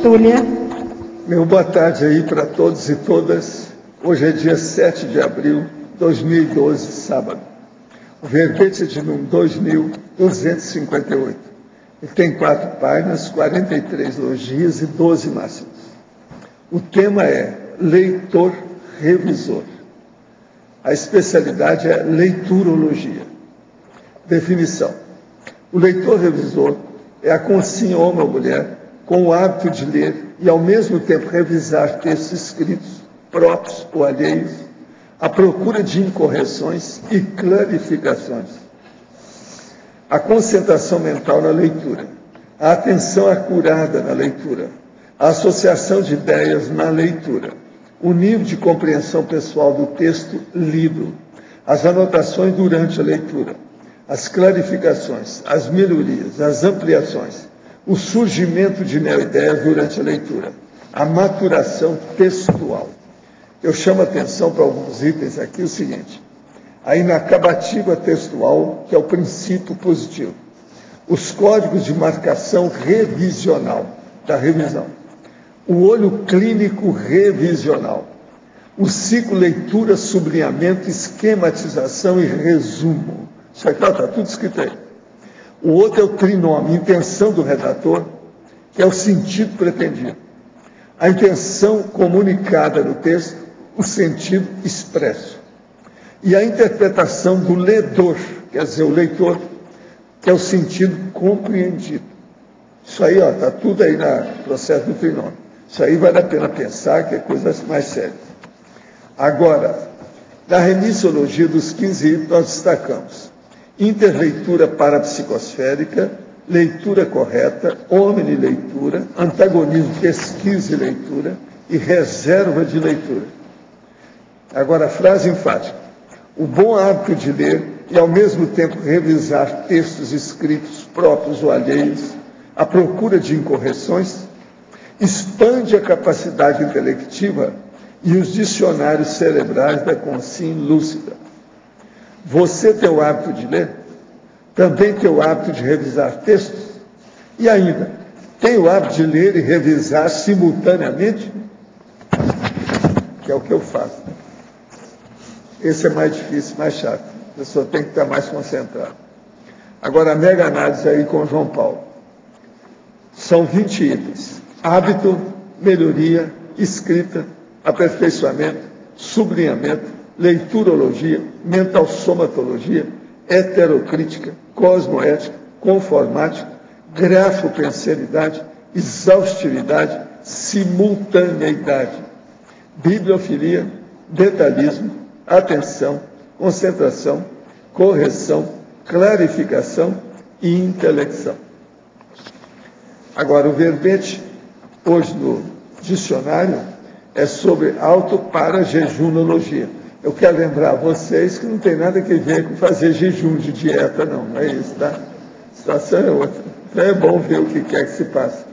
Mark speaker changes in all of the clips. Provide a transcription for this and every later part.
Speaker 1: Túlia.
Speaker 2: Meu boa tarde aí para todos e todas. Hoje é dia 7 de abril de 2012, sábado. O verbete é de número 2258. Ele tem 4 páginas, 43 elogios e 12 máximas. O tema é leitor revisor. A especialidade é leiturologia. Definição. O leitor revisor é a consciência homem ou mulher com o hábito de ler e, ao mesmo tempo, revisar textos escritos, próprios ou alheios, à procura de incorreções e clarificações. A concentração mental na leitura, a atenção acurada na leitura, a associação de ideias na leitura, o nível de compreensão pessoal do texto lido, as anotações durante a leitura, as clarificações, as melhorias, as ampliações, o surgimento de neo-ideias durante a leitura, a maturação textual. Eu chamo a atenção para alguns itens aqui, o seguinte: a inacabativa textual, que é o princípio positivo, os códigos de marcação revisional, da revisão, o olho clínico revisional, o ciclo leitura, sublinhamento, esquematização e resumo. Isso aqui está tudo escrito aí. O outro é o trinômio, intenção do redator, que é o sentido pretendido. A intenção comunicada no texto, o sentido expresso. E a interpretação do ledor, quer dizer, o leitor, que é o sentido compreendido. Isso aí está tudo aí no processo do trinômio. Isso aí vale a pena pensar, que é coisa mais séria. Agora, na remissiologia dos 15 itens, nós destacamos interleitura parapsicosférica, leitura correta, omnileitura, antagonismo, pesquisa e leitura e reserva de leitura. Agora, a frase enfática: o bom hábito de ler e, ao mesmo tempo, revisar textos escritos próprios ou alheios, à procura de incorreções, expande a capacidade intelectiva e os dicionários cerebrais da consciência lúcida. Você tem o hábito de ler? Também tem o hábito de revisar textos? E ainda, tem o hábito de ler e revisar simultaneamente? Que é o que eu faço. Esse é mais difícil, mais chato. A pessoa tem que estar mais concentrada. Agora, a mega análise aí com o João Paulo. São 20 itens: hábito, melhoria, escrita, aperfeiçoamento, sublinhamento, leiturologia, mental-somatologia, heterocrítica, cosmoética, conformática, grafopensenidade, exaustividade, simultaneidade, bibliofilia, detalhismo, atenção, concentração, correção, clarificação e intelecção. Agora, o verbete, hoje no dicionário, é sobre auto-para-jejunologia. Eu quero lembrar a vocês que não tem nada a ver com fazer jejum de dieta, não é isso, tá? A situação é outra. Então é bom ver o que quer que se passe.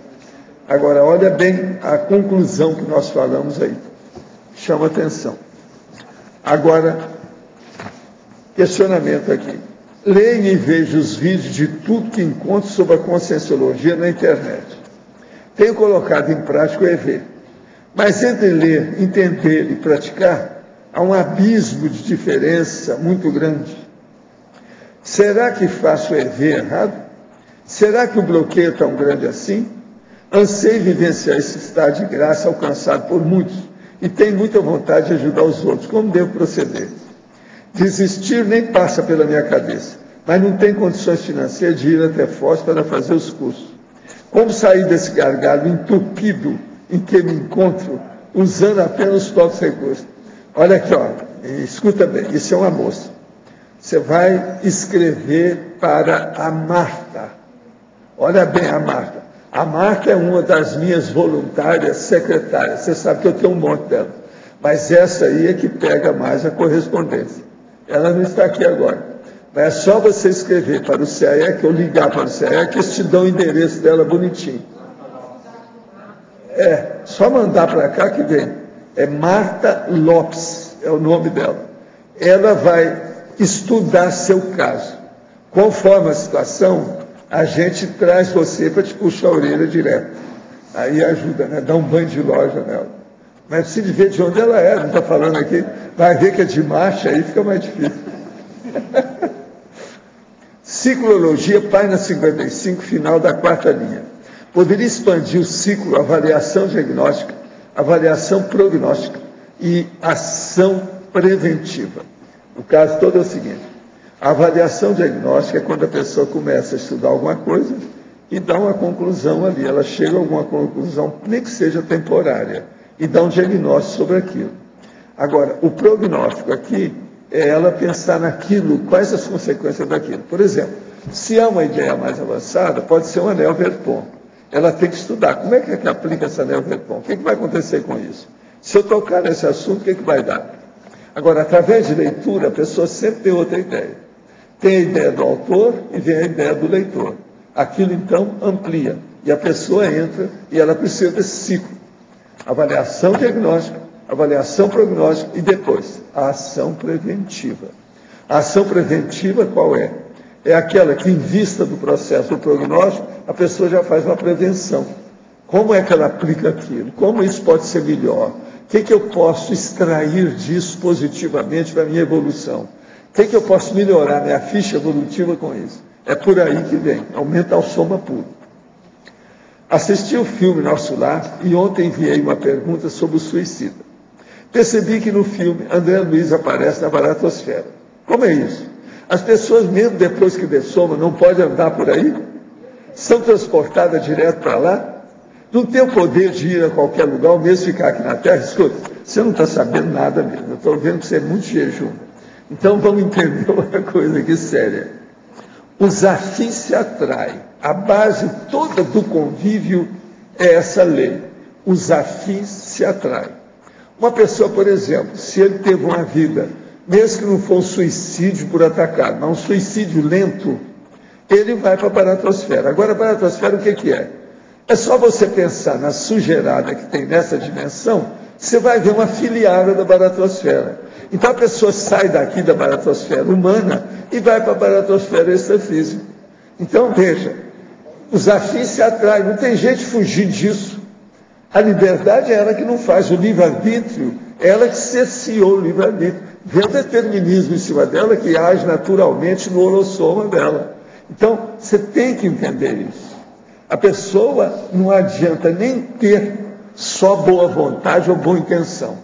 Speaker 2: Agora, olha bem a conclusão que nós falamos aí. Chama atenção. Agora, questionamento aqui. Leia e veja os vídeos de tudo que encontro sobre a conscienciologia na internet. Tenho colocado em prática o EV. Mas entre ler, entender e praticar, há um abismo de diferença muito grande. Será que faço o EV errado? Será que o bloqueio é tão grande assim? Anseio vivenciar esse estado de graça alcançado por muitos e tenho muita vontade de ajudar os outros. Como devo proceder? Desistir nem passa pela minha cabeça, mas não tenho condições financeiras de ir até Foz para fazer os cursos. Como sair desse gargalo entupido em que me encontro, usando apenas os próprios recursos? Olha aqui, escuta bem, isso é uma moça. Você vai escrever para a Marta. Olha bem a Marta. A Marta é uma das minhas voluntárias secretárias. Você sabe que eu tenho um monte dela. Mas essa aí é que pega mais a correspondência. Ela não está aqui agora. Mas é só você escrever para o CAEC ou ligar para o CAEC que eles te dão o endereço dela bonitinho. Só mandar para cá que vem. É Marta Lopes, é o nome dela. Ela vai estudar seu caso. Conforme a situação, a gente traz você para te puxar a orelha direto. Aí ajuda, né? Dá um banho de loja nela. Mas precisa ver de onde ela é, não está falando aqui. Vai ver que é de marcha, aí fica mais difícil. Ciclologia, página 55, final da 4ª linha. Poderia expandir o ciclo, avaliação diagnóstica, avaliação prognóstica e ação preventiva. O caso todo é o seguinte: a avaliação diagnóstica é quando a pessoa começa a estudar alguma coisa e dá uma conclusão ali. Ela chega a alguma conclusão, nem que seja temporária, e dá um diagnóstico sobre aquilo. Agora, o prognóstico aqui é ela pensar naquilo, quais as consequências daquilo. Por exemplo, se há uma ideia mais avançada, pode ser um anel Verpon. Ela tem que estudar. Como é que aplica esse anel Verpon? O que vai acontecer com isso? Se eu tocar nesse assunto, o que vai dar? Agora, através de leitura, a pessoa sempre tem outra ideia. Tem a ideia do autor e vem a ideia do leitor. Aquilo, então, amplia. E a pessoa entra e ela precisa desse ciclo. Avaliação diagnóstica, avaliação prognóstica e depois a ação preventiva. A ação preventiva qual é? É aquela que, em vista do processo do prognóstico, a pessoa já faz uma prevenção. Como é que ela aplica aquilo? Como isso pode ser melhor? O que eu posso extrair disso positivamente para a minha evolução? O que eu posso melhorar minha ficha evolutiva com isso? É por aí que vem, aumenta o soma puro. Assisti o filme Nosso Lar e ontem enviei uma pergunta sobre o suicida. Percebi que no filme André Luiz aparece na baratosfera. Como é isso? As pessoas, mesmo depois que dessomam, não podem andar por aí? São transportadas direto para lá? Não tem o poder de ir a qualquer lugar, ou mesmo ficar aqui na Terra? Escuta, você não está sabendo nada mesmo. Eu estou vendo que você é muito jejum. Então vamos entender uma coisa aqui séria. Os afins se atraem. A base toda do convívio é essa lei. Os afins se atraem. Uma pessoa, por exemplo, se ele teve uma vida, mesmo que não for um suicídio por atacado, mas um suicídio lento, ele vai para a baratosfera. Agora, a baratosfera, o que é? É só você pensar na sujeirada que tem nessa dimensão, você vai ver uma filiada da baratosfera. Então, a pessoa sai daqui da baratosfera humana e vai para a baratosfera extrafísica. Então, veja, os afins se atraem, não tem jeito de fugir disso. A liberdade é ela que não faz, o livre-arbítrio é ela que cerceou o livre-arbítrio. Vê o determinismo em cima dela que age naturalmente no holossoma dela. Então, você tem que entender isso. A pessoa não adianta nem ter só boa vontade ou boa intenção.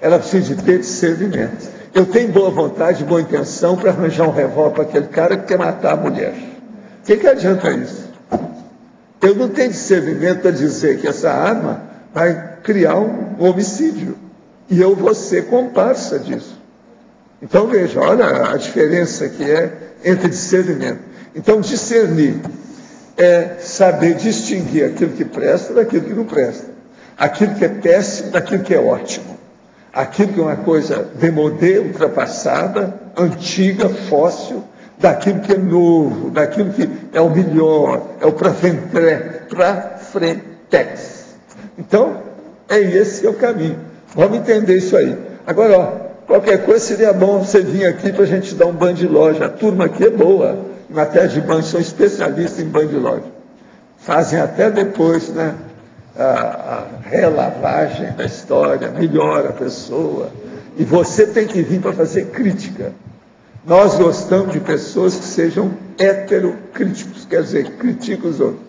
Speaker 2: Ela precisa de ter discernimento. Eu tenho boa vontade e boa intenção para arranjar um revólver para aquele cara que quer matar a mulher. O que adianta isso? Eu não tenho discernimento para dizer que essa arma vai criar um homicídio. E eu vou ser comparsa disso. Então, veja, olha a diferença que é entre discernimento. Então, discernir é saber distinguir aquilo que presta daquilo que não presta. Aquilo que é péssimo daquilo que é ótimo. Aquilo que é uma coisa demodê, ultrapassada, antiga, fóssil, daquilo que é novo, daquilo que é o melhor, é o para frentex. Então, esse é o caminho. Vamos entender isso aí. Agora, ó, qualquer coisa seria bom você vir aqui para a gente dar um banho de loja. A turma aqui é boa, em matéria de banho, são especialistas em banho de loja. Fazem até depois, né, a relavagem da história, melhora a pessoa. E você tem que vir para fazer crítica. Nós gostamos de pessoas que sejam heterocríticos, quer dizer, criticam os outros.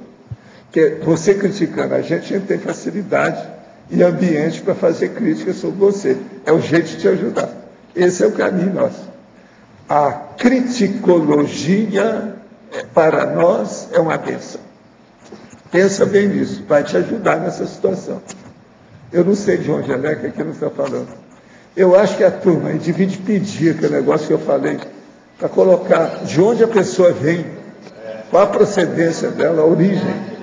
Speaker 2: Porque você criticando a gente tem facilidade e ambiente para fazer crítica sobre você. É o jeito de te ajudar. Esse é o caminho nosso. A criticologia, para nós, é uma bênção. Pensa bem nisso, vai te ajudar nessa situação. Eu não sei de onde ela é, que aqui não está falando. Eu acho que a turma aí devia pedir aquele negócio que eu falei, para colocar de onde a pessoa vem, qual a procedência dela, a origem.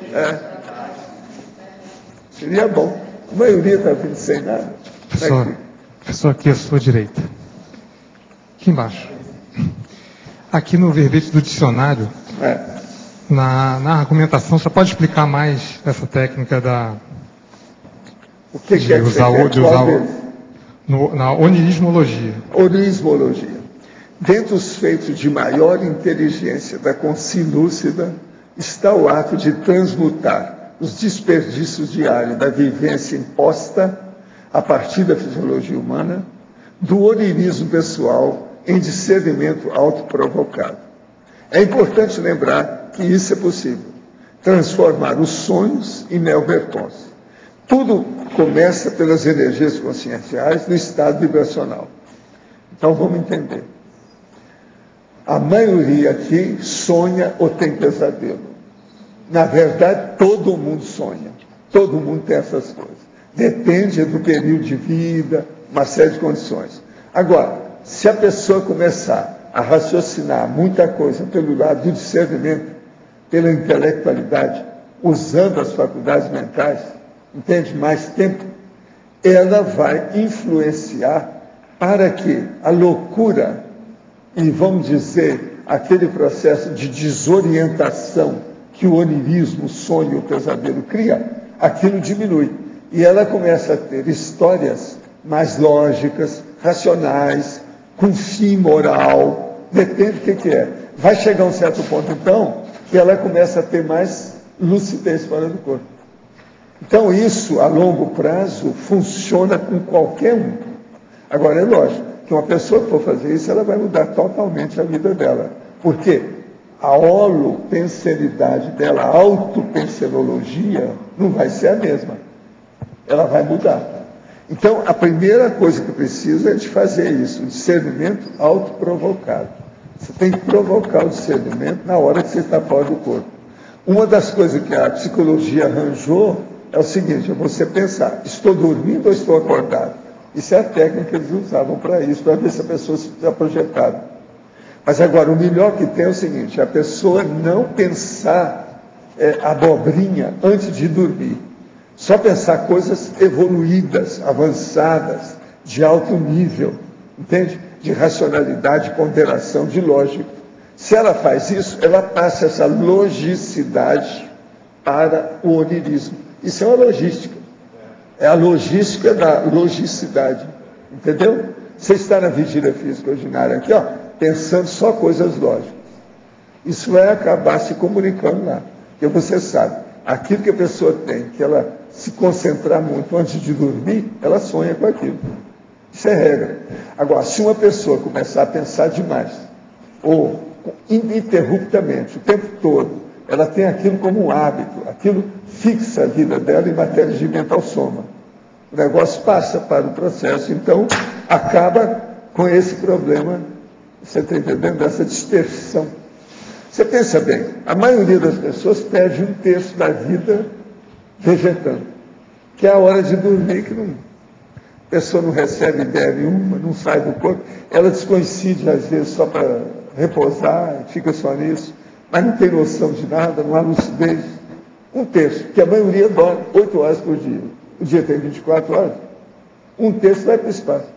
Speaker 2: Seria bom. A maioria está vindo sem nada.
Speaker 1: Pessoa aqui à sua direita. Aqui embaixo. Aqui no verbete do dicionário, na argumentação, você pode explicar mais essa técnica da...
Speaker 2: O que é
Speaker 1: na onirismologia.
Speaker 2: Onirismologia. Dentre os feitos de maior inteligência da consciência lúcida está o ato de transmutar os desperdícios diários da vivência imposta a partir da fisiologia humana, do onirismo pessoal em discernimento autoprovocado. É importante lembrar que isso é possível, transformar os sonhos em neovertons. Tudo começa pelas energias conscienciais no estado vibracional. Então vamos entender. A maioria aqui sonha ou tem pesadelo. Na verdade, todo mundo sonha. Todo mundo tem essas coisas. Depende do período de vida, uma série de condições. Agora, se a pessoa começar a raciocinar muita coisa pelo lado do discernimento, pela intelectualidade, usando as faculdades mentais, entende? Mais tempo, ela vai influenciar para que a loucura e, vamos dizer, aquele processo de desorientação que o onirismo, o sonho, o pesadelo cria, aquilo diminui. E ela começa a ter histórias mais lógicas, racionais, com fim moral, depende do que é. Vai chegar a um certo ponto, então, que ela começa a ter mais lucidez fora do corpo. Então, isso, a longo prazo, funciona com qualquer um. Agora, é lógico que uma pessoa que for fazer isso, ela vai mudar totalmente a vida dela. Por quê? A holopensenidade dela, a autopensenologia, não vai ser a mesma. Ela vai mudar. Então, a primeira coisa que precisa é de fazer isso, o discernimento autoprovocado. Você tem que provocar o discernimento na hora que você está fora do corpo. Uma das coisas que a psicologia arranjou é o seguinte, é você pensar, estou dormindo ou estou acordado? Isso é a técnica que eles usavam para isso, para ver se a pessoa está projetada. Mas agora, o melhor que tem é o seguinte, a pessoa não pensar abobrinha antes de dormir. Só pensar coisas evoluídas, avançadas, de alto nível, entende? De racionalidade, de ponderação, de lógica. Se ela faz isso, ela passa essa logicidade para o onirismo. Isso é uma logística. É a logística da logicidade. Entendeu? Você está na vigília física ordinária aqui, ó, pensando só coisas lógicas. Isso vai acabar se comunicando lá. Porque você sabe, aquilo que a pessoa tem, que ela se concentrar muito antes de dormir, ela sonha com aquilo. Isso é regra. Agora, se uma pessoa começar a pensar demais, ou ininterruptamente, o tempo todo, ela tem aquilo como um hábito, aquilo fixa a vida dela em matéria de mental soma. O negócio passa para o processo, então acaba com esse problema, você está entendendo, dessa dispersão. Você pensa bem, a maioria das pessoas perde 1/3 da vida vegetando, que é a hora de dormir, que a pessoa não recebe ideia nenhuma, não sai do corpo, ela descoincide às vezes só para repousar, fica só nisso, mas não tem noção de nada, não há lucidez. 1/3, que a maioria dorme 8 horas por dia. O dia tem 24 horas, 1/3 vai para o espaço.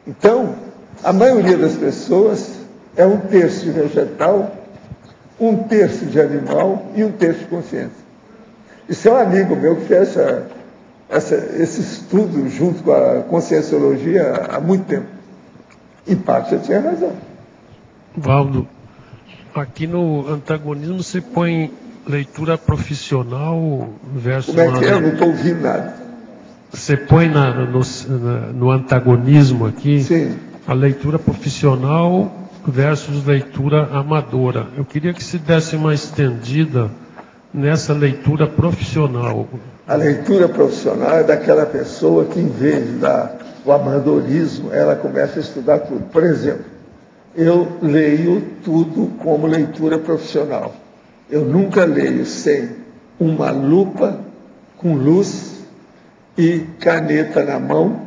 Speaker 2: Então, a maioria das pessoas é 1/3 de vegetal, 1/3 de animal e 1/3 de consciência. Isso é um amigo meu que fez esse estudo junto com a conscienciologia há muito tempo. Em parte, você tinha razão.
Speaker 3: Valdo, aqui no antagonismo você põe leitura profissional versus...
Speaker 2: Como é que é? Eu não estou ouvindo nada.
Speaker 3: Você põe no antagonismo aqui,
Speaker 2: sim,
Speaker 3: a leitura profissional versus leitura amadora. Eu queria que se desse uma estendida nessa leitura profissional.
Speaker 2: A leitura profissional é daquela pessoa que, em vez de dar o amadorismo, ela começa a estudar tudo. Por exemplo, eu leio tudo como leitura profissional. Eu nunca leio sem uma lupa com luz e caneta na mão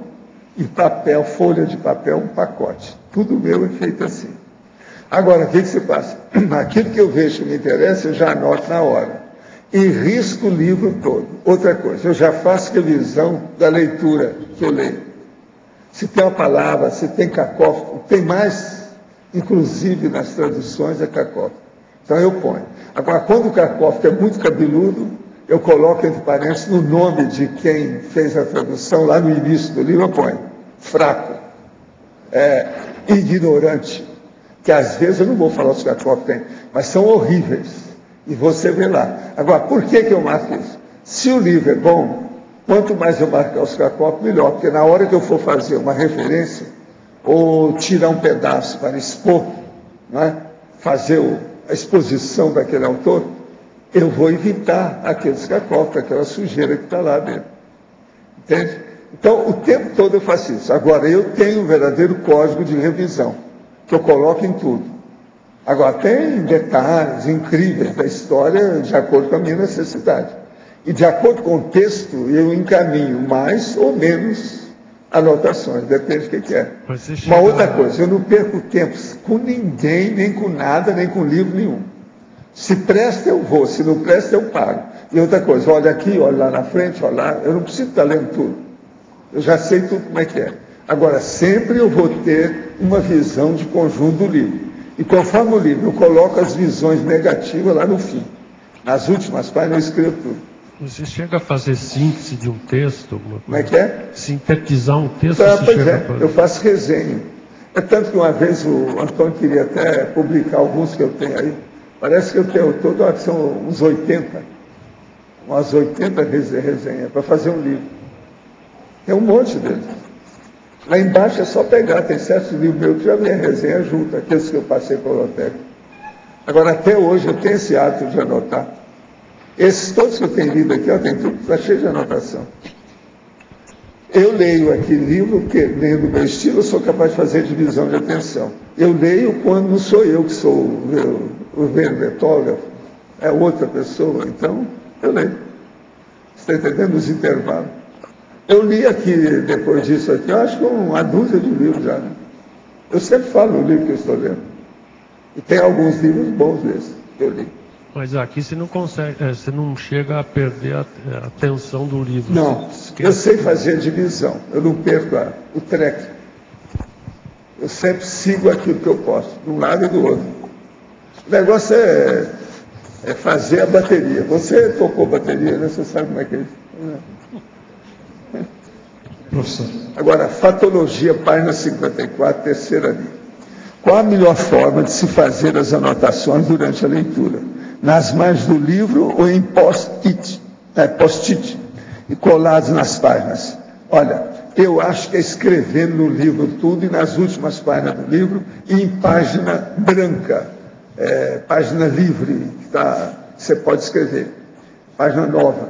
Speaker 2: e papel, folha de papel, um pacote. Tudo meu é feito assim. Agora, o que se passa? Aquilo que eu vejo que me interessa, eu já anoto na hora. E risco o livro todo. Outra coisa, eu já faço revisão da leitura que eu leio. Se tem uma palavra, se tem cacófato, tem mais, inclusive nas traduções, é cacófato. Então eu ponho. Agora, quando o cacófato é muito cabeludo, eu coloco entre parênteses no nome de quem fez a tradução, lá no início do livro, eu ponho fraco, ignorante, que às vezes eu não vou falar os cacófatos, mas são horríveis. E você vê lá. Agora, por que eu marco isso? Se o livro é bom, quanto mais eu marcar os cacópicos, melhor, porque na hora que eu for fazer uma referência, ou tirar um pedaço para expor, não é? Fazer a exposição daquele autor, eu vou evitar aqueles cacópicos, aquela sujeira que está lá dentro. Entende? Então, o tempo todo eu faço isso. Agora, eu tenho um verdadeiro código de revisão, que eu coloco em tudo. Agora, tem detalhes incríveis da história de acordo com a minha necessidade. E de acordo com o texto, eu encaminho mais ou menos anotações, depende do que é. Uma outra coisa, eu não perco tempo com ninguém, nem com nada, nem com livro nenhum. Se presta, eu vou. Se não presta, eu pago. E outra coisa, olha aqui, olha lá na frente, olha lá. Eu não preciso estar lendo tudo. Eu já sei tudo como é que é. Agora, sempre eu vou ter uma visão de conjunto do livro. E conforme o livro, eu coloco as visões negativas lá no fim. Nas últimas páginas, eu escrevo tudo.
Speaker 3: Você chega a fazer síntese de um texto? Alguma coisa?
Speaker 2: Como é que é?
Speaker 3: Sintetizar um texto?
Speaker 2: Eu faço resenha. É tanto que uma vez o Antônio queria até publicar alguns que eu tenho aí. Parece que eu tenho todo, são uns 80. Umas 80 resenhas para fazer um livro. Tem um monte deles. Lá embaixo é só pegar, tem certos livros meus que já vem a resenha junto, aqueles que eu passei para a biblioteca. Agora, até hoje, eu tenho esse hábito de anotar. Esses todos que eu tenho lido aqui, tem tudo, está cheio de anotação. Eu leio aqui livro, porque dentro do meu estilo eu sou capaz de fazer divisão de atenção. Eu leio quando não sou eu que sou o verbetógrafo, é outra pessoa, então eu leio. Você está entendendo os intervalos? Eu li aqui, depois disso aqui, eu acho que uma dúzia de livros já. Né? Eu sempre falo no livro que eu estou lendo. E tem alguns livros bons desses que eu li.
Speaker 3: Mas aqui você não consegue, você não chega a perder a atenção do livro.
Speaker 2: Não, eu sei fazer a divisão, eu não perco o track. Eu sempre sigo aquilo que eu posso, de um lado e do outro. O negócio é fazer a bateria. Você tocou bateria, né? Você sabe como é que é isso.
Speaker 1: Professor.
Speaker 2: Agora, fatologia, página 54, terceira linha. Qual a melhor forma de se fazer as anotações durante a leitura? Nas margens do livro ou em post-it, e colados nas páginas? Olha, eu acho que é escrevendo no livro tudo e nas últimas páginas do livro e em página branca, página livre, você pode escrever, página nova,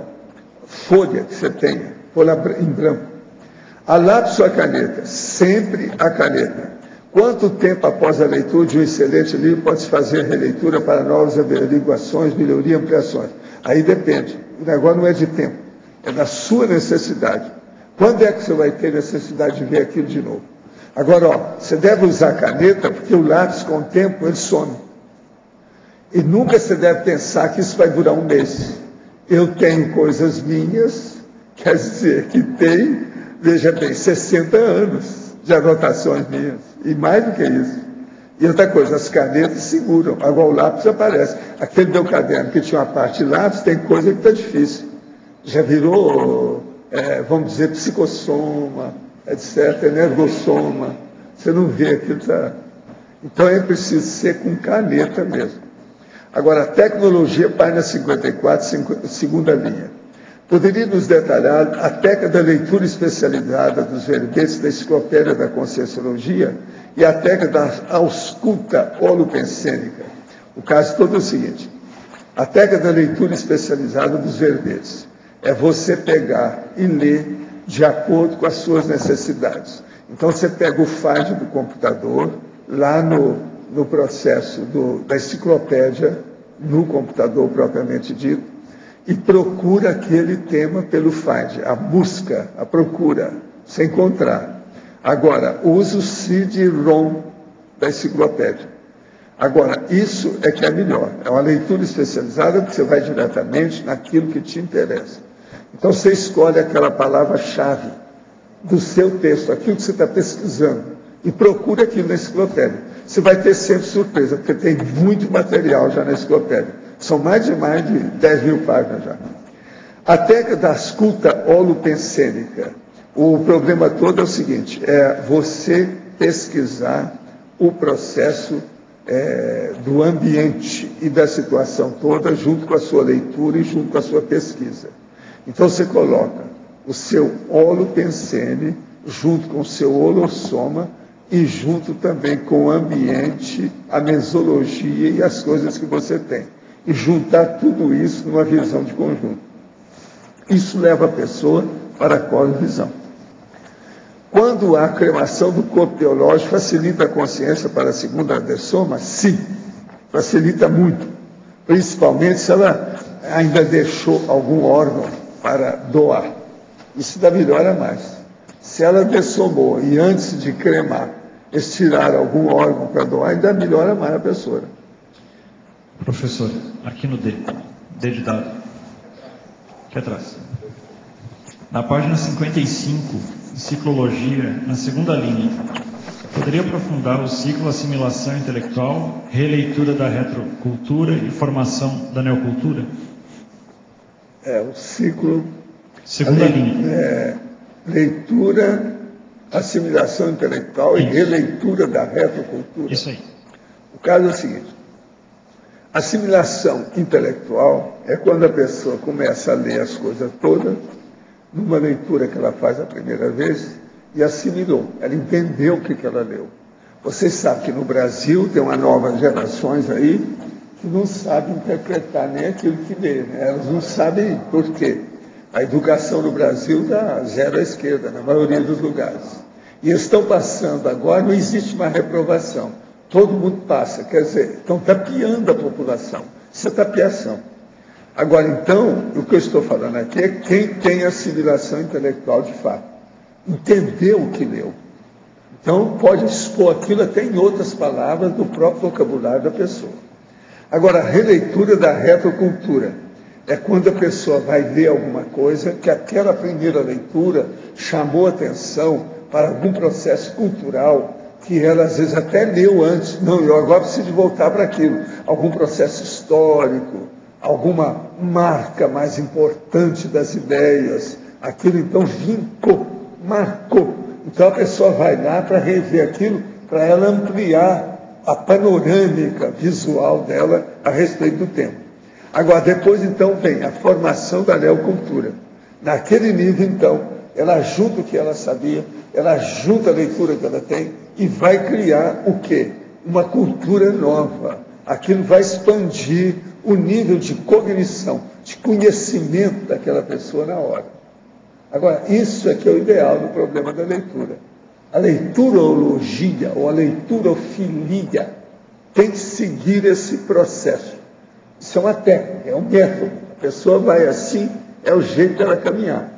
Speaker 2: folha que você tenha, folha em branco. A lápis ou a caneta? Sempre a caneta. Quanto tempo após a leitura de um excelente livro pode-se fazer releitura para novas averiguações, melhoria e ampliações? Aí depende. O negócio não é de tempo, é da sua necessidade. Quando é que você vai ter necessidade de ver aquilo de novo? Agora, você deve usar a caneta, porque o lápis, com o tempo, ele some. E nunca você deve pensar que isso vai durar um mês. Eu tenho coisas minhas, quer dizer, que tem, veja bem, 60 anos de anotações minhas. E mais do que isso. E outra coisa, as canetas seguram. Agora o lápis aparece. Aquele meu caderno que tinha uma parte de lápis, tem coisa que está difícil. Já virou, vamos dizer, psicossoma, etc., energossoma. Você não vê aquilo. Tá... Então é preciso ser com caneta mesmo. Agora, a tecnologia, página 54, segunda linha. Poderia nos detalhar a técnica da leitura especializada dos verbetes da Enciclopédia da Conscienciologia e a técnica da ausculta holopensênica. O caso todo é o seguinte: a técnica da leitura especializada dos verbetes é você pegar e ler de acordo com as suas necessidades. Então você pega o FAD do computador, lá no processo da enciclopédia, no computador propriamente dito, e procura aquele tema pelo FAD, a busca, a procura, se encontrar. Agora, usa o CD-ROM da enciclopédia. Agora, isso é que é melhor. É uma leitura especializada, porque você vai diretamente naquilo que te interessa. Então, você escolhe aquela palavra-chave do seu texto, aquilo que você está pesquisando, e procura aquilo na enciclopédia. Você vai ter sempre surpresa, porque tem muito material já na enciclopédia. São mais de 10 mil páginas já. A técnica da ausculta holopensênica, o problema todo é o seguinte, é você pesquisar o processo do ambiente e da situação toda junto com a sua leitura e junto com a sua pesquisa. Então você coloca o seu holopensene junto com o seu holossoma e junto também com o ambiente, a mesologia e as coisas que você tem. E juntar tudo isso numa visão de conjunto. Isso leva a pessoa para a cosmovisão. Quando a cremação do corpo biológico facilita a consciência para a segunda dessoma, sim, facilita muito. Principalmente se ela ainda deixou algum órgão para doar. Isso ainda melhora mais. Se ela dessomou e antes de cremar, eles tiraram algum órgão para doar, ainda melhora mais a pessoa.
Speaker 4: Professor, aqui no D de dado, aqui atrás. Na página 55, ciclologia, na segunda linha, poderia aprofundar o ciclo assimilação intelectual, releitura da retrocultura e formação da neocultura?
Speaker 2: O ciclo...
Speaker 4: Segunda linha.
Speaker 2: Leitura, assimilação intelectual e releitura da retrocultura.
Speaker 4: Isso aí.
Speaker 2: O caso é o seguinte: assimilação intelectual é quando a pessoa começa a ler as coisas todas, numa leitura que ela faz a primeira vez, e assimilou. Ela entendeu o que ela leu. Vocês sabem que no Brasil tem uma nova gerações aí que não sabem interpretar nem aquilo que lê, né? Elas não sabem por quê. A educação no Brasil dá zero à esquerda, na maioria dos lugares. E eles estão passando agora, não existe mais reprovação. Todo mundo passa, quer dizer, estão tapeando a população. Isso é tapeação. Agora, então, o que eu estou falando aqui é quem tem assimilação intelectual de fato. Entendeu o que leu. Então, pode expor aquilo até em outras palavras do próprio vocabulário da pessoa. Agora, a releitura da retrocultura é quando a pessoa vai ler alguma coisa que aquela primeira leitura chamou atenção para algum processo cultural que ela às vezes até leu antes. Não, eu agora preciso voltar para aquilo. Algum processo histórico, alguma marca mais importante das ideias. Aquilo então vincou, marcou. Então a pessoa vai lá para rever aquilo, para ela ampliar a panorâmica visual dela a respeito do tempo. Agora, depois, então, vem a formação da neocultura. Naquele nível, então, ela junta o que ela sabia, ela junta a leitura que ela tem e vai criar o quê? Uma cultura nova. Aquilo vai expandir o nível de cognição, de conhecimento daquela pessoa na hora. Agora, isso é que é o ideal do problema da leitura. A leiturologia, ou a leiturofilia, tem que seguir esse processo. Isso é uma técnica, é um método. A pessoa vai assim, é o jeito dela caminhar.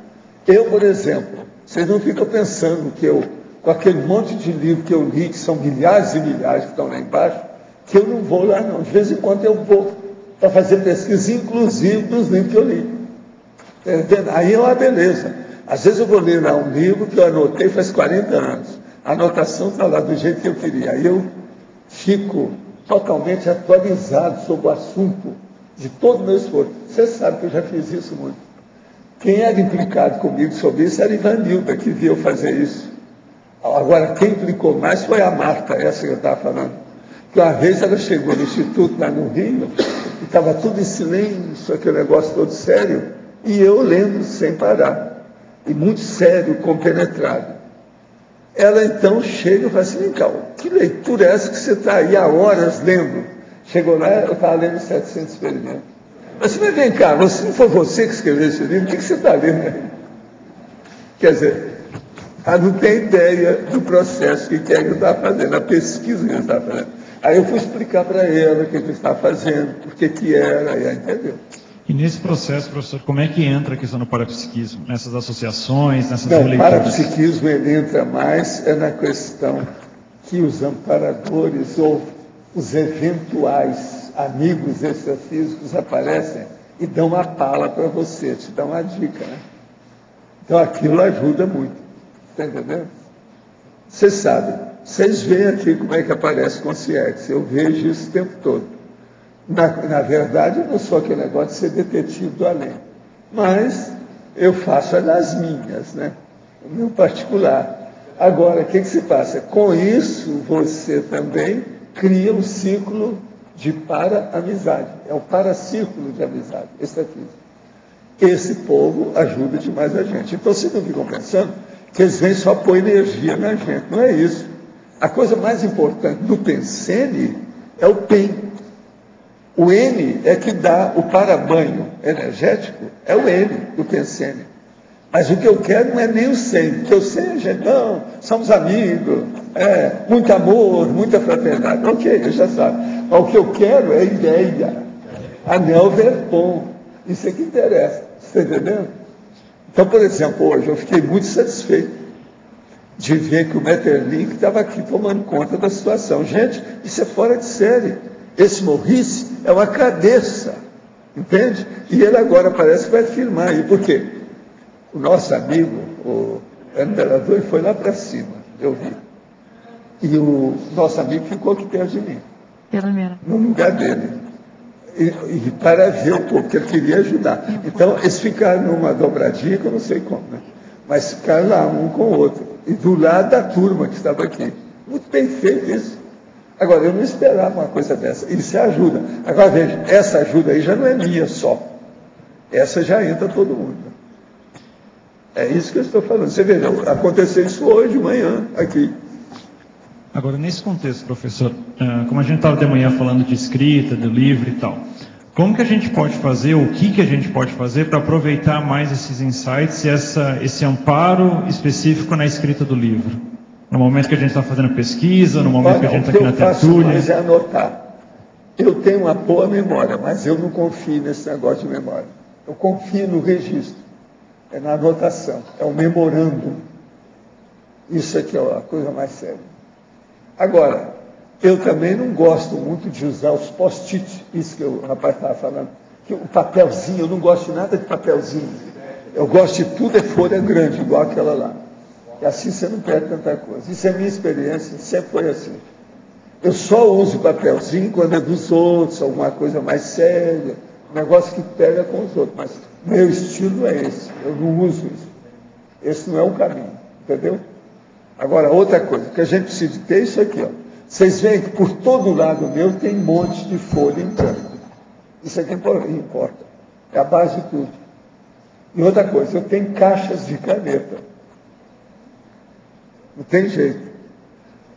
Speaker 2: Eu, por exemplo, vocês não ficam pensando que eu, com aquele monte de livro que eu li, que são milhares e milhares que estão lá embaixo, que eu não vou lá não. De vez em quando eu vou para fazer pesquisa, inclusive dos livros que eu li. Aí é uma beleza. Às vezes eu vou ler lá um livro que eu anotei faz 40 anos. A anotação está lá do jeito que eu queria. Aí eu fico totalmente atualizado sobre o assunto de todo o meu esforço. Você sabe que eu já fiz isso muito. Quem era implicado comigo sobre isso era Ivanilda, que viu eu fazer isso. Agora, quem implicou mais foi a Marta, essa que eu estava falando. Que uma vez ela chegou no Instituto lá no Rio, e estava tudo em silêncio, aquele negócio todo sério, e eu lendo sem parar. E muito sério, compenetrado. Ela então chega e fala assim: vem cá, que leitura é essa que você está aí há horas lendo? Chegou lá, eu estava lendo 700 experimentos. Mas vem cá, não foi você que escreveu esse livro, o que você está lendo aí? Quer dizer, ela não tem ideia do processo que ele está fazendo, a pesquisa que ele está fazendo. Aí eu fui explicar para ela o que ele estava fazendo, por que era, aí ela entendeu.
Speaker 4: E nesse processo, professor, como é que entra a questão do parapsiquismo? Nessas associações, nessas
Speaker 2: releituras? Não, o parapsiquismo ele entra mais na questão que os amparadores ou os eventuais amigos extrafísicos aparecem e dão uma pala para você, te dão uma dica, né? Então aquilo ajuda muito, está entendendo? Vocês sabem, vocês veem aqui como é que aparece consciência, eu vejo isso o tempo todo. Na verdade, eu não sou aquele negócio de ser detetive do além, mas eu faço as minhas, né? O meu particular. Agora, o que se passa? Com isso, você também cria um ciclo de para-amizade. É o paracírculo de amizade, extrafísico. esse povo ajuda demais a gente. Então, vocês não ficam pensando que eles vêm só pôr energia na gente. Não é isso. A coisa mais importante do Pensene é o PEN. O N é que dá o para-banho energético, é o N do Pensene. Mas o que eu quero não é nem o 100, porque o 100 é gente, não, somos amigos, muito amor, muita fraternidade. Ok, eu já sabe. Mas o que eu quero é ideia, anel verpom. Isso é que interessa, você está entendendo? Então, por exemplo, hoje eu fiquei muito satisfeito de ver que o Metterlink estava aqui tomando conta da situação. Gente, isso é fora de série. Esse Maurice é uma cabeça, entende? E ele agora parece que vai filmar aí. Por quê? O nosso amigo, o imperador, foi lá para cima, eu vi. E o nosso amigo ficou aqui perto de mim, no lugar dele. E para ver o povo, porque ele queria ajudar. Então, eles ficaram numa dobradinha, que eu não sei como, né? Mas ficaram lá, um com o outro. E do lado da turma que estava aqui. Muito bem feito isso. Agora, eu não esperava uma coisa dessa. Isso é ajuda. Agora, veja, essa ajuda aí já não é minha só. Essa já entra todo mundo. É isso que eu estou falando. Você veja, aconteceu isso hoje de manhã, aqui.
Speaker 4: Agora, nesse contexto, professor, como a gente estava de manhã falando de escrita, do livro e tal, como que a gente pode fazer, ou o que a gente pode fazer para aproveitar mais esses insights e esse amparo específico na escrita do livro? No momento que a gente está fazendo pesquisa, no momento que a gente está aqui na tertúlia.
Speaker 2: Mas é anotar. Eu tenho uma boa memória, mas eu não confio nesse negócio de memória. Eu confio no registro, é na anotação, é o memorando. Isso aqui é a coisa mais séria. Agora, eu também não gosto muito de usar os post-it, isso que o rapaz estava falando, que o papelzinho, eu não gosto de nada de papelzinho. Eu gosto de tudo é folha grande, igual aquela lá. E assim você não perde tanta coisa. Isso é a minha experiência, sempre foi assim. Eu só uso papelzinho quando é dos outros, alguma coisa mais séria, um negócio que pega com os outros. Mas meu estilo é esse, eu não uso isso. Esse não é o caminho, entendeu? Agora, outra coisa, que a gente precisa ter isso aqui, ó. Vocês veem que por todo lado meu tem um monte de folha em branco. Isso aqui importa. É a base de tudo. E outra coisa, eu tenho caixas de caneta. Não tem jeito.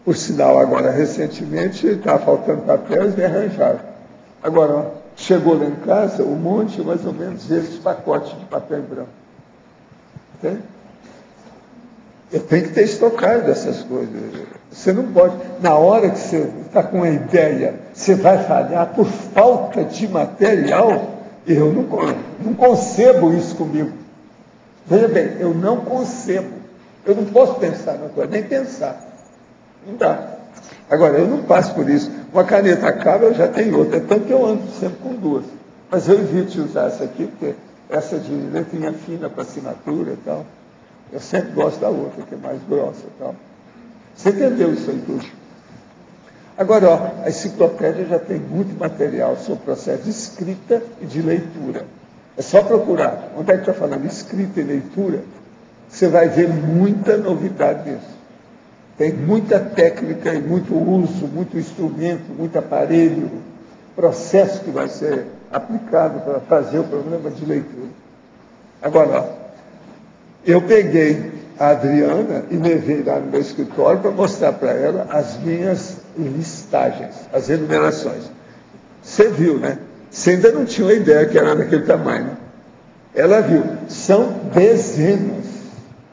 Speaker 2: Por sinal, agora, recentemente, estava faltando papel, eles me arranjaram. Agora, ó, chegou lá em casa, um monte, mais ou menos, esses pacotes de papel em branco. Entende? Eu tenho que ter estocado dessas coisas. Você não pode, na hora que você está com uma ideia, você vai falhar por falta de material. Eu não concebo isso comigo. Veja bem, eu não concebo. Eu não posso pensar na coisa, nem pensar. Não dá. Agora, eu não passo por isso. Uma caneta acaba, eu já tenho outra. É tanto que eu ando sempre com duas. Mas eu evito de usar essa aqui, porque essa de letrinha fina para assinatura e tal. Eu sempre gosto da outra, que é mais grossa e tal. Você entendeu isso aí tudo? Agora, ó, a enciclopédia já tem muito material sobre o processo de escrita e de leitura. É só procurar. Onde é que está falando escrita e leitura? Você vai ver muita novidade nisso. Tem muita técnica e muito uso, muito instrumento, muito aparelho, processo que vai ser aplicado para fazer o programa de leitura. Agora, ó, eu peguei a Adriana e levei lá no meu escritório para mostrar para ela as minhas listagens, as enumerações. Você viu, né? Você ainda não tinha uma ideia que era daquele tamanho. Né? Ela viu. São dezenas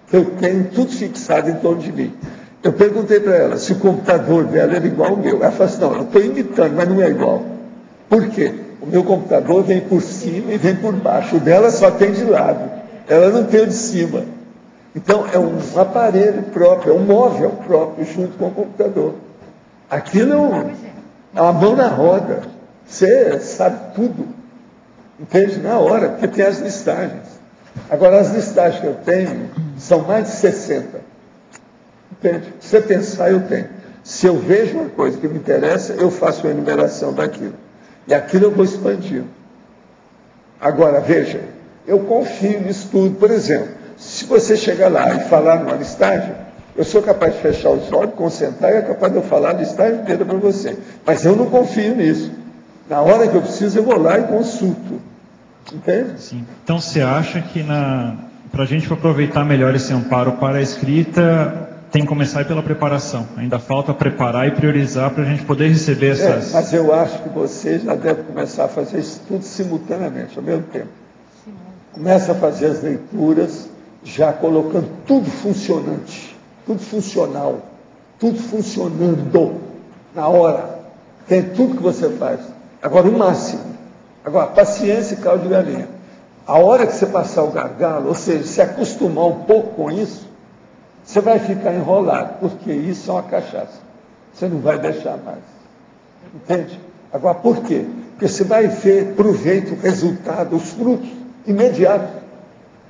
Speaker 2: que eu tenho tudo fixado em torno de mim. Eu perguntei para ela se o computador dela era igual ao meu. Ela falou assim, não, eu estou imitando, mas não é igual. Por quê? O meu computador vem por cima e vem por baixo. O dela só tem de lado. Ela não tem o de cima. Então, é um aparelho próprio, é um móvel próprio, junto com o computador. Aquilo é uma mão na roda. Você sabe tudo. Entende? Na hora, porque tem as listagens. Agora, as listagens que eu tenho são mais de 60. Entende? Se você pensar, eu tenho. Se eu vejo uma coisa que me interessa, eu faço a enumeração daquilo. E aquilo eu vou expandindo. Agora, veja, eu confio nisso tudo. Por exemplo, se você chegar lá e falar numa listagem, eu sou capaz de fechar os olhos, concentrar e é capaz de eu falar a listagem inteira para você. Mas eu não confio nisso. Na hora que eu preciso, eu vou lá e consulto. Entende?
Speaker 4: Sim. Então você acha que para a gente aproveitar melhor esse amparo para a escrita, tem que começar pela preparação. Ainda falta preparar e priorizar para a gente poder receber essas...
Speaker 2: Mas eu acho que você já deve começar a fazer isso tudo simultaneamente, ao mesmo tempo. Começa a fazer as leituras, já colocando tudo funcionante, tudo funcional, tudo funcionando na hora. Tem tudo que você faz. Agora, o máximo. Agora, paciência e caldo de galinha. A hora que você passar o gargalo, ou seja, se acostumar um pouco com isso, você vai ficar enrolado, porque isso é uma cachaça. Você não vai deixar mais. Entende? Agora, por quê? Porque você vai ver proveito, resultado, os frutos imediatos.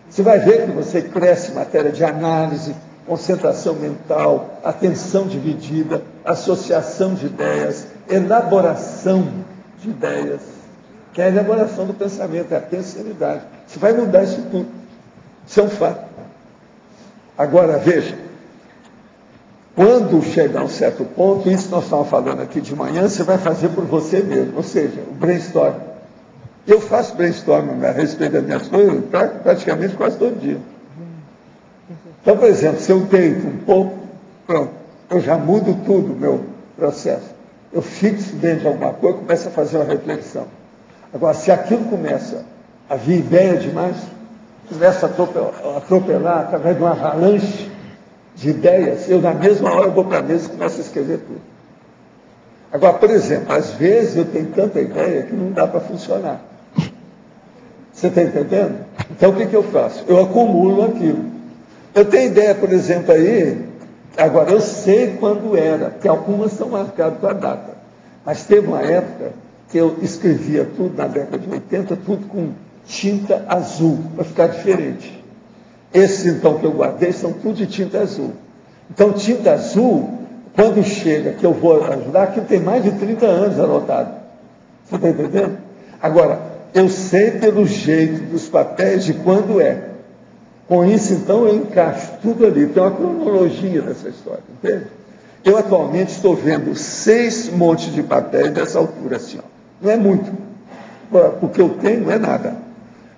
Speaker 2: Você vai ver que você cresce em matéria de análise, concentração mental, atenção dividida, associação de ideias, elaboração de ideias, que é a elaboração do pensamento, é a pensalidade. Você vai mudar isso tudo. Isso é um fato. Agora, veja, quando chegar a um certo ponto, isso nós estávamos falando aqui de manhã, você vai fazer por você mesmo, ou seja, o brainstorm. Eu faço brainstorm a respeito das minhas coisas praticamente quase todo dia. Então, por exemplo, se eu deito um pouco, pronto, eu já mudo tudo o meu processo. Eu fixo dentro de alguma coisa e começo a fazer uma reflexão. Agora, se aquilo começa a vir ideia demais, começa a atropelar através de uma avalanche de ideias, eu na mesma hora vou para a mesa e começo a escrever tudo. Agora, por exemplo, às vezes eu tenho tanta ideia que não dá para funcionar. Você está entendendo? Então, o que eu faço? Eu acumulo aquilo. Eu tenho ideia, por exemplo, aí, agora eu sei quando era, porque algumas estão marcadas com a data, mas teve uma época que eu escrevia tudo, na década de 80, tudo com tinta azul, para ficar diferente. Esses, então, que eu guardei, são tudo de tinta azul. Então, tinta azul, quando chega, que eu vou ajudar, aquilo tem mais de 30 anos anotado. Você está entendendo? Agora, eu sei pelo jeito dos papéis de quando é. Com isso, então, eu encaixo tudo ali. Tem uma cronologia dessa história, entende? Eu, atualmente, estou vendo 6 montes de papéis dessa altura, assim, ó. Não é muito. Porque eu tenho não é nada.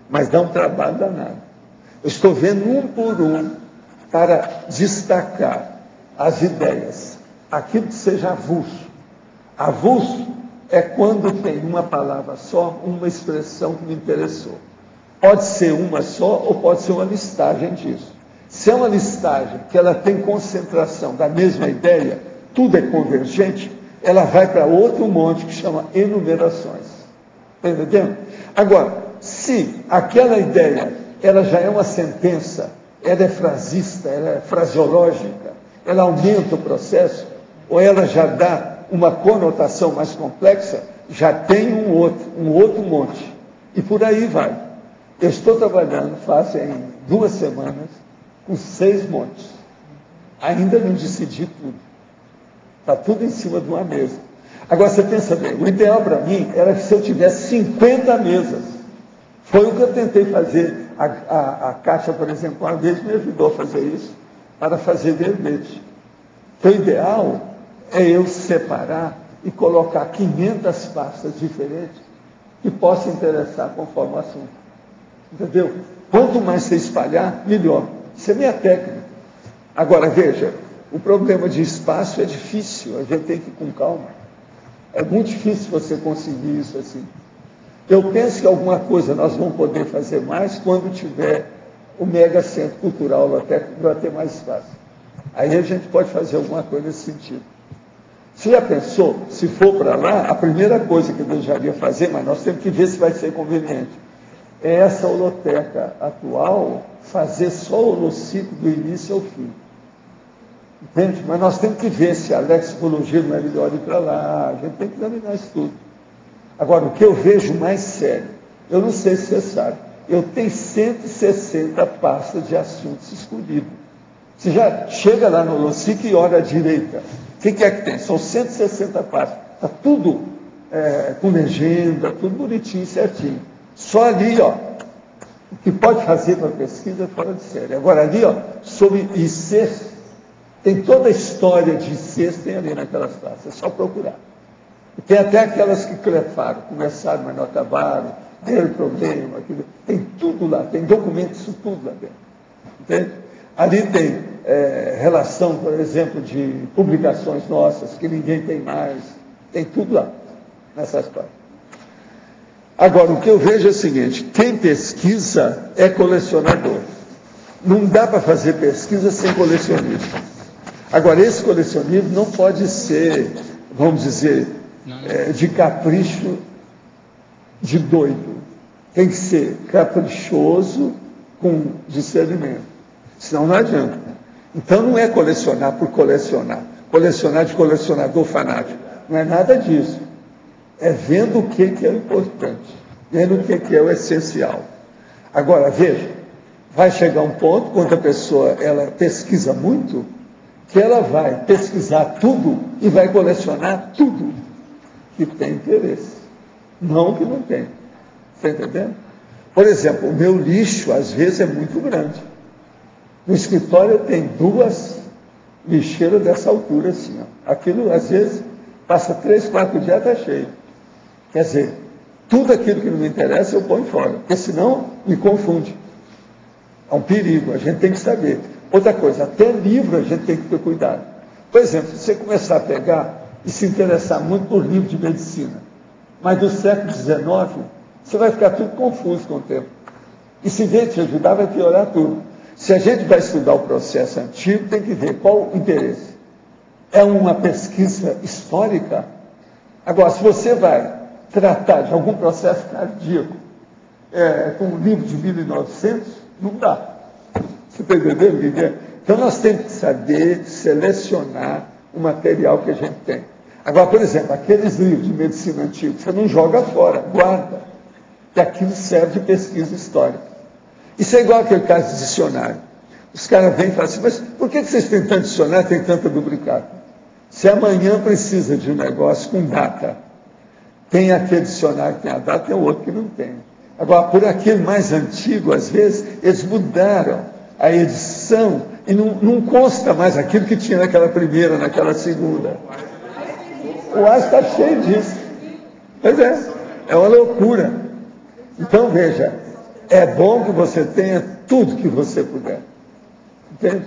Speaker 2: Mas dá um trabalho danado. Eu estou vendo um por um para destacar as ideias. Aquilo que seja avulso. Avulso é quando tem uma palavra só, uma expressão que me interessou. Pode ser uma só ou pode ser uma listagem disso. Se é uma listagem que ela tem concentração da mesma ideia, tudo é convergente, ela vai para outro monte que chama enumerações. Está entendendo? Agora, se aquela ideia, ela já é uma sentença, ela é frasista, ela é fraseológica, ela aumenta o processo, ou ela já dá uma conotação mais complexa, já tem um outro monte. E por aí vai. Eu estou trabalhando, fazem 2 semanas, com 6 montes. Ainda não decidi tudo. Está tudo em cima de uma mesa. Agora, você pensa bem, o ideal para mim era que se eu tivesse 50 mesas. Foi o que eu tentei fazer. A Kátia, por exemplo, uma vez me ajudou a fazer isso, para fazer verbete. Então, o ideal é eu separar e colocar 500 pastas diferentes que possam interessar conforme o assunto. Entendeu? Quanto mais você espalhar, melhor. Isso é minha técnica. Agora, veja, o problema de espaço é difícil, a gente tem que ir com calma. É muito difícil você conseguir isso assim. Eu penso que alguma coisa nós vamos poder fazer mais quando tiver o mega centro cultural lá até para ter mais espaço. Aí a gente pode fazer alguma coisa nesse sentido. Você já pensou, se for para lá, a primeira coisa que eu desejaria fazer, mas nós temos que ver se vai ser conveniente, é essa holoteca atual fazer só o holociclo do início ao fim. Entende? Mas nós temos que ver se a lexicologia não é melhor ir para lá, a gente tem que examinar isso tudo. Agora, o que eu vejo mais sério, eu não sei se você sabe, eu tenho 160 pastas de assuntos escolhidos. Você já chega lá no holociclo e olha à direita. O que é que tem? São 160 pastas. Está tudo com legenda, tudo bonitinho, certinho. Só ali, ó, o que pode fazer para pesquisa é fora de série. Agora ali, ó, sobre ICs, tem toda a história de ICs, tem ali naquelas pastas, é só procurar. Tem até aquelas que clefaram, começaram, mas não acabaram, deram problema, aquilo. Tem tudo lá, tem documentos, isso tudo lá dentro. Entende? Ali tem relação, por exemplo, de publicações nossas, que ninguém tem mais, tem tudo lá, nessas partes. Agora, o que eu vejo é o seguinte, quem pesquisa é colecionador. Não dá para fazer pesquisa sem colecionismo. Agora, esse colecionismo não pode ser, vamos dizer, de capricho de doido. Tem que ser caprichoso com discernimento. Senão não adianta. Então não é colecionar por colecionar. Colecionar de colecionador fanático. Não é nada disso. É vendo o que é o importante. Vendo o que é o essencial. Agora, veja, vai chegar um ponto, quando a pessoa ela pesquisa muito, que ela vai pesquisar tudo e vai colecionar tudo que tem interesse. Não que não tem. Está entendendo? Por exemplo, o meu lixo, às vezes, é muito grande. No escritório tem 2 lixeiras dessa altura, assim. Ó. Aquilo, às vezes, passa 3, 4 dias, está cheio. Quer dizer, tudo aquilo que não me interessa eu ponho fora, porque senão me confunde. É um perigo, a gente tem que saber. Outra coisa, até livro a gente tem que ter cuidado. Por exemplo, se você começar a pegar e se interessar muito por livro de medicina, mas do século XIX, você vai ficar tudo confuso com o tempo. E se vier te ajudar, vai piorar tudo. Se a gente vai estudar o processo antigo, tem que ver qual o interesse. É uma pesquisa histórica? Agora, se você vai tratar de algum processo cardíaco com um livro de 1900, não dá. Você está entendendo, Guilherme? Então, nós temos que saber selecionar o material que a gente tem. Agora, por exemplo, aqueles livros de medicina antiga, você não joga fora, guarda. Que aquilo serve de pesquisa histórica. Isso é igual aquele caso de dicionário. Os caras vêm e falam assim, mas por que vocês têm tanto dicionário, tem tanta duplicata? Se amanhã precisa de um negócio com data, tem aquele dicionário que tem a data, tem o outro que não tem. Agora, por aquele mais antigo, às vezes, eles mudaram a edição e não consta mais aquilo que tinha naquela primeira, naquela segunda. O ar está cheio disso. Pois é uma loucura. Então, veja, é bom que você tenha tudo que você puder. Entende?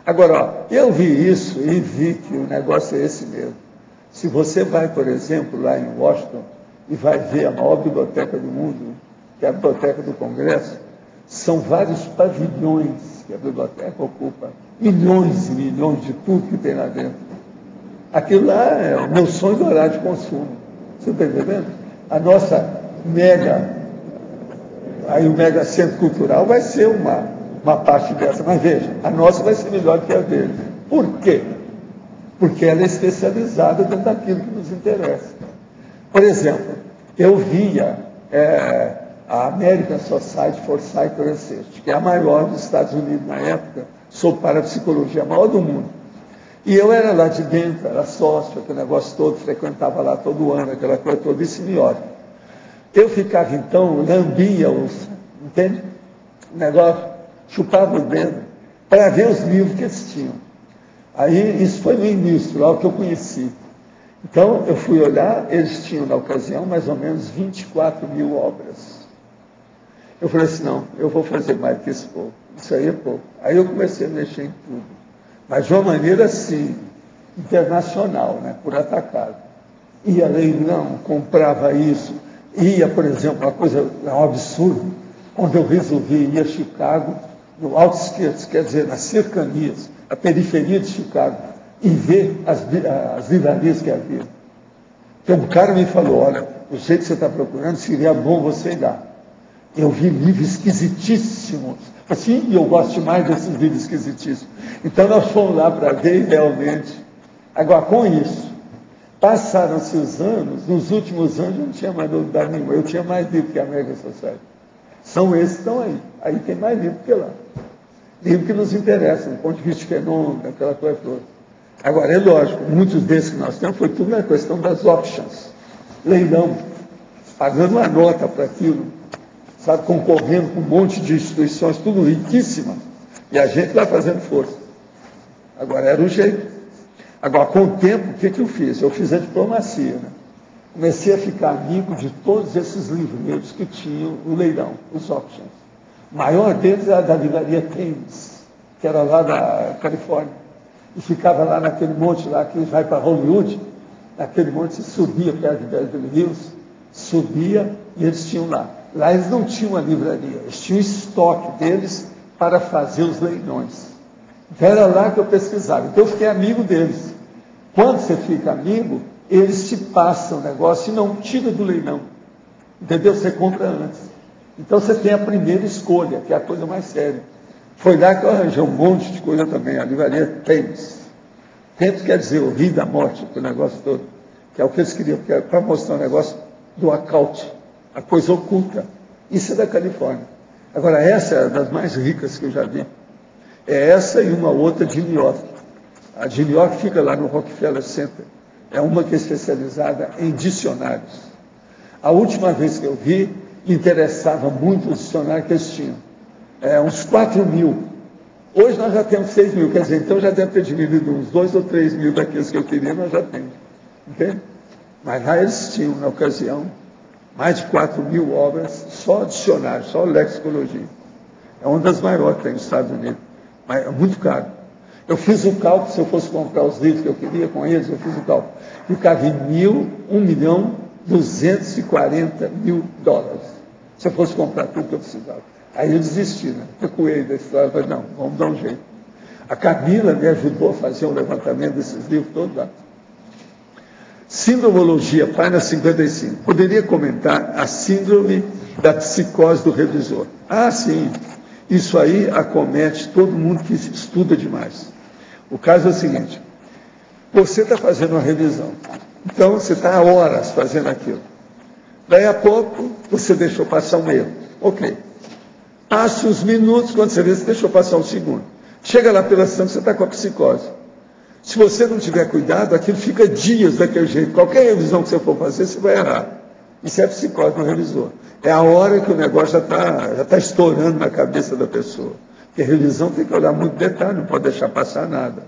Speaker 2: Agora, ó, eu vi isso e vi que o negócio é esse mesmo. Se você vai, por exemplo, lá em Washington e vai ver a maior biblioteca do mundo, que é a Biblioteca do Congresso, são vários pavilhões que a biblioteca ocupa, milhões e milhões de tudo que tem lá dentro. Aquilo lá é o meu sonho do horário de consumo. Você está entendendo? A nossa aí o mega centro cultural vai ser uma parte dessa, mas veja, a nossa vai ser melhor que a dele. Por quê? Porque ela é especializada dentro daquilo que nos interessa. Por exemplo, eu via a American Society for Psycho Research, que é a maior dos Estados Unidos na época, sobre parapsicologia, a maior do mundo. E eu era lá de dentro, era sócio, aquele negócio todo, frequentava lá todo ano, aquela coisa toda, isso me olha. Eu ficava então, lambia entende? O negócio, chupava o dedo, para ver os livros que eles tinham. Aí, isso foi no início, lá o que eu conheci. Então, eu fui olhar, eles tinham na ocasião mais ou menos 24 mil obras. Eu falei assim, não, eu vou fazer mais que esse pouco. Isso aí é pouco. Aí eu comecei a mexer em tudo. Mas de uma maneira assim, internacional, né, por atacado. Ia leilão, comprava isso. Ia, por exemplo, uma coisa, um absurdo, quando eu resolvi ir a Chicago, no outskirts, quer dizer, nas cercanias, a periferia de Chicago, e ver as livrarias que havia. Então, um cara me falou, olha, o jeito que você está procurando, seria bom você ir lá. Eu vi livros esquisitíssimos. Assim, e eu gosto mais desses livros esquisitíssimos. Então, nós fomos lá para ver e realmente. Agora, com isso, passaram-se os anos, nos últimos anos eu não tinha mais novidade nenhuma, eu tinha mais livro que a American Society. São esses que estão aí. Aí tem mais livro que lá. Livro que nos interessa, do ponto de vista de fenômeno, aquela coisa toda. Agora, é lógico, muitos desses que nós temos foi tudo na questão das auctions. Leilão, pagando uma nota para aquilo, sabe, concorrendo com um monte de instituições, tudo riquíssima, e a gente vai fazendo força. Agora, era o jeito. Agora, com o tempo, o que eu fiz? Eu fiz a diplomacia, né? Comecei a ficar amigo de todos esses livreiros que tinham no leilão, os auctions. O maior deles era da livraria Thames, que era lá da Califórnia. E ficava lá naquele monte lá que vai para Hollywood, naquele monte se subia perto de Beverly Hills, subia e eles tinham lá. Lá eles não tinham uma livraria, eles tinham estoque deles para fazer os leilões. Então era lá que eu pesquisava. Então eu fiquei amigo deles. Quando você fica amigo, eles te passam o negócio e não tira do leilão. Entendeu? Você compra antes. Então você tem a primeira escolha, que é a coisa mais séria. Foi lá que eu arranjei um monte de coisa também, a livraria Thames. Thames quer dizer o rio da morte, o negócio todo. Que é o que eles queriam, para mostrar o negócio do occult, a coisa oculta. Isso é da Califórnia. Agora, essa é das mais ricas que eu já vi. É essa e uma outra de New York. A de New York fica lá no Rockefeller Center. É uma que é especializada em dicionários. A última vez que eu vi, me interessava muito o dicionário que eles tinham. Uns 4 mil. Hoje nós já temos 6 mil. Quer dizer, então já deve ter diminuído uns 2 ou 3 mil daqueles que eu queria, nós já temos. Entende? Mas lá eles tinham, na ocasião, mais de 4 mil obras, só dicionário, só lexicologia. É uma das maiores que tem nos Estados Unidos. Mas é muito caro. Eu fiz o cálculo, se eu fosse comprar os livros que eu queria com eles, eu fiz o cálculo. Ficava em $1.240.000. Se eu fosse comprar tudo que eu precisava. Aí eu desisti, né? Recuei da história, falei, não, vamos dar um jeito. A Camila me ajudou a fazer um levantamento desses livros todos lá. Síndromologia, página 55. Poderia comentar a síndrome da psicose do revisor. Ah, sim. Isso aí acomete todo mundo que estuda demais. O caso é o seguinte: você está fazendo uma revisão, então você está há horas fazendo aquilo. Daí a pouco você deixou passar um erro. Ok. Passa uns minutos, quando você vê, você deixou passar um segundo. Chega lá pela ação, você está com a psicose. Se você não tiver cuidado, aquilo fica dias daquele jeito. Qualquer revisão que você for fazer, você vai errar. Isso é psicose no revisor. É a hora que o negócio já está estourando na cabeça da pessoa. Porque a revisão tem que olhar muito detalhe, não pode deixar passar nada.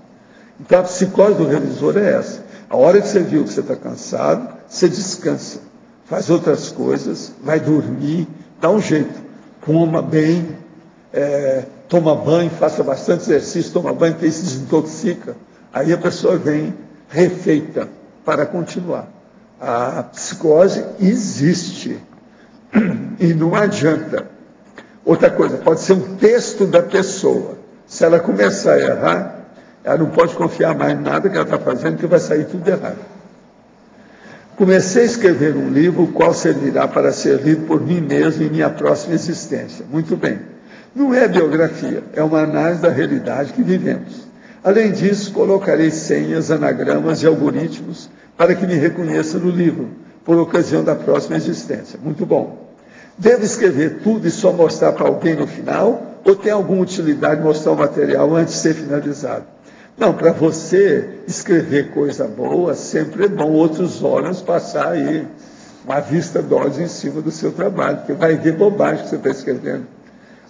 Speaker 2: Então a psicose do revisor é essa. A hora que você viu que você está cansado, você descansa. Faz outras coisas, vai dormir, dá um jeito. Coma bem, toma banho, faça bastante exercício, toma banho, porque isso desintoxica. Aí a pessoa vem refeita para continuar. A psicose existe e não adianta. Outra coisa, pode ser um texto da pessoa. Se ela começar a errar, ela não pode confiar mais em nada que ela está fazendo, que vai sair tudo errado. Comecei a escrever um livro, o qual servirá para ser lido por mim mesmo em minha próxima existência. Muito bem. Não é biografia, é uma análise da realidade que vivemos. Além disso, colocarei senhas, anagramas e algoritmos para que me reconheça no livro, por ocasião da próxima existência. Muito bom. Devo escrever tudo e só mostrar para alguém no final? Ou tem alguma utilidade mostrar o material antes de ser finalizado? Não, para você escrever coisa boa, sempre é bom outros olhos passar aí uma vista de olhos em cima do seu trabalho, porque vai ver bobagem que você está escrevendo.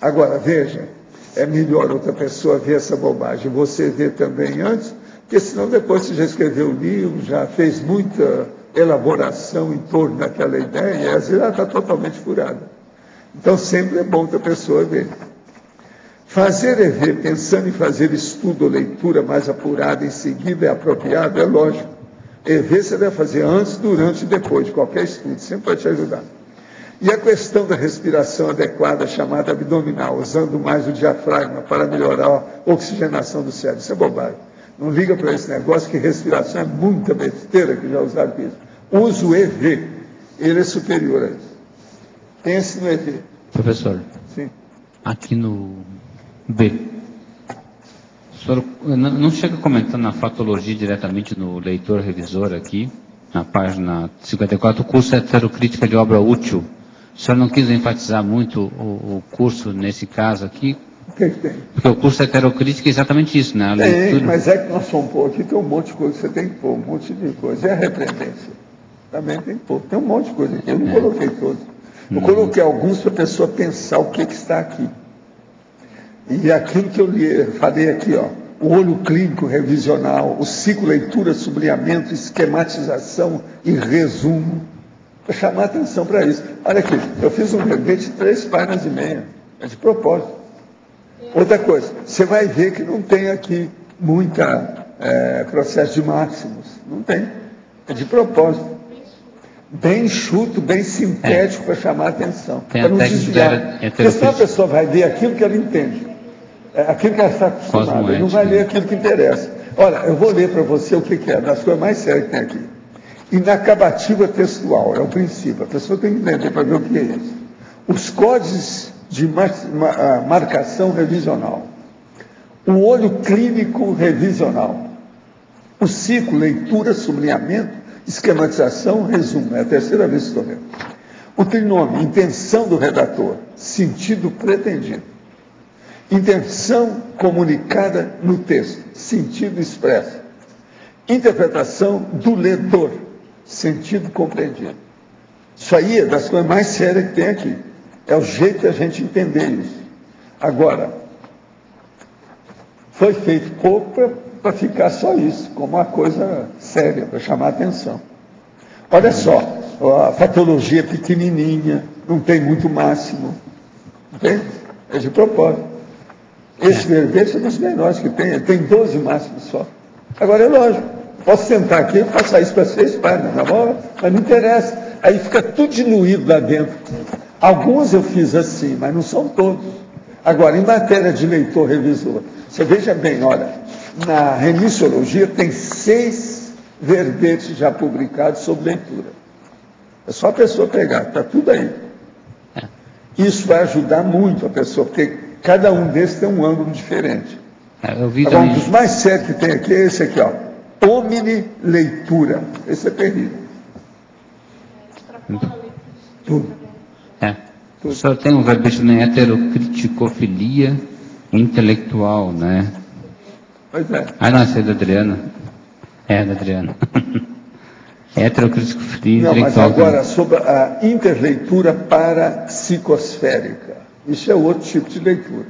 Speaker 2: Agora, veja, é melhor outra pessoa ver essa bobagem, você ver também antes, porque senão depois você já escreveu o livro, já fez muita elaboração em torno daquela ideia, e às vezes ela está totalmente furada. Então sempre é bom que a pessoa ver. Fazer e ver, pensando em fazer estudo ou leitura mais apurada em seguida é apropriado, é lógico. E ver você deve fazer antes, durante e depois de qualquer estudo, sempre vai te ajudar. E a questão da respiração adequada, chamada abdominal, usando mais o diafragma para melhorar a oxigenação do cérebro, isso é bobagem. Não liga para esse negócio que respiração é muita besteira que já usaram isso. Usa o EV, ele é superior a isso. Pense no EV.
Speaker 5: Professor,
Speaker 2: sim.
Speaker 5: Aqui no B, o senhor não chega comentando na fatologia diretamente no leitor revisor aqui, na página 54, o curso heterocrítica de obra útil. O senhor não quis enfatizar muito o curso nesse caso aqui?
Speaker 2: O que tem?
Speaker 5: Porque o curso heterocrítica é exatamente isso, né? A leitura...
Speaker 2: Tem, mas é que nós fomos pôr aqui, tem um monte de coisa que você tem que pôr, um monte de coisa. E a repreendência? Também tem que pôr. Tem um monte de coisa aqui, eu não coloquei todos. Eu coloquei alguns para a pessoa pensar o que está aqui. E aquilo que eu falei aqui, ó, o olho clínico revisional, o ciclo leitura, sublinhamento, esquematização e resumo, para chamar a atenção para isso. Olha aqui, eu fiz um verbete de 3 páginas e meia, é de propósito. Outra coisa, você vai ver que não tem aqui muita processo de máximos, não tem, é de propósito. Bem enxuto, bem sintético para chamar a atenção, para não desviar. Porque senão a pessoa vai ler aquilo que ela entende, aquilo que ela está acostumada, e não vai ler aquilo que interessa. Olha, eu vou ler para você o que é, das coisas mais sérias que tem aqui. Inacabativa textual, é o princípio, a pessoa tem que entender para ver o que é isso. Os códigos de marcação revisional, o olho clínico revisional, o ciclo, leitura, sublinhamento, esquematização, resumo, é a terceira vez que estou vendo. O trinômio, intenção do redator, sentido pretendido. Intenção comunicada no texto, sentido expresso. Interpretação do ledor, sentido compreendido. Isso aí é das coisas mais sérias que tem aqui. É o jeito de a gente entender isso. Agora, foi feito pouco para ficar só isso, como uma coisa séria, para chamar a atenção. Olha só, a patologia é pequenininha, não tem muito máximo, entende? É de propósito. Esse verbete é dos menores que tem 12 máximos só. Agora é lógico, posso sentar aqui e passar isso para 6 páginas, na bola, mas não interessa. Aí fica tudo diluído lá dentro. Alguns eu fiz assim, mas não são todos. Agora, em matéria de leitor revisor, você veja bem, olha, na remissiologia tem 6 verbetes já publicados sobre leitura. É só a pessoa pegar, está tudo aí. Isso vai ajudar muito a pessoa, porque cada um desses tem um ângulo diferente. Agora, um dos mais sérios que tem aqui é esse aqui, ó. Omni leitura. Esse é terrível. Tudo.
Speaker 5: O senhor tem um verbete na heterocriticofilia intelectual, né?
Speaker 2: Pois é.
Speaker 5: Ah, não, esse é da Adriana. É, da Adriana. Heterocriticofilia intelectual.
Speaker 2: Mas agora, sobre a interleitura parapsicosférica. Isso é outro tipo de leitura.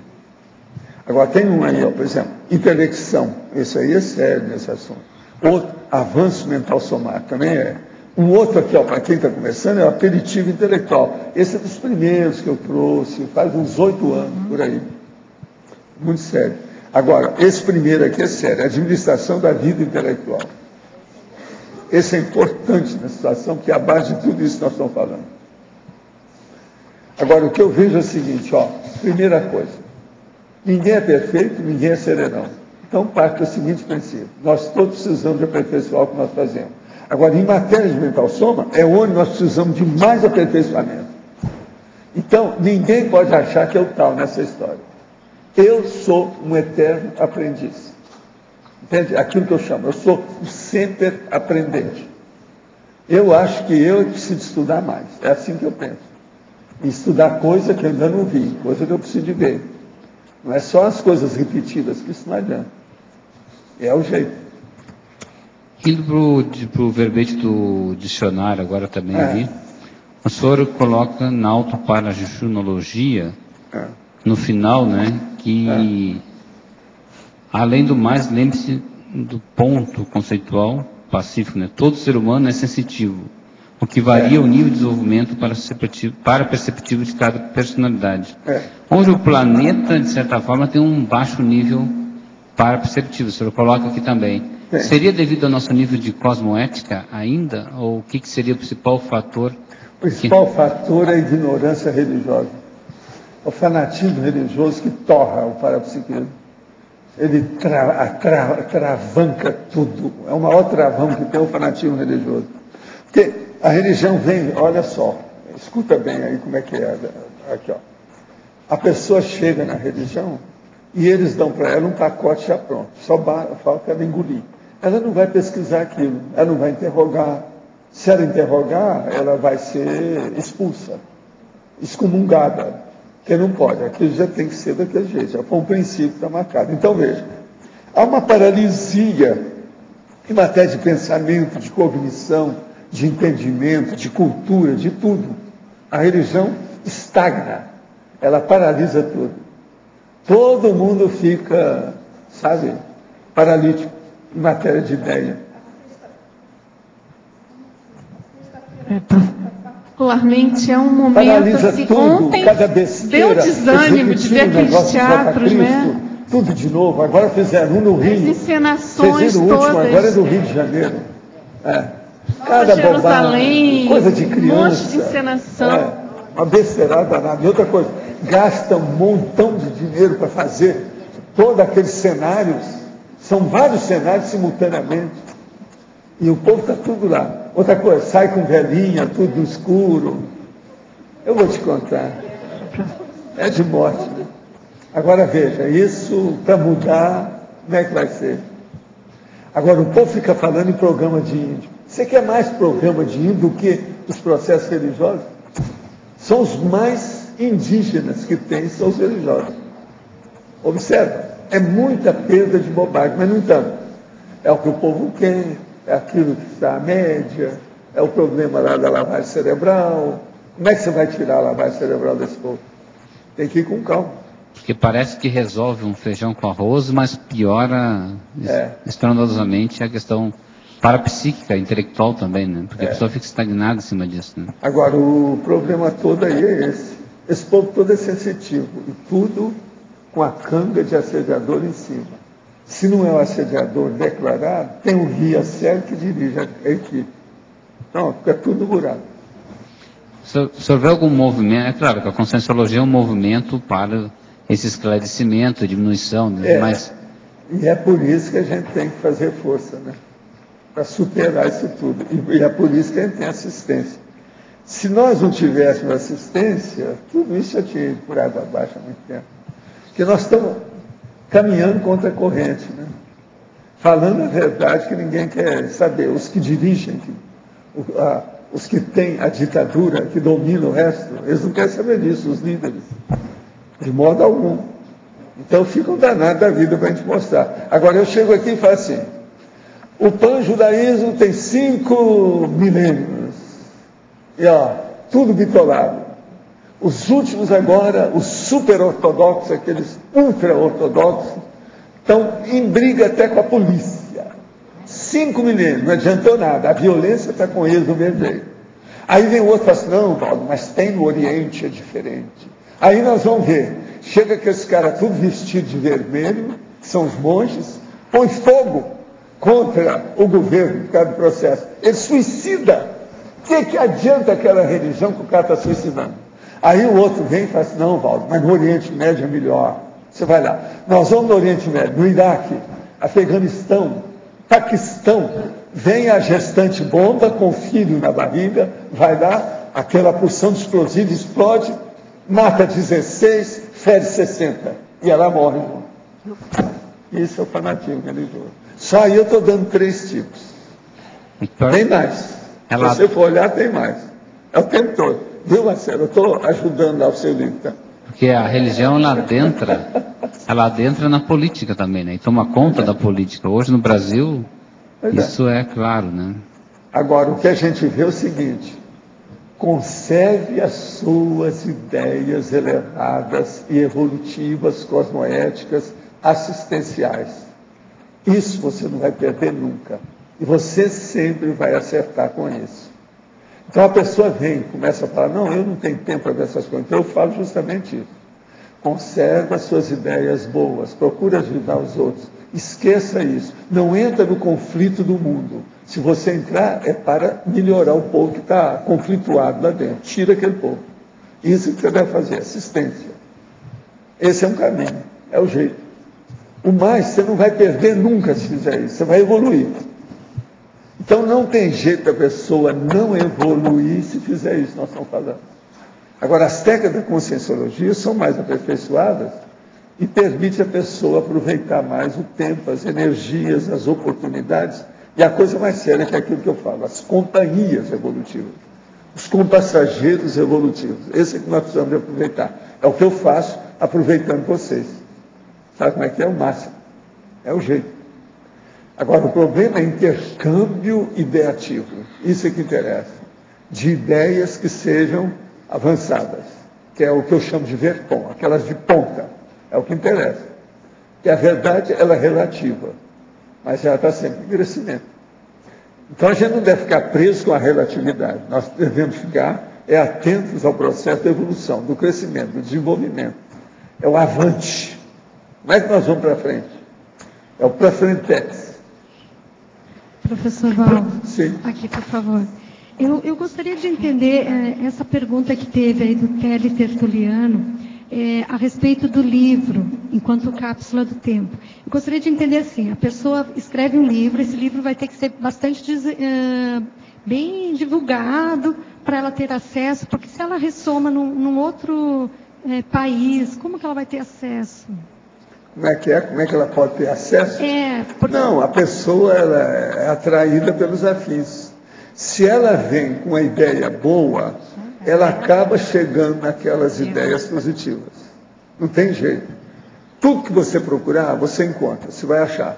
Speaker 2: Agora, tem um aí, ó, por exemplo, intelecção. Esse aí é sério nesse assunto. Outro, avanço mental somático, também é. Um outro aqui, ó, para quem está começando, é o aperitivo intelectual. Esse é dos primeiros que eu trouxe, faz uns 8 anos, por aí. Muito sério. Agora, esse primeiro aqui é sério, administração da vida intelectual. Esse é importante na situação, porque é a base de tudo isso que nós estamos falando. Agora, o que eu vejo é o seguinte, ó, primeira coisa, ninguém é perfeito, ninguém é serenão. Então, parte do seguinte princípio, nós todos precisamos de aperfeiçoar o que nós fazemos. Agora, em matéria de mental soma, é onde nós precisamos de mais aperfeiçoamento. Então, ninguém pode achar que eu tal nessa história. Eu sou um eterno aprendiz. Entende? Aquilo que eu chamo, eu sou o sempre aprendente. Eu acho que eu preciso estudar mais. É assim que eu penso. E estudar coisa que eu ainda não vi, coisa que eu preciso de ver. Não é só as coisas repetidas, que isso não adianta. É o jeito.
Speaker 5: Indo para o verbete do dicionário agora também ali, o senhor coloca na autoparajunologia, no final, né, que, além do mais, lembre-se do ponto conceitual pacífico, né, todo ser humano é sensitivo, o que varia o nível de desenvolvimento para perceptivo de cada personalidade. Onde o planeta, de certa forma, tem um baixo nível para perceptivo, o senhor coloca aqui também. Seria devido ao nosso nível de cosmoética ainda? Ou o que seria o principal fator?
Speaker 2: O principal fator é a ignorância religiosa. O fanatismo religioso que torra o parapsiquismo. Ele travanca tudo. É o maior travão que tem o fanatismo religioso. Porque a religião vem, olha só, escuta bem aí como é que é. Aqui, ó. A pessoa chega na religião e eles dão para ela um pacote já pronto. Só falta ela engolir. Ela não vai pesquisar aquilo, ela não vai interrogar. Se ela interrogar, ela vai ser expulsa, excomungada, porque não pode, aquilo já tem que ser daquele jeito, já foi um princípio que está marcado. Então veja, há uma paralisia em matéria de pensamento, de cognição, de entendimento, de cultura, de tudo. A religião estagna, ela paralisa tudo. Todo mundo fica, sabe, paralítico em matéria de ideia.
Speaker 6: Particularmente é um momento
Speaker 2: Paralisa
Speaker 6: assim,
Speaker 2: tudo,
Speaker 6: ontem
Speaker 2: cada besteira,
Speaker 6: deu desânimo de ver aqueles teatros, né?
Speaker 2: Tudo de novo, agora fizeram um no Rio.
Speaker 6: As encenações
Speaker 2: Vocês viram o último,
Speaker 6: todas.
Speaker 2: agora é do Rio de Janeiro. Cada
Speaker 6: Jerusalém,
Speaker 2: bobagem, coisa de criança.
Speaker 6: um monte de encenação.
Speaker 2: Uma besteirada danada. E outra coisa, gasta um montão de dinheiro para fazer todos aqueles cenários. São vários cenários simultaneamente. E o povo está tudo lá. Outra coisa, sai com velhinha, tudo escuro. Eu vou te contar. É de morte, né? Agora veja, isso para mudar, como é que vai ser? Agora o povo fica falando em programa de índio. Você quer mais programa de índio do que os processos religiosos? São os mais indígenas que tem, são os religiosos. Observa, é muita perda de bobagem, mas não tanto. É o que o povo quer, é aquilo que está à média, é o problema lá da lavagem cerebral. Como é que você vai tirar a lavagem cerebral desse povo? Tem que ir com calma.
Speaker 5: Porque parece que resolve um feijão com arroz, mas piora estrondosamente a questão parapsíquica, intelectual também, né? Porque a pessoa fica estagnada em cima disso, né?
Speaker 2: Agora, o problema todo aí é esse. Esse povo todo é sensitivo. E tudo com a canga de assediador em cima. Se não é o assediador declarado, tem um guia sério que dirige a equipe. Não, fica tudo buraco.
Speaker 5: O senhor vê algum movimento? É claro que a Conscienciologia é um movimento para esse esclarecimento, diminuição, né? Mas...
Speaker 2: E é por isso que a gente tem que fazer força, né? Para superar isso tudo. E é por isso que a gente tem assistência. Se nós não tivéssemos assistência, tudo isso já tinha ido por água abaixo há muito tempo. Porque nós estamos caminhando contra a corrente, né? Falando a verdade que ninguém quer saber. Os que dirigem, os que têm a ditadura, que dominam o resto, eles não querem saber disso, os líderes. De modo algum. Então ficam danados da vida para a gente mostrar. Agora eu chego aqui e falo assim, o pan-judaísmo tem 5 milênios. E tudo bitolado. Os últimos agora, os super-ortodoxos, aqueles ultra-ortodoxos, estão em briga até com a polícia. 5 milênios, não adiantou nada. A violência está com eles do mesmo jeito. Aí vem o outro e fala assim, não, Paulo, mas tem no Oriente, é diferente. Aí nós vamos ver, chega aqueles caras tudo vestidos de vermelho, que são os monges, põe fogo contra o governo por causa do processo. Ele suicida. O que adianta aquela religião que o cara está suicidando? Aí o outro vem e fala assim, não, Valdo, mas no Oriente Médio é melhor. Você vai lá. Nós vamos no Oriente Médio, no Iraque, Afeganistão, Paquistão, vem a gestante bomba com o filho na barriga, vai lá, aquela porção de explosivo explode, mata 16, fere 60. E ela morre. Isso é o fanatismo religioso. Só aí eu estou dando 3 tipos. Tem mais. Se você for olhar, tem mais. É o tempo todo. Viu, Marcelo? Eu estou ajudando ao seu livro. Tá?
Speaker 5: Porque a religião, ela adentra na política também, né? E toma conta da política. Hoje no Brasil, isso é claro, né?
Speaker 2: Agora, o que a gente vê é o seguinte. Conserve as suas ideias elevadas e evolutivas, cosmoéticas, assistenciais. Isso você não vai perder nunca. E você sempre vai acertar com isso. Então a pessoa vem, começa a falar, não, eu não tenho tempo para ver essas coisas. Então eu falo justamente isso. Conserve as suas ideias boas, procure ajudar os outros. Esqueça isso. Não entra no conflito do mundo. Se você entrar, é para melhorar o povo que está conflituado lá dentro. Tira aquele povo. Isso que você deve fazer, assistência. Esse é um caminho, é o jeito. O mais, você não vai perder nunca se fizer isso, você vai evoluir. Então não tem jeito da pessoa não evoluir se fizer isso, nós estamos falando. Agora, as técnicas da conscienciologia são mais aperfeiçoadas e permite a pessoa aproveitar mais o tempo, as energias, as oportunidades. E a coisa mais séria que é aquilo que eu falo, as companhias evolutivas, os compassageiros evolutivos. Esse é que nós precisamos de aproveitar. É o que eu faço aproveitando vocês. Sabe como é que é? O máximo. É o jeito. Agora, o problema é intercâmbio ideativo. Isso é que interessa. De ideias que sejam avançadas. Que é o que eu chamo de verpom, aquelas de ponta. É o que interessa. E a verdade, ela é relativa. mas ela está sempre em crescimento. Então a gente não deve ficar preso com a relatividade, nós devemos ficar atentos ao processo da evolução, do crescimento, do desenvolvimento. É o avante. Como é que nós vamos para frente? É o para frente.
Speaker 7: Professor Val,
Speaker 2: sim.
Speaker 7: Aqui, por favor. Eu gostaria de entender essa pergunta que teve aí do Kelly Tertuliano a respeito do livro, enquanto cápsula do tempo. Eu gostaria de entender assim, a pessoa escreve um livro, esse livro vai ter que ser bastante bem divulgado para ela ter acesso, porque se ela ressoma num outro país, como que ela vai ter acesso?
Speaker 2: Como é que é? Como é que ela pode ter acesso?
Speaker 7: Porque...
Speaker 2: Não, a pessoa ela é atraída pelos afins. Se ela vem com uma ideia boa, ela acaba chegando naquelas ideias positivas. Não tem jeito. Tudo que você procurar, você encontra, você vai achar.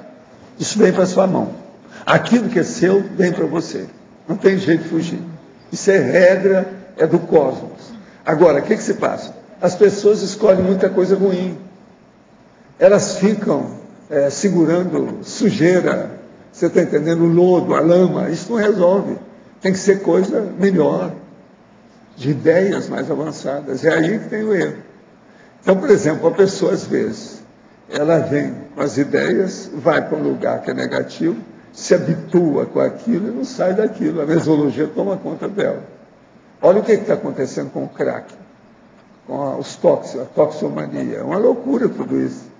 Speaker 2: Isso vem para sua mão. Aquilo que é seu, vem para você. Não tem jeito de fugir. Isso é regra, é do cosmos. Agora, o que se passa? As pessoas escolhem muita coisa ruim. Elas ficam segurando sujeira, você está entendendo? O lodo, a lama, isso não resolve. Tem que ser coisa melhor, de ideias mais avançadas. É aí que tem o erro. Então, por exemplo, a pessoa, às vezes, ela vem com as ideias, vai para um lugar que é negativo, se habitua com aquilo e não sai daquilo. A mesologia toma conta dela. Olha o que está acontecendo com o crack, com os tóxicos, a toxomania. É uma loucura tudo isso.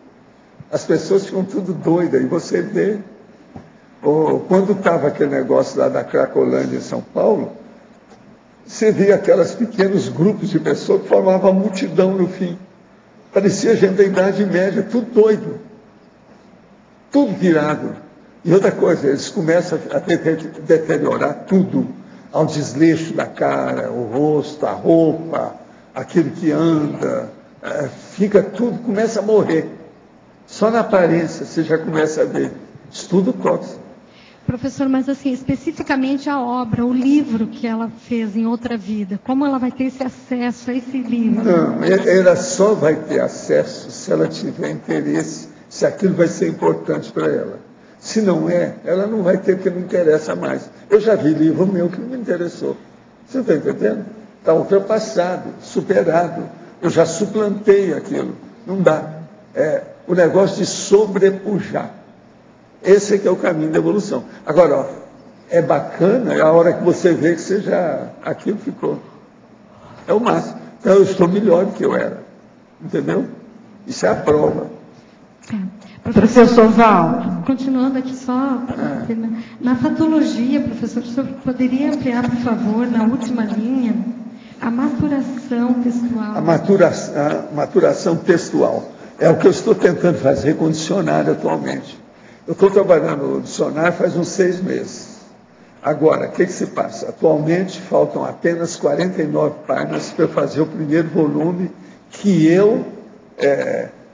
Speaker 2: As pessoas ficam tudo doidas, e você vê. Quando estava aquele negócio lá da Cracolândia em São Paulo, você via aqueles pequenos grupos de pessoas que formavam uma multidão no fim. Parecia gente da Idade Média, tudo doido. Tudo virado. E outra coisa, eles começam a deteriorar tudo, ao desleixo da cara, o rosto, a roupa, aquilo que anda, fica tudo, começa a morrer. Só na aparência você já começa a ver. Estudo tóxico.
Speaker 7: Professor, mas assim, especificamente a obra, o livro que ela fez em outra vida, como ela vai ter esse acesso a esse livro?
Speaker 2: Não, ela só vai ter acesso se ela tiver interesse, se aquilo vai ser importante para ela. Se não é, ela não vai ter, porque não interessa mais. Eu já vi livro meu que não me interessou. Você está entendendo? Está ultrapassado, superado. Eu já suplantei aquilo. Não dá. O negócio de sobrepujar. Esse é que é o caminho da evolução. Agora, é bacana, é a hora que você vê que você já... Aquilo ficou. É o máximo. Então, eu estou melhor do que eu era. Entendeu? Isso é a prova.
Speaker 7: Professor Val, continuando aqui só, na fatologia, professor, o senhor poderia ampliar, por favor, na última linha, a maturação textual.
Speaker 2: A maturação textual. É o que eu estou tentando fazer com o dicionário atualmente. Eu estou trabalhando no dicionário faz uns 6 meses. Agora, o que se passa? Atualmente faltam apenas 49 páginas para eu fazer o primeiro volume que eu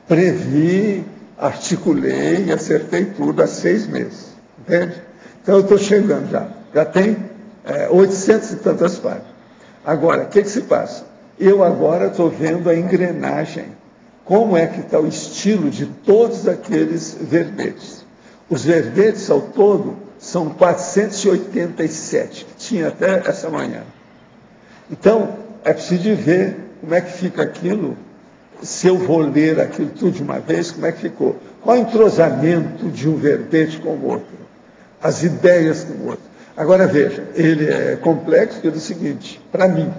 Speaker 2: previ, articulei e acertei tudo há 6 meses. Entende? Então eu estou chegando já. Já tem 800 e tantas páginas. Agora, o que se passa? Eu agora estou vendo a engrenagem. Como é que está o estilo de todos aqueles verbetes? Os verbetes, ao todo, são 487. Tinha até essa manhã. Então, é preciso ver como é que fica aquilo, se eu vou ler aquilo tudo de uma vez, como é que ficou. Qual o entrosamento de um verbete com o outro? As ideias com o outro. Agora, veja, ele é complexo pelo seguinte, para mim,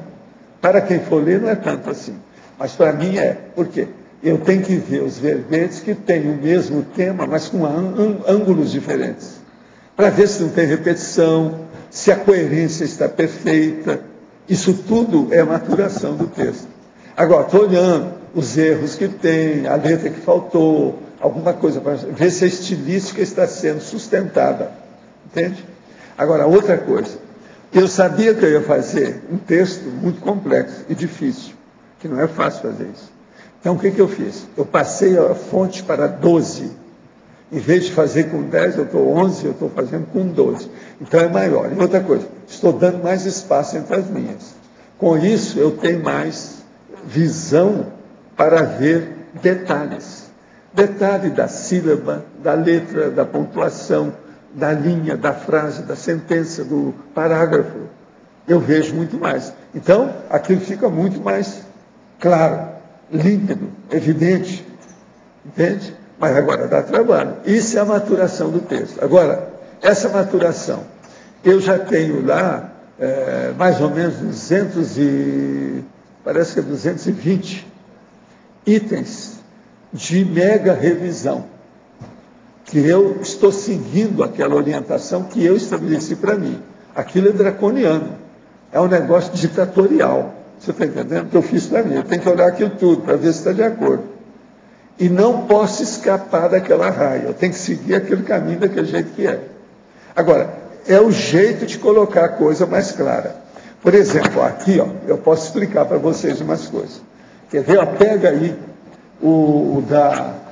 Speaker 2: para quem for ler não é tanto assim, mas para mim é. Por quê? Eu tenho que ver os verbetes que têm o mesmo tema, mas com ângulos diferentes. Para ver se não tem repetição, se a coerência está perfeita. Isso tudo é maturação do texto. Agora, estou olhando os erros que tem, a letra que faltou, alguma coisa, para ver se a estilística está sendo sustentada. Entende? Agora, outra coisa. Eu sabia que eu ia fazer um texto muito complexo e difícil, que não é fácil fazer isso. Então, o que eu fiz? Eu passei a fonte para 12. Em vez de fazer com 10, eu estou 11, eu estou fazendo com 12. Então, é maior. E outra coisa, estou dando mais espaço entre as linhas. Com isso, eu tenho mais visão para ver detalhes. Detalhe da sílaba, da letra, da pontuação, da linha, da frase, da sentença, do parágrafo. Eu vejo muito mais. Então, aquilo fica muito mais claro, límpido, evidente. Entende? Mas agora dá trabalho. Isso é a maturação do texto. Agora, essa maturação, eu já tenho lá mais ou menos 220 itens de mega revisão, que eu estou seguindo aquela orientação que eu estabeleci para mim. Aquilo é draconiano, é um negócio ditatorial. Você está entendendo? Que eu fiz para mim. Eu tenho que olhar aquilo tudo para ver se está de acordo. E não posso escapar daquela raia. Eu tenho que seguir aquele caminho daquele jeito que é. Agora, é o jeito de colocar a coisa mais clara. Por exemplo, aqui, ó, eu posso explicar para vocês umas coisas. Quer ver? Ó, pega aí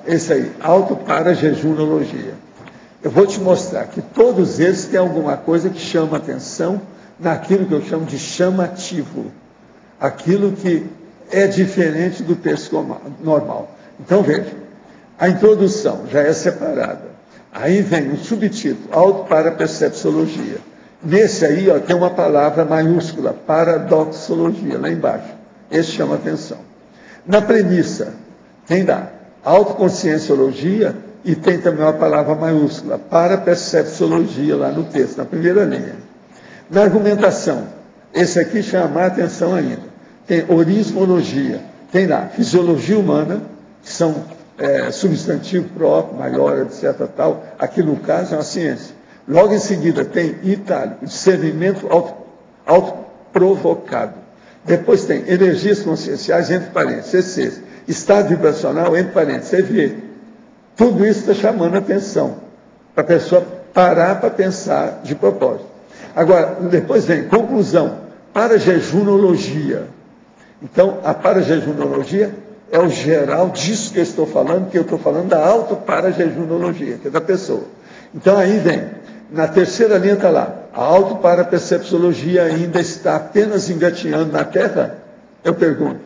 Speaker 2: esse aí, autoparajejunologia. Eu vou te mostrar que todos eles têm alguma coisa que chama atenção naquilo que eu chamo de chamativo. Aquilo que é diferente do texto normal. Então, veja, a introdução já é separada. Aí vem um subtítulo, autoparapercepciologia. Nesse aí, ó, tem uma palavra maiúscula, paradoxologia, lá embaixo. Esse chama atenção. Na premissa, tem lá, autoconscienciologia, e tem também uma palavra maiúscula, parapercepciologia, lá no texto, na primeira linha. Na argumentação, esse aqui chama a atenção ainda. Tem orismologia, tem lá, fisiologia humana, que são substantivo próprio, maior, etc. Tal. Aqui no caso é uma ciência. Logo em seguida tem itálico, discernimento autoprovocado. Depois tem energias conscienciais, entre parênteses, EC, estado vibracional, entre parênteses, EV. Tudo isso está chamando a atenção, para a pessoa parar para pensar de propósito. Agora, depois vem conclusão, parajejunologia. Então, a parajejunologia é o geral disso que eu estou falando, que eu estou falando da autoparajejunologia, que é da pessoa. Então, aí vem, na terceira linha está lá, a autoparapercepciologia ainda está apenas engatinhando na Terra? Eu pergunto.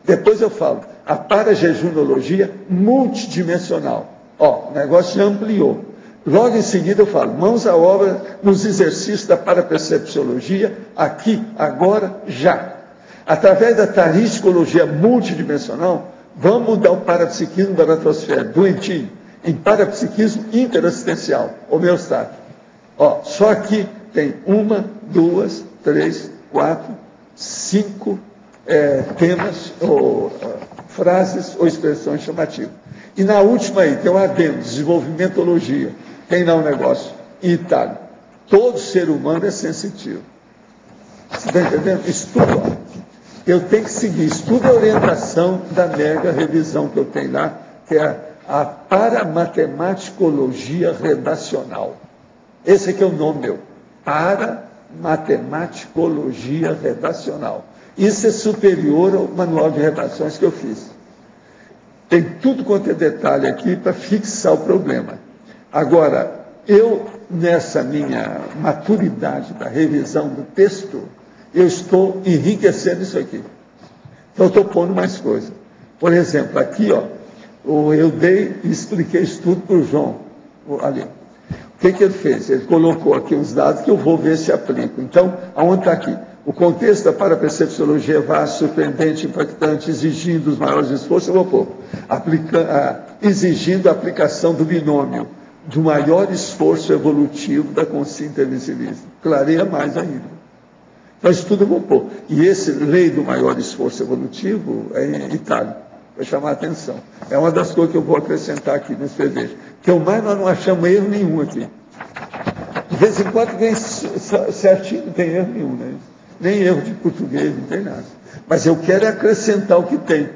Speaker 2: Depois eu falo, a parajejunologia multidimensional. Ó, o negócio já ampliou. Logo em seguida eu falo, mãos à obra nos exercícios da parapercepciologia, aqui, agora, já. Através da tariscologia multidimensional, vamos mudar o parapsiquismo da natosfera, doentio, em parapsiquismo interassistencial, homeostático. Ó, só aqui tem 1, 2, 3, 4, 5 temas, ou frases ou expressões chamativas. E na última aí, tem um adendo, desenvolvimentologia. Tem lá um negócio, em itálico. Todo ser humano é sensitivo. Você está entendendo? Estudo. Eu tenho que seguir, estudo a orientação da mega revisão que eu tenho lá, que é a paramatematiologia redacional. Esse aqui é o nome meu, paramatematiologia redacional. Isso é superior ao manual de redações que eu fiz. Tem tudo quanto é detalhe aqui para fixar o problema. Agora, eu, nessa minha maturidade da revisão do texto, eu estou enriquecendo isso aqui. Então, eu estou pondo mais coisa. Por exemplo, aqui, ó, eu dei e expliquei isso tudo para o João. Ali. O que ele fez? Ele colocou aqui uns dados que eu vou ver se aplico. Então, aonde está aqui? O contexto da parapercepciologia é vasto, surpreendente, impactante, exigindo os maiores esforços, eu vou pôr. Exigindo a aplicação do binômio, do maior esforço evolutivo da consciência intervencionista. Clareia mais ainda. Então, isso tudo eu vou pôr. E esse lei do maior esforço evolutivo é em itálico, vai chamar a atenção. É uma das coisas que eu vou acrescentar aqui nesse PV. Que o mais nós não achamos erro nenhum aqui. De vez em quando vem certinho, não tem erro nenhum, né? Nem erro de português, não tem nada. Mas eu quero acrescentar o que tem.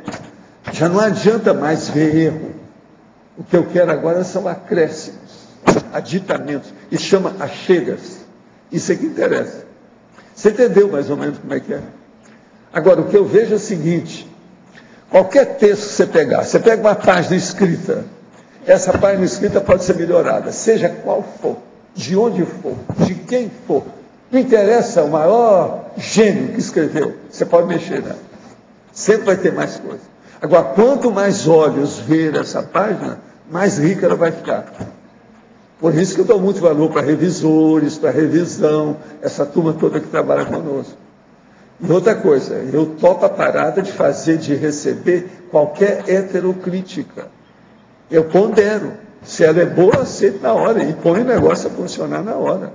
Speaker 2: Já não adianta mais ver erro. O que eu quero agora são acréscimos, aditamentos. E chama achegas. Isso é que interessa. Você entendeu mais ou menos como é que é? Agora, o que eu vejo é o seguinte: qualquer texto que você pegar, você pega uma página escrita, essa página escrita pode ser melhorada, seja qual for, de onde for, de quem for. Não interessa o maior gênio que escreveu, você pode mexer nela. Sempre vai ter mais coisa. Agora, quanto mais olhos ver essa página, mais rica ela vai ficar. Por isso que eu dou muito valor para revisores, para revisão, essa turma toda que trabalha conosco. E outra coisa, eu topo a parada de fazer, de receber qualquer heterocrítica. Eu pondero. Se ela é boa, aceito na hora e põe o negócio a funcionar na hora.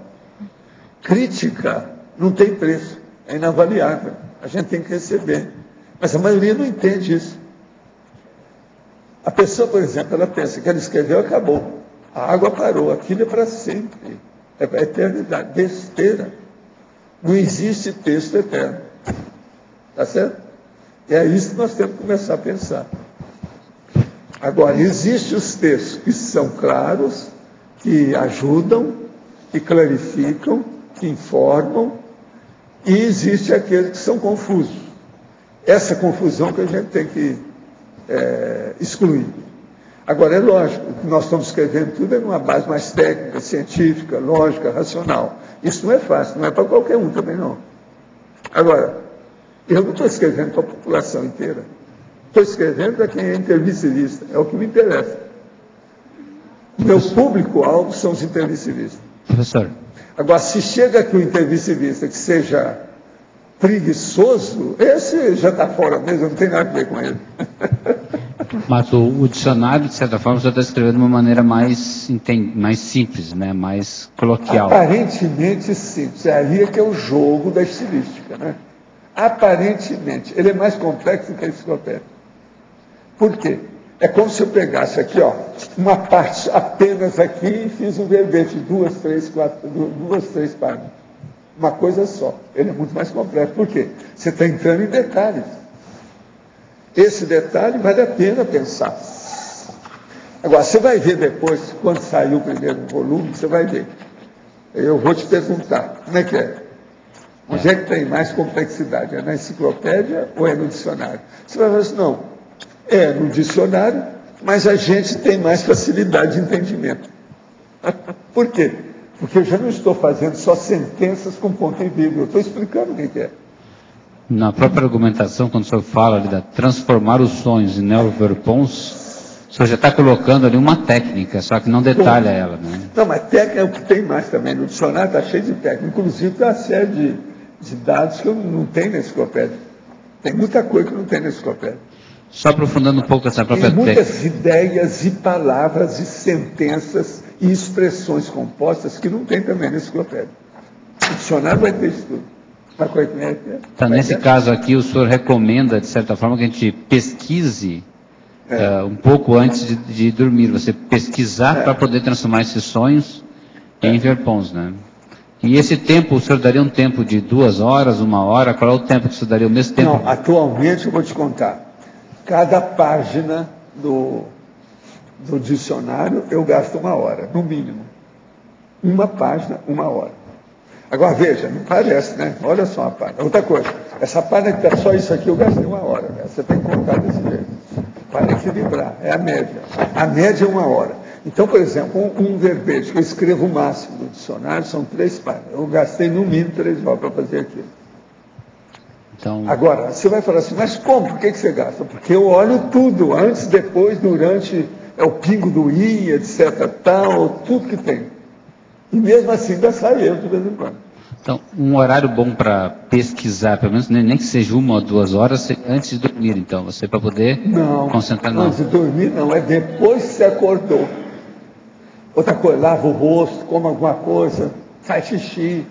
Speaker 2: Crítica não tem preço, é inavaliável. A gente tem que receber. Mas a maioria não entende isso. A pessoa, por exemplo, ela pensa que ela escreveu e acabou. A água parou, aquilo é para sempre. É para a eternidade. Besteira. Não existe texto eterno. Tá certo? E é isso que nós temos que começar a pensar. Agora, existem os textos que são claros, que ajudam, que clarificam, que informam, e existe aqueles que são confusos. Essa confusão que a gente tem que excluir. Agora, é lógico, o que nós estamos escrevendo tudo é numa base mais técnica, científica, lógica, racional. Isso não é fácil, não é para qualquer um também, não. Agora, eu não estou escrevendo para a população inteira. Estou escrevendo para quem é intermissivista, é o que me interessa. Meu público-alvo são os intermissivistas.
Speaker 5: Professor.
Speaker 2: Agora, se chega aqui um intermissivista que seja preguiçoso, esse já está fora mesmo, não tem nada a ver com ele.
Speaker 5: Mas o dicionário, de certa forma, você está escrevendo de uma maneira mais simples, né? Mais coloquial.
Speaker 2: Aparentemente simples. Aí é que é o jogo da estilística, né? Aparentemente. Ele é mais complexo que a enciclopédia. Por quê? É como se eu pegasse aqui, ó, uma parte apenas aqui e fiz um verbete, 2, 3 páginas. Uma coisa só. Ele é muito mais complexo. Por quê? Você está entrando em detalhes. Esse detalhe vale a pena pensar. Agora, você vai ver depois, quando sair o primeiro volume, você vai ver. Eu vou te perguntar, como é que é? Onde é que tem mais complexidade? É na enciclopédia ou é no dicionário? Você vai falar assim, não, é no dicionário, mas a gente tem mais facilidade de entendimento. Por quê? Porque eu já não estou fazendo só sentenças com ponto e vírgula, eu estou explicando o que é.
Speaker 5: Na própria argumentação, quando o senhor fala ali da transformar os sonhos em neoverpons, o senhor já está colocando ali uma técnica, só que não detalha ela, né?
Speaker 2: Não, mas técnica é o que tem mais também. No dicionário está cheio de técnica. Inclusive tem uma série de dados que eu não tenho na enciclopédia. Tem muita coisa que não tem na enciclopédia.
Speaker 5: Só aprofundando um pouco essa própria técnica.
Speaker 2: Tem muitas ideias e palavras e sentenças e expressões compostas que não tem também na enciclopédia. O dicionário vai ter isso tudo.
Speaker 5: Então, nesse caso aqui, o senhor recomenda, de certa forma, que a gente pesquise um pouco antes de dormir. Você pesquisar para poder transformar esses sonhos em verpons, né? E esse tempo, o senhor daria um tempo de 2 horas, 1 hora? Qual é o tempo que o senhor daria? O mesmo tempo?
Speaker 2: Não, atualmente eu vou te contar. Cada página do dicionário eu gasto 1 hora, no mínimo. Uma página, 1 hora. Agora veja, não parece, né? Olha só uma página. Outra coisa, essa página que está só isso aqui, eu gastei 1 hora. Né? Você tem que contar desse jeito. Para equilibrar, é a média. A média é 1 hora. Então, por exemplo, um verbete que eu escrevo o máximo no dicionário são 3 páginas. Eu gastei no mínimo 3 horas para fazer aquilo.
Speaker 5: Então...
Speaker 2: Agora, você vai falar assim, mas como? Por que você gasta? Porque eu olho tudo, antes, depois, durante, o pingo do i, etc, tal, tudo que tem. E mesmo assim ainda sai erro de vez em quando.
Speaker 5: Então, um horário bom para pesquisar, pelo menos nem que seja 1 ou 2 horas, antes de dormir, então, você para poder concentrar.
Speaker 2: Não, antes de dormir não, é depois que você acordou. Outra coisa, lava o rosto, come alguma coisa, faz xixi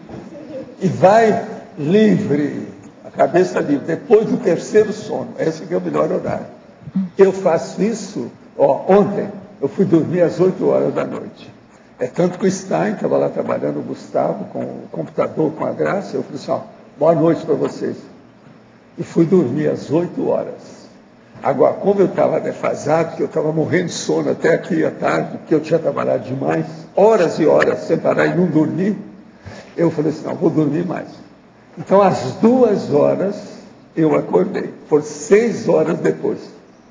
Speaker 2: e vai livre, a cabeça livre, depois do 3º sono. Esse aqui é o melhor horário. Eu faço isso, ontem eu fui dormir às 8 horas da noite. É tanto que o Stein estava lá trabalhando, o Gustavo, com o computador, com a Graça, eu falei assim, boa noite para vocês. E fui dormir às 8 horas. Agora, como eu estava defasado, que eu estava morrendo de sono até aqui à tarde, porque eu tinha trabalhado demais, horas e horas, sem parar e não dormir, eu falei assim, não, vou dormir mais. Então, às 2 horas, eu acordei. Por 6 horas depois.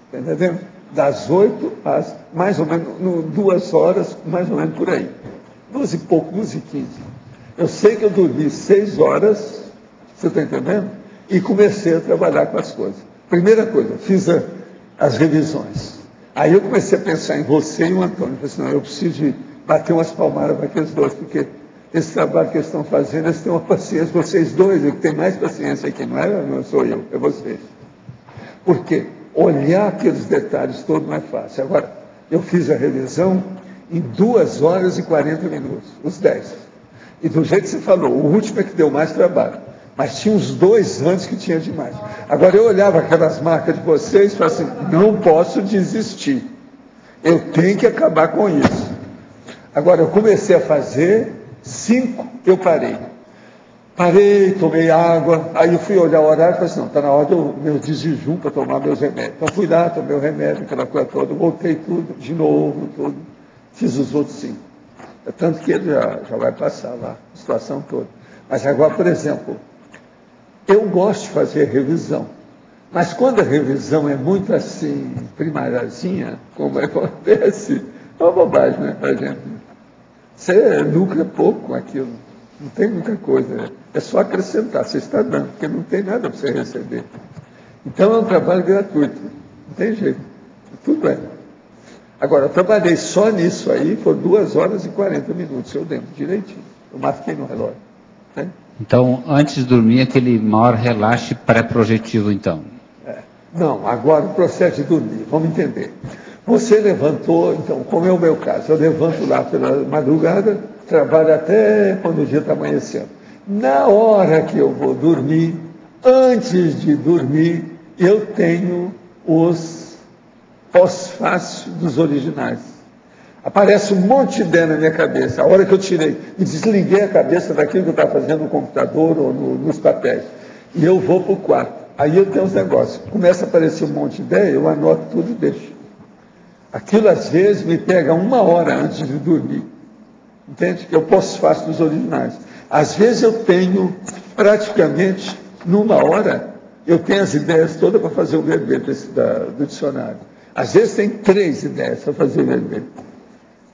Speaker 2: Está entendendo? Das 8 às, mais ou menos, 2 horas, mais ou menos por aí. 2 e pouco, 2 e 15. Eu sei que eu dormi 6 horas, você está entendendo? E comecei a trabalhar com as coisas. Primeira coisa, fiz as revisões. Aí eu comecei a pensar em você e o Antônio. Eu falei assim, não, eu preciso de bater umas palmadas para aqueles dois, porque esse trabalho que eles estão fazendo, eles têm uma paciência, vocês dois, eu que tenho mais paciência aqui, não sou eu, é vocês. Por quê? Olhar aqueles detalhes todos não é fácil. Agora, eu fiz a revisão em 2 horas e 40 minutos, os 10. E do jeito que você falou, o último é que deu mais trabalho. Mas tinha uns 2 antes que tinha demais. Agora eu olhava aquelas marcas de vocês e falava assim, não posso desistir. Eu tenho que acabar com isso. Agora eu comecei a fazer, 5 eu parei. Parei, tomei água, aí eu fui olhar o horário e falei assim, não, está na hora do meu desjejum para tomar meus remédios. Então fui lá, tomei o remédio, aquela coisa toda, voltei tudo, de novo, tudo. Fiz os outros 5. Tanto que ele já vai passar lá, a situação toda. Mas agora, por exemplo, eu gosto de fazer revisão. Mas quando a revisão é muito assim, primariazinha, como acontece, é uma bobagem, né, para a gente. Você lucra pouco com aquilo. Não tem muita coisa. É só acrescentar. Você está dando, porque não tem nada para você receber. Então é um trabalho gratuito. Não tem jeito. Tudo é. Agora, eu trabalhei só nisso aí por 2 horas e 40 minutos. Eu lembro direitinho. Eu marquei no relógio. Né?
Speaker 5: Então, antes de dormir, aquele maior relaxe pré-projetivo, então.
Speaker 2: Não, agora o processo de dormir. Vamos entender. Você levantou, então, como é o meu caso, eu levanto lá pela madrugada, trabalho até quando o dia está amanhecendo. Na hora que eu vou dormir, antes de dormir, eu tenho os pós-fácil dos originais. Aparece um monte de ideia na minha cabeça. A hora que eu tirei, me desliguei a cabeça daquilo que eu estava fazendo no computador ou nos papéis. E eu vou para o quarto. Aí eu tenho uns negócios. Começa a aparecer um monte de ideia, eu anoto tudo e deixo. Aquilo às vezes me pega 1 hora antes de dormir. Entende? Eu posso fazer dos originais. Às vezes eu tenho praticamente, numa hora, eu tenho as ideias todas para fazer o verbete do dicionário. Às vezes tem 3 ideias para fazer o verbete.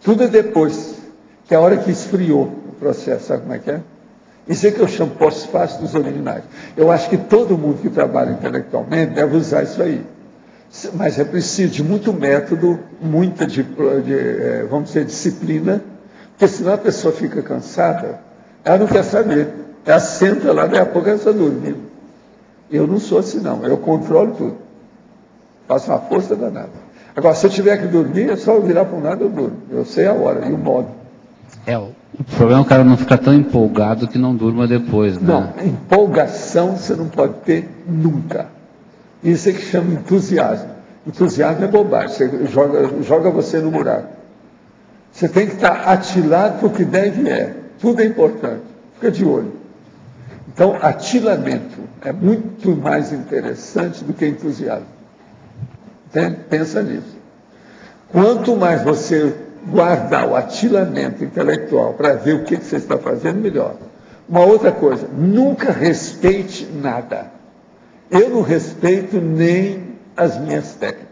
Speaker 2: Tudo é depois, que é a hora que esfriou o processo, sabe como é que é? Isso é que eu chamo pós-fácil dos originais. Eu acho que todo mundo que trabalha intelectualmente deve usar isso aí. Mas é preciso de muito método, muita, vamos dizer, disciplina, porque senão a pessoa fica cansada, ela não quer saber. Ela senta lá, daí a pouco ela está dormindo. Eu não sou assim, não. Eu controlo tudo. Faço uma força danada. Agora, se eu tiver que dormir, é só eu virar para um lado, eu durmo. Eu sei a hora e o modo.
Speaker 5: O problema é o cara não ficar tão empolgado que não durma depois, né?
Speaker 2: Não, empolgação você não pode ter nunca. Isso é que chama entusiasmo. Entusiasmo é bobagem, você joga você no buraco. Você tem que estar atilado para o que deve é. Tudo é importante. Fica de olho. Então, atilamento é muito mais interessante do que entusiasmo. Entende? Pensa nisso. Quanto mais você guardar o atilamento intelectual para ver o que você está fazendo, melhor. Uma outra coisa, nunca respeite nada. Eu não respeito nem as minhas técnicas.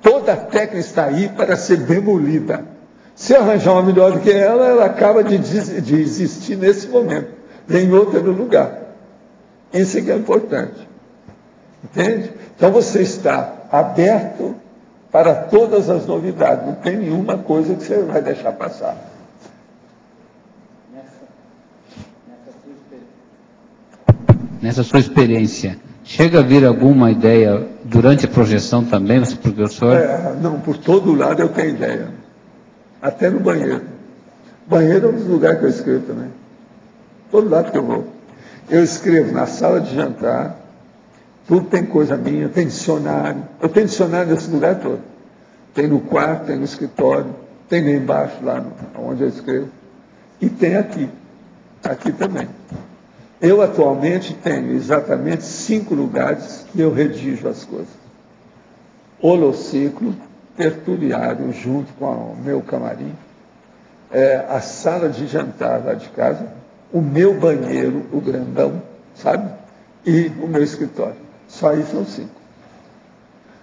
Speaker 2: Toda técnica está aí para ser demolida. Se eu arranjar uma melhor do que ela acaba de existir nesse momento. Vem outra no lugar. Isso é que é importante. Entende? Então você está aberto para todas as novidades. Não tem nenhuma coisa que você vai deixar passar.
Speaker 5: Nessa sua experiência, chega a vir alguma ideia durante a projeção também, professor?
Speaker 2: Não, por todo lado eu tenho ideia. Até no banheiro. Banheiro é um dos lugares que eu escrevo também. Todo lado que eu vou. Eu escrevo na sala de jantar, tudo tem coisa minha, tem dicionário. Eu tenho dicionário nesse lugar todo. Tem no quarto, tem no escritório, tem lá embaixo, lá onde eu escrevo. E tem aqui. Aqui também. Eu atualmente tenho exatamente 5 lugares que eu redijo as coisas. Holociclo, tertuliário junto com o meu camarim, a sala de jantar lá de casa, o meu banheiro, o grandão, sabe? E o meu escritório. Só aí são 5.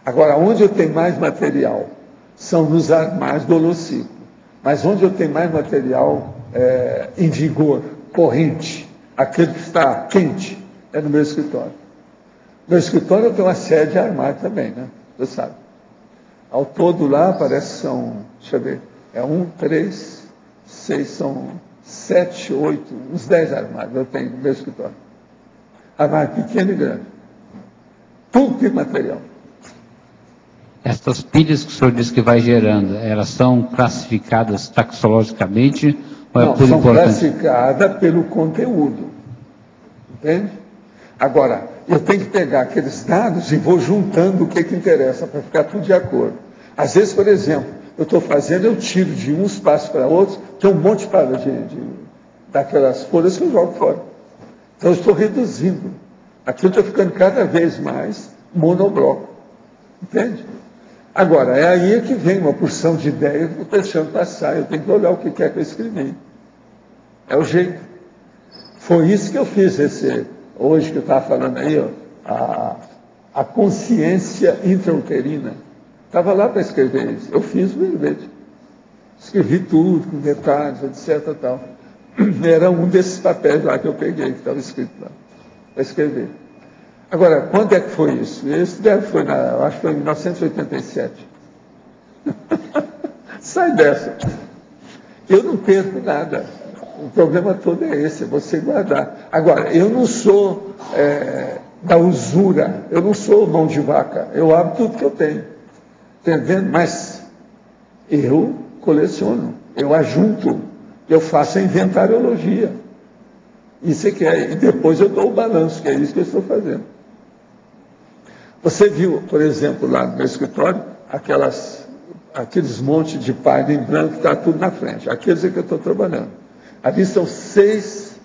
Speaker 2: Agora, onde eu tenho mais material são nos armários do holociclo. Mas onde eu tenho mais material em vigor, corrente, aquele que está quente, é no meu escritório. No meu escritório eu tenho uma série de armários também, né? você sabe. Ao todo lá, parece que são, deixa eu ver, 1, 3, 6, são 7, 8, uns 10 armários eu tenho no meu escritório. Armário pequeno e grande. Tudo de material.
Speaker 5: Essas pilhas que o senhor disse que vai gerando, elas são classificadas taxonomicamente ou
Speaker 2: Não,
Speaker 5: é por
Speaker 2: são
Speaker 5: importância?
Speaker 2: classificadas pelo conteúdo. Entende? Agora, eu tenho que pegar aqueles dados e vou juntando o que interessa para ficar tudo de acordo. Às vezes, por exemplo, eu estou fazendo, eu tiro de um espaço para outro, tem um monte daquelas folhas que eu jogo fora. Então, eu estou reduzindo. Aquilo está ficando cada vez mais monobloco. Entende? Agora, é aí que vem uma porção de ideias que eu estou deixando passar. Eu tenho que olhar o que é que eu escrevi. É o jeito. Foi isso que eu fiz hoje que eu estava falando aí, ó, a consciência intrauterina. Estava lá para escrever isso. Eu fiz o verbete. Escrevi tudo, com detalhes, etc. Tal. Era um desses papéis lá que eu peguei, que estava escrito lá, para escrever. Agora, quando é que foi isso? Isso foi eu acho que foi em 1987. Sai dessa. Eu não perco nada. O problema todo é esse, é você guardar. Agora, eu não sou da usura, eu não sou mão de vaca, eu abro tudo que eu tenho. Entendendo? Mas eu coleciono, eu ajunto, eu faço a inventariologia. Isso é que é. E depois eu dou o balanço, que é isso que eu estou fazendo. Você viu, por exemplo, lá no meu escritório, aqueles montes de página em branco que está tudo na frente. Aqueles é que eu estou trabalhando. Ali são 6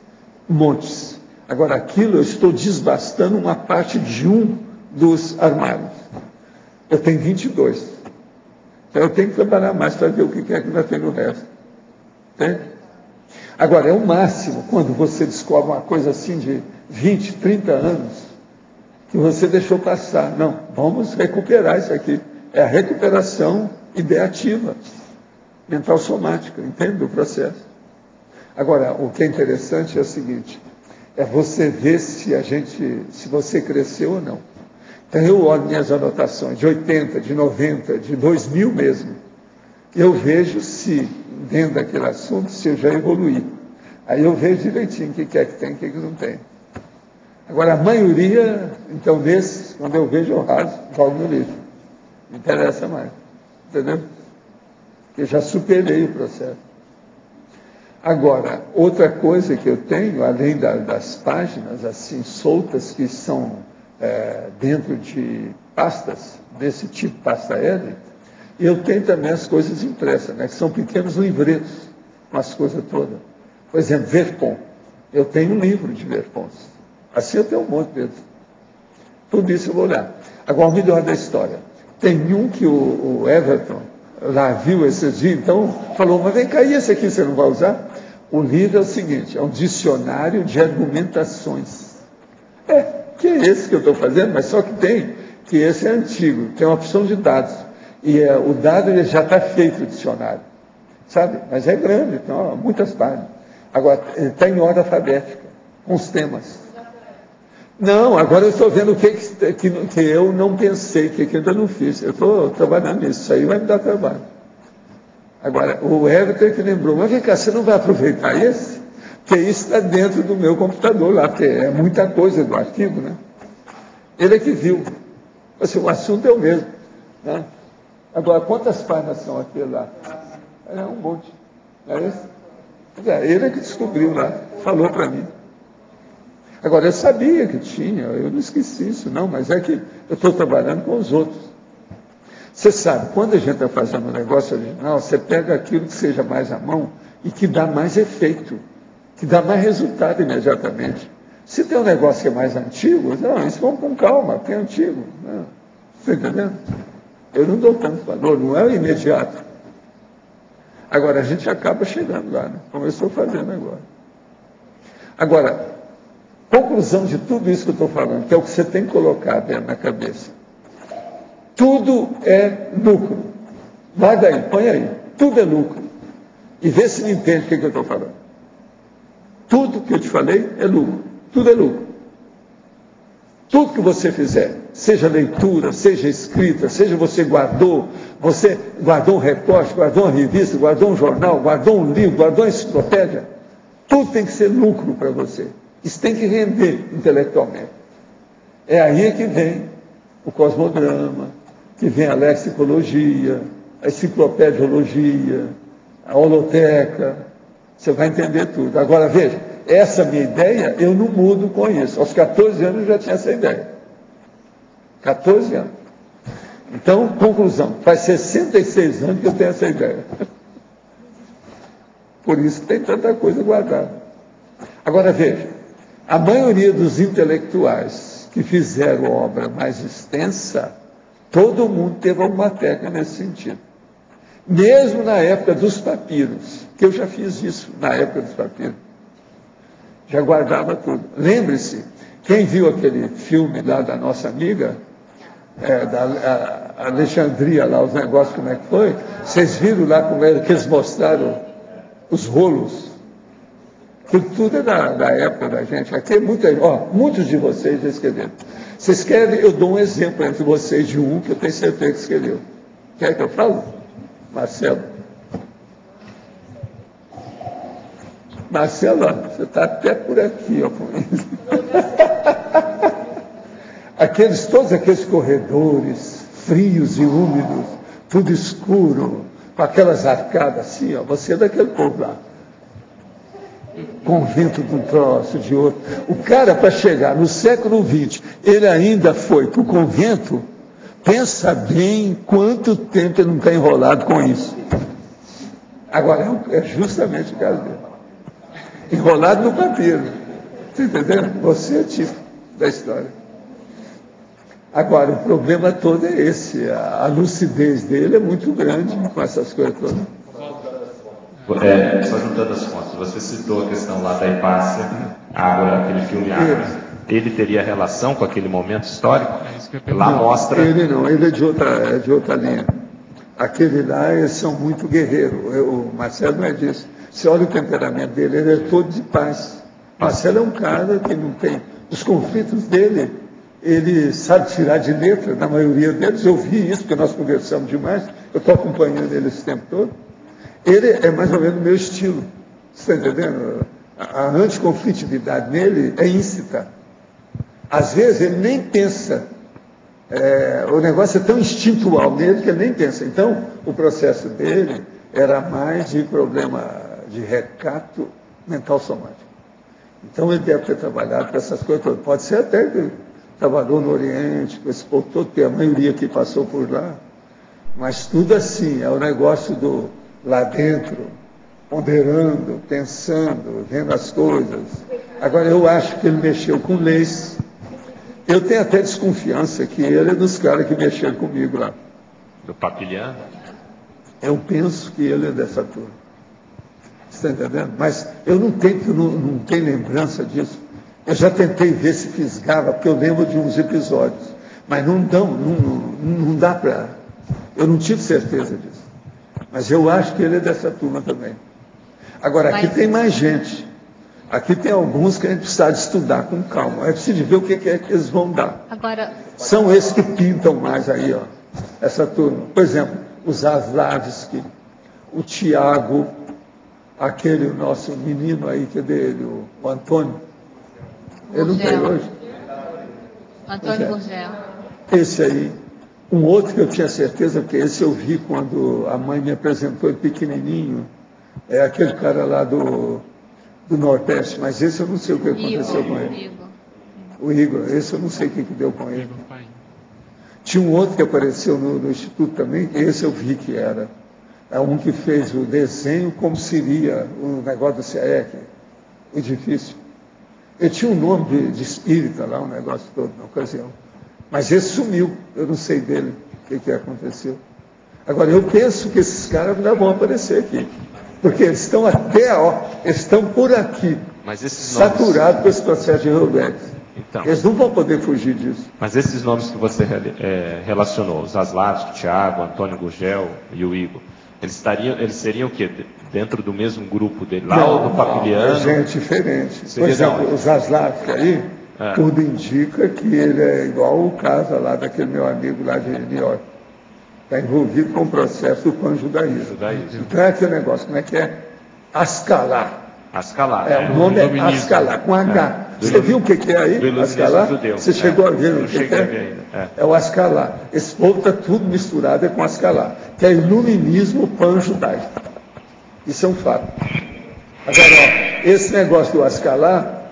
Speaker 2: montes. Agora, aquilo eu estou desbastando uma parte de um dos armários. Eu tenho 22. Então eu tenho que trabalhar mais para ver o que é que ainda tem no resto. Entende? Agora, é o máximo quando você descobre uma coisa assim de 20, 30 anos, que você deixou passar. Não, vamos recuperar isso aqui. É a recuperação ideativa, mental somática, entende o processo? Agora, o que é interessante é o seguinte, é você ver se você cresceu ou não. Então eu olho minhas anotações de 80, de 90, de 2000 mesmo, e eu vejo se, dentro daquele assunto, se eu já evoluí. Aí eu vejo direitinho o que é que tem e o que não tem. Agora, a maioria, então, desses, quando eu vejo, eu rasgo, jogo no lixo. Não interessa mais. Entendeu? Eu já superei o processo. Agora, outra coisa que eu tenho, além das páginas assim soltas, que são dentro de pastas, desse tipo pasta L, eu tenho também as coisas impressas, né, que são pequenos livretos, com as coisas todas. Por exemplo, Verpon. Eu tenho um livro de Verpons. Assim eu tenho um monte mesmo. Tudo isso eu vou olhar. Agora, o melhor da história. Tem um que o Everton lá viu esses dias, então falou, mas vem cá, e esse aqui você não vai usar? O livro é o seguinte, é um dicionário de argumentações. Que é esse que eu estou fazendo, mas só que esse é antigo, tem uma opção de dados. E o dado ele já está feito o dicionário, sabe? Mas é grande, então, muitas páginas. Agora, está em ordem alfabética, com os temas. Não, agora eu estou vendo o que eu não pensei, que eu ainda não fiz. Eu estou trabalhando nisso, isso aí vai me dar trabalho. Agora, o Everton que lembrou, mas vem cá, você não vai aproveitar esse? Porque isso está dentro do meu computador lá, porque é muita coisa do arquivo, né? Ele é que viu. Assim, o assunto é o mesmo. Né? Agora, quantas páginas são aquele lá? É um monte. É esse? Ele é que descobriu lá, falou para mim. Agora, eu sabia que tinha, eu não esqueci isso, não, mas é que eu estou trabalhando com os outros. Você sabe, quando a gente está fazendo um negócio original, você pega aquilo que seja mais à mão e que dá mais efeito, que dá mais resultado imediatamente. Se tem um negócio que é mais antigo, não, isso vamos com calma, porque é antigo. Não. Está entendendo? Eu não dou tanto valor, não é o imediato. Agora, a gente acaba chegando lá, né? Como eu estou fazendo agora. Agora, conclusão de tudo isso que eu estou falando, que é o que você tem que colocar dentro na cabeça. Tudo é lucro. Vai daí, põe aí. Tudo é lucro. E vê se me entende o que eu estou falando. Tudo que eu te falei é lucro. Tudo é lucro. Tudo que você fizer, seja leitura, seja escrita, seja você guardou um recorte, guardou uma revista, guardou um jornal, guardou um livro, guardou uma enciclopédia, tudo tem que ser lucro para você. Isso tem que render intelectualmente. É aí que vem o cosmodrama, que vem a lexicologia, a enciclopediologia, a holoteca. Você vai entender tudo. Agora, veja, essa minha ideia, eu não mudo com isso. Aos 14 anos eu já tinha essa ideia. 14 anos. Então, conclusão, faz 66 anos que eu tenho essa ideia. Por isso tem tanta coisa guardada. Agora, veja, a maioria dos intelectuais que fizeram obra mais extensa, todo mundo teve alguma técnica nesse sentido. Mesmo na época dos papiros, que eu já fiz isso na época dos papiros. Já guardava tudo. Lembre-se, quem viu aquele filme lá da nossa amiga, da Alexandria, lá, os negócios, como é que foi? Vocês viram lá como é que eles mostraram os rolos? Tudo é da época da gente. Aqui muitos de vocês já escreveram. Vocês querem, eu dou um exemplo entre vocês de um que eu tenho certeza que escreveu. Quer que eu fale? Marcelo. Marcelo, você está até por aqui, ó, com isso. Todos aqueles corredores frios e úmidos, tudo escuro, com aquelas arcadas assim, ó, você é daquele povo lá. Convento de um troço, de outro. O cara, para chegar no século XX, ele ainda foi para o convento. Pensa bem quanto tempo ele não está enrolado com isso. Agora, é justamente o caso dele. Enrolado no papiro. Está entendendo? Você é tipo da história. Agora, o problema todo é esse. A lucidez dele é muito grande com essas coisas todas.
Speaker 8: Só juntando as contas, você citou a questão lá da Hipácia, Ágora, aquele filme Ágora. Ele teria relação com aquele momento histórico? Lá
Speaker 2: não,
Speaker 8: mostra...
Speaker 2: Ele não, ele é de outra linha. Aquele lá, eles são muito guerreiros. O Marcelo não é disso. Você olha o temperamento dele, ele é todo de paz. Marcelo é um cara que não tem... Os conflitos dele, ele sabe tirar de letra, na maioria deles. Eu vi isso, porque nós conversamos demais. Eu estou acompanhando ele esse tempo todo. Ele é mais ou menos o meu estilo. Você está entendendo? A anticonflitividade nele é íncita. Às vezes ele nem pensa. O negócio é tão instintual nele que ele nem pensa. Então, o processo dele era mais de problema de recato mental somático. Então, ele deve ter trabalhado com essas coisas todas. Pode ser até que ele trabalhou no Oriente, com esse povo todo, porque a maioria que passou por lá. Mas tudo assim, é o negócio do lá dentro, ponderando, pensando, vendo as coisas. Agora, eu acho que ele mexeu com leis. Eu tenho até desconfiança que ele é dos caras que mexeram comigo lá.
Speaker 8: Do Papiliano?
Speaker 2: Eu penso que ele é dessa turma. Você está entendendo? Mas eu não tenho lembrança disso. Eu já tentei ver se fisgava, porque eu lembro de uns episódios. Mas não dá para... Eu não tive certeza disso. Mas eu acho que ele é dessa turma também. Agora, aqui tem mais gente. Aqui tem alguns que a gente precisa de estudar com calma. É preciso ver o que é que eles vão dar.
Speaker 6: Agora...
Speaker 2: São esses que pintam mais aí, ó. Essa turma. Por exemplo, o Zaslavski, o Tiago, aquele nosso menino aí, que é dele, o Antônio. Ele não tem hoje.
Speaker 6: Antônio Gurgel.
Speaker 2: Esse aí. Um outro que eu tinha certeza, porque esse eu vi quando a mãe me apresentou ele pequenininho, é aquele cara lá do Nordeste, mas esse eu não sei o que aconteceu com ele. O Igor, esse eu não sei o que deu com ele. Tinha um outro que apareceu no Instituto também, esse eu vi que era. É um que fez o desenho como seria o negócio do CIEC, o edifício. Ele tinha um nome de espírita lá, um negócio todo na ocasião. Mas esse sumiu, eu não sei dele o que aconteceu. Agora, eu penso que esses caras ainda vão aparecer aqui. Porque eles estão eles estão por aqui, saturados com esse processo de Heuberg.
Speaker 8: Então,
Speaker 2: eles não vão poder fugir disso.
Speaker 8: Mas esses nomes que você relacionou, o Zaslavski, o Tiago, o Antônio Gurgel e o Igor, eles seriam o quê? Dentro do mesmo grupo dele lá ou do Papiliano?
Speaker 2: Gente diferente. Por exemplo, o Zaslavski aí, Tudo indica que ele é igual o caso lá daquele meu amigo lá de New York. Está envolvido com o processo do pan-judaísmo. Então é aquele negócio, como é que é? Ascalá.
Speaker 8: Ascalá.
Speaker 2: O nome é Ascalá, com H. Você viu o que é aí? Ascalá? Você chegou a ver o que é? É o Ascalá. Esse povo está tudo misturado com Ascalá, que é iluminismo pan-judaico. Isso é um fato. Agora, ó, esse negócio do Ascalá,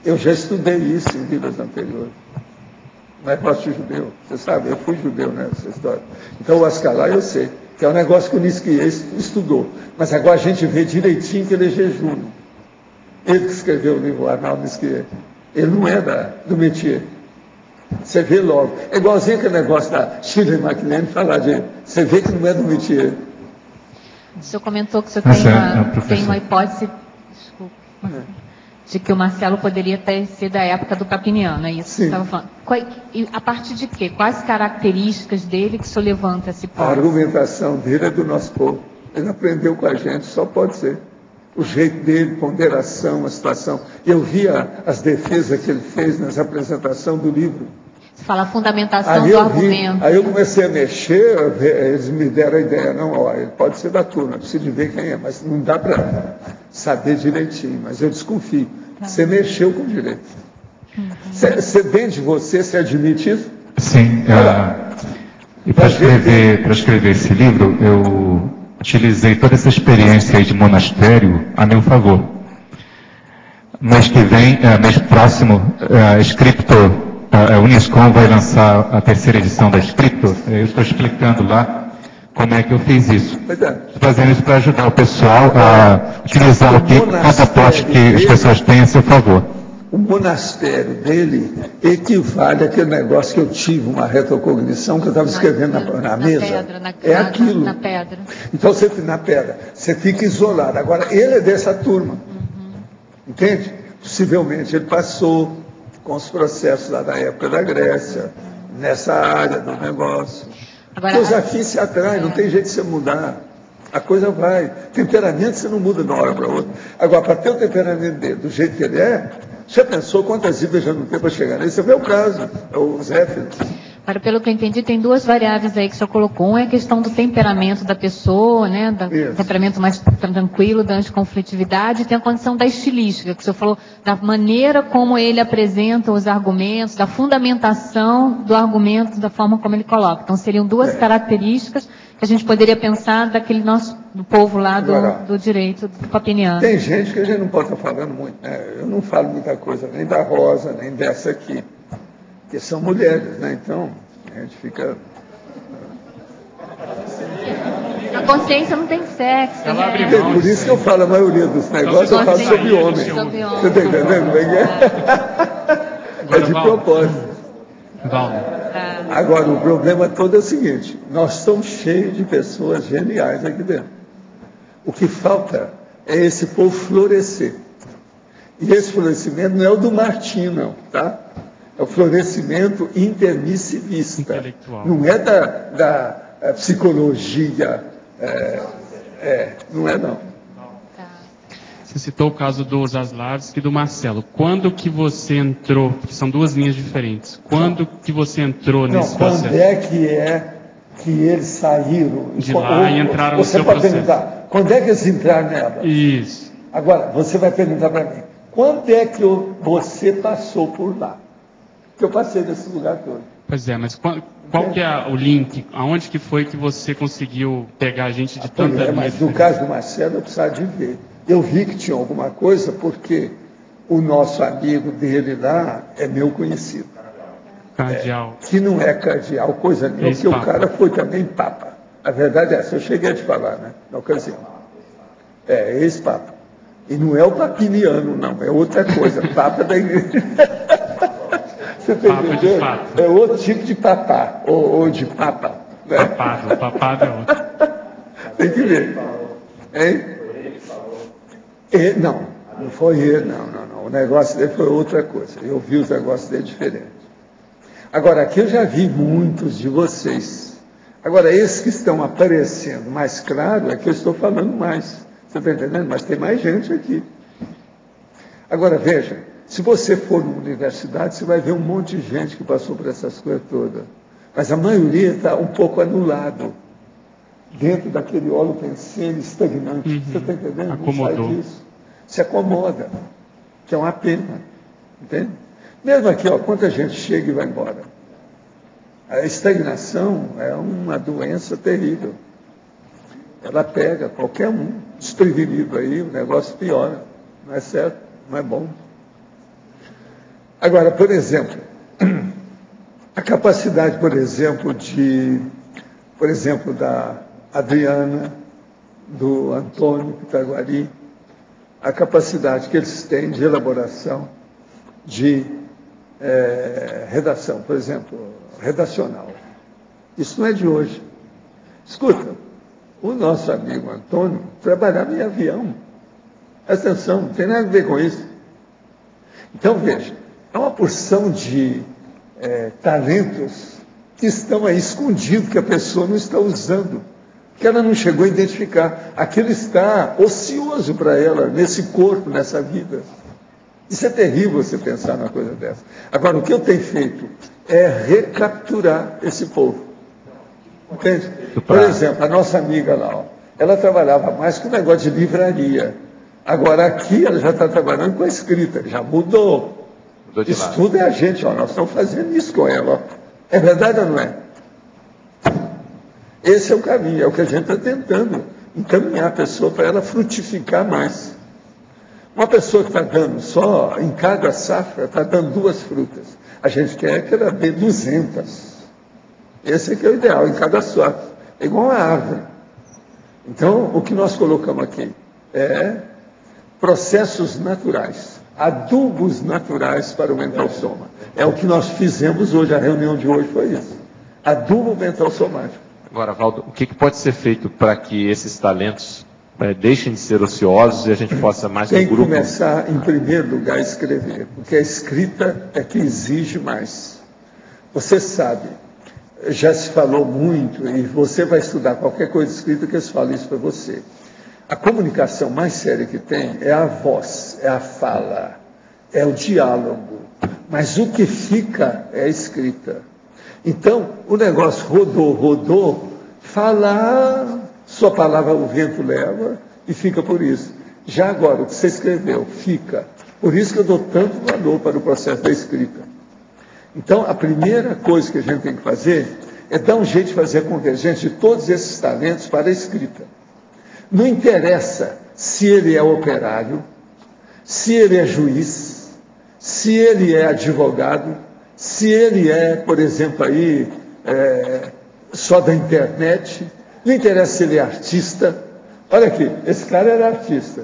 Speaker 2: eu já estudei isso em vidas anteriores. Negócio de judeu. Você sabe, eu fui judeu nessa história. Então, o Ascalá eu sei, que é um negócio que o Nisquier estudou. Mas agora a gente vê direitinho que ele é jejum. Ele que escreveu o livro Arnaldo Nisquier. Ele não é do métier. Você vê logo. É igualzinho aquele negócio da Shirley MacLaine falar de... Você vê que não é do métier.
Speaker 6: O senhor comentou que o senhor tem uma hipótese... Desculpa. De que o Marcelo poderia ter sido da época do Papiniano, é isso que você estava falando. E a partir de quê? Quais características dele que o senhor levanta essa hipótese?
Speaker 2: A argumentação dele é do nosso povo. Ele aprendeu com a gente, só pode ser. O jeito dele, ponderação, a situação. Eu via as defesas que ele fez nas apresentações do livro.
Speaker 6: Você fala a fundamentação do argumento.
Speaker 2: Aí eu comecei a mexer, eles me deram a ideia, não, ó, ele pode ser da turma, preciso de ver quem é, mas não dá para saber direitinho, mas eu desconfio. Você mexeu com o direito. Você dentro de você admite isso?
Speaker 9: Sim. E para escrever esse livro, eu utilizei toda essa experiência aí de monastério a meu favor. Mês que vem, mês próximo, a Scriptor, a Uniscom vai lançar a 3ª edição da Scriptor. Eu estou explicando lá como é que eu fiz isso. Estou fazendo isso para ajudar o pessoal a utilizar cada aporte que as pessoas têm a seu favor.
Speaker 2: O monastério dele equivale àquele negócio que eu tive, uma retrocognição que eu estava escrevendo na mesa.
Speaker 6: Pedra,
Speaker 2: é aquilo.
Speaker 6: Na pedra.
Speaker 2: Então, na pedra, você fica isolado. Agora, ele é dessa turma. Entende? Possivelmente ele passou com os processos lá da época da Grécia, nessa área do negócio. Porque os afins se atraem, não tem jeito de você mudar. A coisa vai. Temperamento você não muda de uma hora para outra. Agora, para ter o temperamento dele do jeito que ele é, você pensou quantas vidas já não tem para chegar nele? Esse é o meu caso, é o Zéfiro.
Speaker 6: Agora, pelo que eu entendi, tem duas variáveis aí que o senhor colocou. Um é a questão do temperamento da pessoa, né? Do temperamento mais tranquilo, da anticonflitividade, e tem a condição da estilística, que o senhor falou da maneira como ele apresenta os argumentos, da fundamentação do argumento, da forma como ele coloca. Então, seriam duas características que a gente poderia pensar do povo lá do direito, do Papiniano.
Speaker 2: Tem gente que a gente não pode estar falando muito, né? Eu não falo muita coisa, nem da Rosa, nem dessa aqui. Porque são mulheres, né? Então, a gente fica...
Speaker 6: A consciência não tem sexo, né?
Speaker 2: Por isso que eu falo a maioria dos negócios, eu falo sobre homem. Você está entendendo como é que é? É de propósito. Agora, o problema todo é o seguinte, nós estamos cheios de pessoas geniais aqui dentro. O que falta é esse povo florescer. E esse florescimento não é o do Martim, não, tá? É o florescimento intermissivista. Não é da psicologia. Não é, não.
Speaker 10: Você citou o caso do Zaslavski e do Marcelo. Quando que você entrou, porque são duas linhas diferentes, quando que você entrou nesse processo?
Speaker 2: Quando é que eles saíram?
Speaker 10: De lá e entraram no seu processo.
Speaker 2: Perguntar, quando é que eles entraram nela?
Speaker 10: Isso.
Speaker 2: Agora, você vai perguntar para mim, quando é que você passou por lá? Que eu passei nesse lugar todo.
Speaker 10: Pois é, mas qual que é o link? Aonde que foi que você conseguiu pegar a gente de tanta linha?
Speaker 2: Mas no caso do Marcelo, eu precisava de ver. Eu vi que tinha alguma coisa, porque o nosso amigo dele lá é meu conhecido.
Speaker 10: Cardeal.
Speaker 2: Que não é cardeal, coisa nenhuma, porque o cara foi também papa. A verdade é essa, eu cheguei a te falar, né? Na ocasião. É ex-papa. E não é o papiniano, não, é outra coisa, papa da igreja. Você está entendendo? É outro tipo de papá, ou de papa. Né?
Speaker 10: Papado é outro.
Speaker 2: Tem que ver. Hein? Não foi ele, não. O negócio dele foi outra coisa. Eu vi os negócios dele diferentes. Agora, aqui eu já vi muitos de vocês. Agora, esses que estão aparecendo mais claro é que eu estou falando mais. Você está entendendo? Mas tem mais gente aqui. Agora, veja, Se você for numa universidade, você vai ver um monte de gente que passou por essas coisas todas. Mas a maioria está um pouco anulado dentro daquele holopensene estagnante. Você está entendendo?
Speaker 10: Acomodou.
Speaker 2: Não sai disso. Se acomoda, que é uma pena. Entende? Mesmo aqui, ó, quanta gente chega e vai embora. A estagnação é uma doença terrível. Ela pega qualquer um desprevenido aí, o negócio piora. Não é certo? Não é bom. Agora, por exemplo, a capacidade, por exemplo, da Adriana, do Antônio Pitaguari, a capacidade que eles têm de elaboração, de redação, por exemplo, redacional. Isso não é de hoje. Escuta, o nosso amigo Antônio trabalhava em avião. Presta atenção, não tem nada a ver com isso. Então, veja, é uma porção de talentos que estão aí escondidos, que a pessoa não está usando, que ela não chegou a identificar. Aquilo está ocioso para ela, nesse corpo, nessa vida. Isso é terrível você pensar numa coisa dessa. Agora, o que eu tenho feito é recapturar esse povo. Entende? Por exemplo, a nossa amiga lá, ó, ela trabalhava mais com o negócio de livraria. Agora aqui ela já está trabalhando com a escrita, já mudou. Isso tudo é a gente, ó, nós estamos fazendo isso com ela. Ó. É verdade ou não é? Esse é o caminho, é o que a gente está tentando encaminhar a pessoa para ela frutificar mais. Uma pessoa que está dando só, em cada safra, está dando 2 frutas. A gente quer que ela dê 200. Esse é que é o ideal, em cada safra. É igual uma árvore. Então, o que nós colocamos aqui é processos naturais, adubos naturais para o mental soma. É o que nós fizemos hoje, a reunião de hoje foi isso. Adubo mental somático.
Speaker 8: Agora, Valdo, o que pode ser feito para que esses talentos deixem de ser ociosos e a gente possa mais
Speaker 2: Tem
Speaker 8: no grupo?
Speaker 2: Tem que começar, em primeiro lugar, a escrever, porque a escrita é que exige mais. Você sabe, já se falou muito, e você vai estudar qualquer coisa escrita que eles falam isso para você. A comunicação mais séria que tem é a voz, é a fala, é o diálogo. Mas o que fica é a escrita. Então, o negócio rodou, falar, sua palavra o vento leva e fica por isso. Já agora, o que você escreveu, fica. Por isso que eu dou tanto valor para o processo da escrita. Então, a primeira coisa que a gente tem que fazer é dar um jeito de fazer a convergência de todos esses talentos para a escrita. Não interessa se ele é operário, se ele é juiz, se ele é advogado, se ele é, por exemplo, aí, só da internet, não interessa se ele é artista. Olha aqui, esse cara era artista.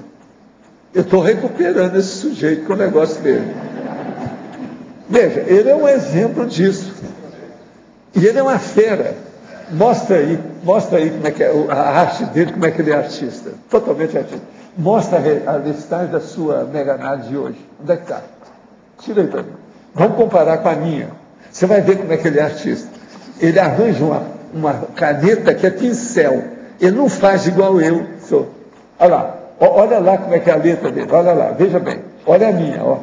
Speaker 2: Eu estou recuperando esse sujeito com o negócio dele. Veja, ele é um exemplo disso. E ele é uma fera. Mostra aí como é que é a arte dele, como é que ele é artista. Totalmente artista. Mostra a listagem da sua mega análise de hoje. Onde é que está? Tira aí para mim. Vamos comparar com a minha. Você vai ver como é que ele é artista. Ele arranja uma caneta que é pincel. Ele não faz igual eu sou. Olha lá como é que é a letra dele. Olha lá, veja bem. Olha a minha, ó.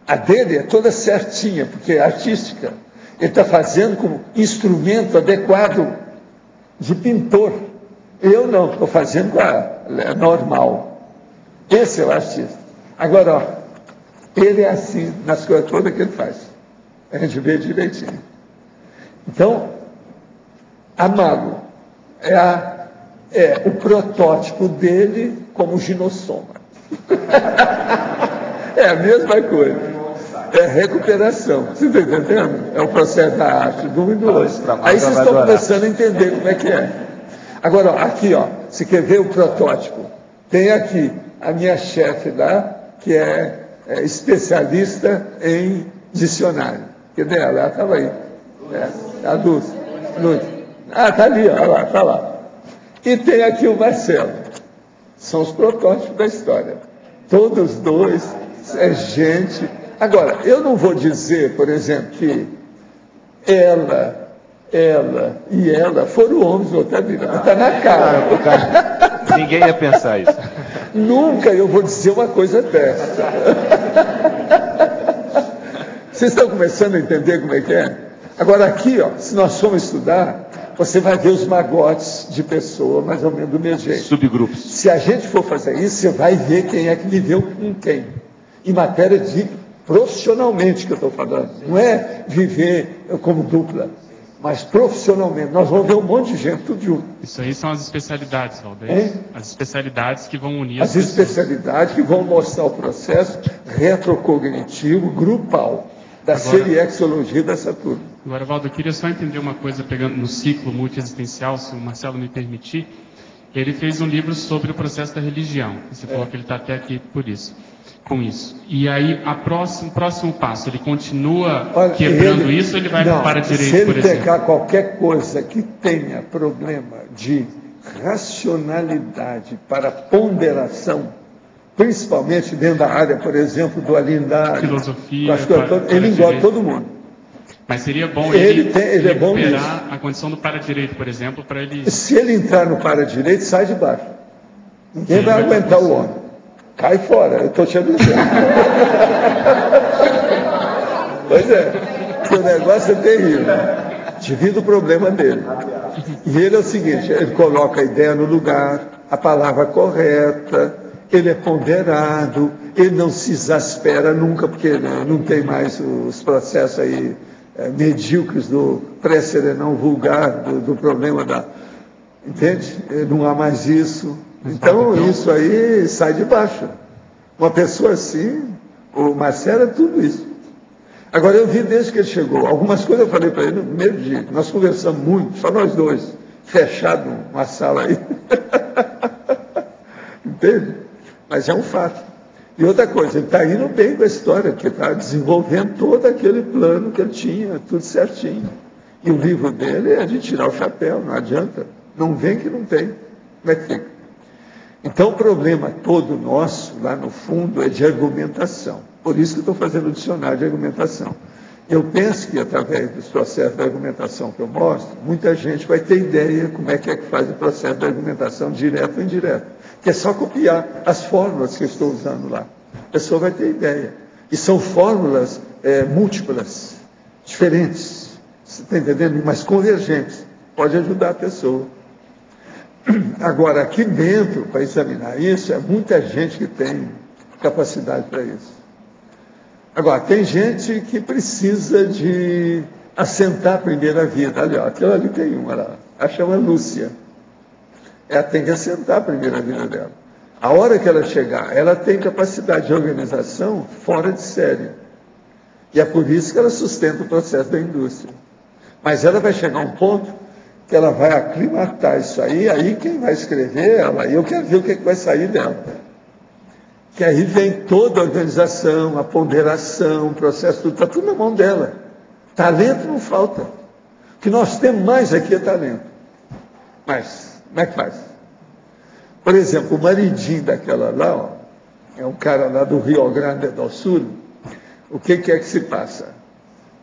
Speaker 2: A dele é toda certinha, porque é artística. Ele está fazendo com instrumento adequado de pintor. Eu não, estou fazendo com a normal. Esse é o artista. Agora, ó, ele é assim nas coisas todas que ele faz. A gente vê direitinho. Então, Amago é o protótipo dele como ginossoma. É a mesma coisa. É recuperação. Você está entendendo? É o processo da arte, do um e do outro. Aí vocês estão começando a entender como é que é. Agora, ó, aqui, ó, você quer ver o protótipo? Tem aqui a minha chefe lá, que é especialista em dicionário. Quer ver ela? Ela estava aí. A Dulce. Ah, está ali, olha lá, está lá. E tem aqui o Marcelo. São os protótipos da história. Todos dois é gente. Agora, eu não vou dizer, por exemplo, que ela e ela foram homens ou outra vida. Está na cara.
Speaker 8: Ninguém ia pensar isso.
Speaker 2: Nunca eu vou dizer uma coisa dessa. Vocês estão começando a entender como é que é? Agora aqui, ó, se nós formos estudar, você vai ver os magotes de pessoa, mais ou menos do mesmo jeito.
Speaker 8: Subgrupos.
Speaker 2: Se a gente for fazer isso, você vai ver quem é que viveu com quem. Em matéria de profissionalmente que eu estou falando. Não é viver como dupla, mas profissionalmente. Nós vamos ver um monte de gente, tudo junto.
Speaker 10: Isso aí são as especialidades, Valdeir. As especialidades que vão unir
Speaker 2: as especialidades que vão mostrar o processo retrocognitivo grupal da seriexologia dessa turma.
Speaker 10: Agora, Valdo, eu queria só entender uma coisa, pegando no ciclo multiexistencial, se o Marcelo me permitir. Ele fez um livro sobre o processo da religião. Você falou que ele está até aqui por isso, com isso. E aí, o próximo passo, ele continua quebrando isso ou ele vai para a direita, por exemplo?
Speaker 2: Se ele pegar qualquer coisa que tenha problema de racionalidade para ponderação, principalmente dentro da área, por exemplo, do Alindar,
Speaker 10: filosofia,
Speaker 2: ele engorda todo mundo.
Speaker 10: Mas seria bom ele
Speaker 2: recuperar
Speaker 10: a condição do para-direito, por exemplo, para ele...
Speaker 2: Se ele entrar no para-direito, sai de baixo. Ninguém vai aguentar o homem. Cai fora, eu estou te avisando. Pois é, porque o negócio é terrível. Divida o problema dele. E ele é o seguinte, ele coloca a ideia no lugar, a palavra correta, ele é ponderado, ele não se exaspera nunca, porque não tem mais os processos aí medíocres do pré-serenão vulgar, do problema da... Entende? Não há mais isso. Então, isso aí sai de baixo. Uma pessoa assim, o Marcelo é tudo isso. Agora, eu vi desde que ele chegou, algumas coisas eu falei para ele no primeiro dia, nós conversamos muito, só nós dois, fechado numa sala aí. Entende? Mas é um fato. E outra coisa, ele está indo bem com a história, porque está desenvolvendo todo aquele plano que ele tinha, tudo certinho. E o livro dele é de tirar o chapéu, não adianta. Não vem que não tem. Como é que fica? Então, o problema todo nosso, lá no fundo, é de argumentação. Por isso que eu estou fazendo o dicionário de argumentação. Eu penso que, através dos processos de argumentação que eu mostro, muita gente vai ter ideia como é que faz o processo de argumentação direto ou indireto. Que é só copiar as fórmulas que eu estou usando lá. A pessoa vai ter ideia. E são fórmulas múltiplas, diferentes, você está entendendo? Mas convergentes. Pode ajudar a pessoa. Agora, aqui dentro, para examinar isso, é muita gente que tem capacidade para isso. Agora, tem gente que precisa de assentar primeiro a vida. Ali, ó, aquela ali tem uma lá, ela chama Lúcia. Ela tem que assentar primeiro a vida dela. A hora que ela chegar, ela tem capacidade de organização fora de série. E é por isso que ela sustenta o processo da indústria. Mas ela vai chegar a um ponto que ela vai aclimatar isso aí quem vai escrever ela, e eu quero ver o que vai sair dela. Que aí vem toda a organização, a ponderação, o processo, tudo, está tudo na mão dela. Talento não falta. O que nós temos mais aqui é talento. Mas, como é que faz? Por exemplo, o maridinho daquela lá, ó, é um cara lá do Rio Grande do Sul, o que é que se passa?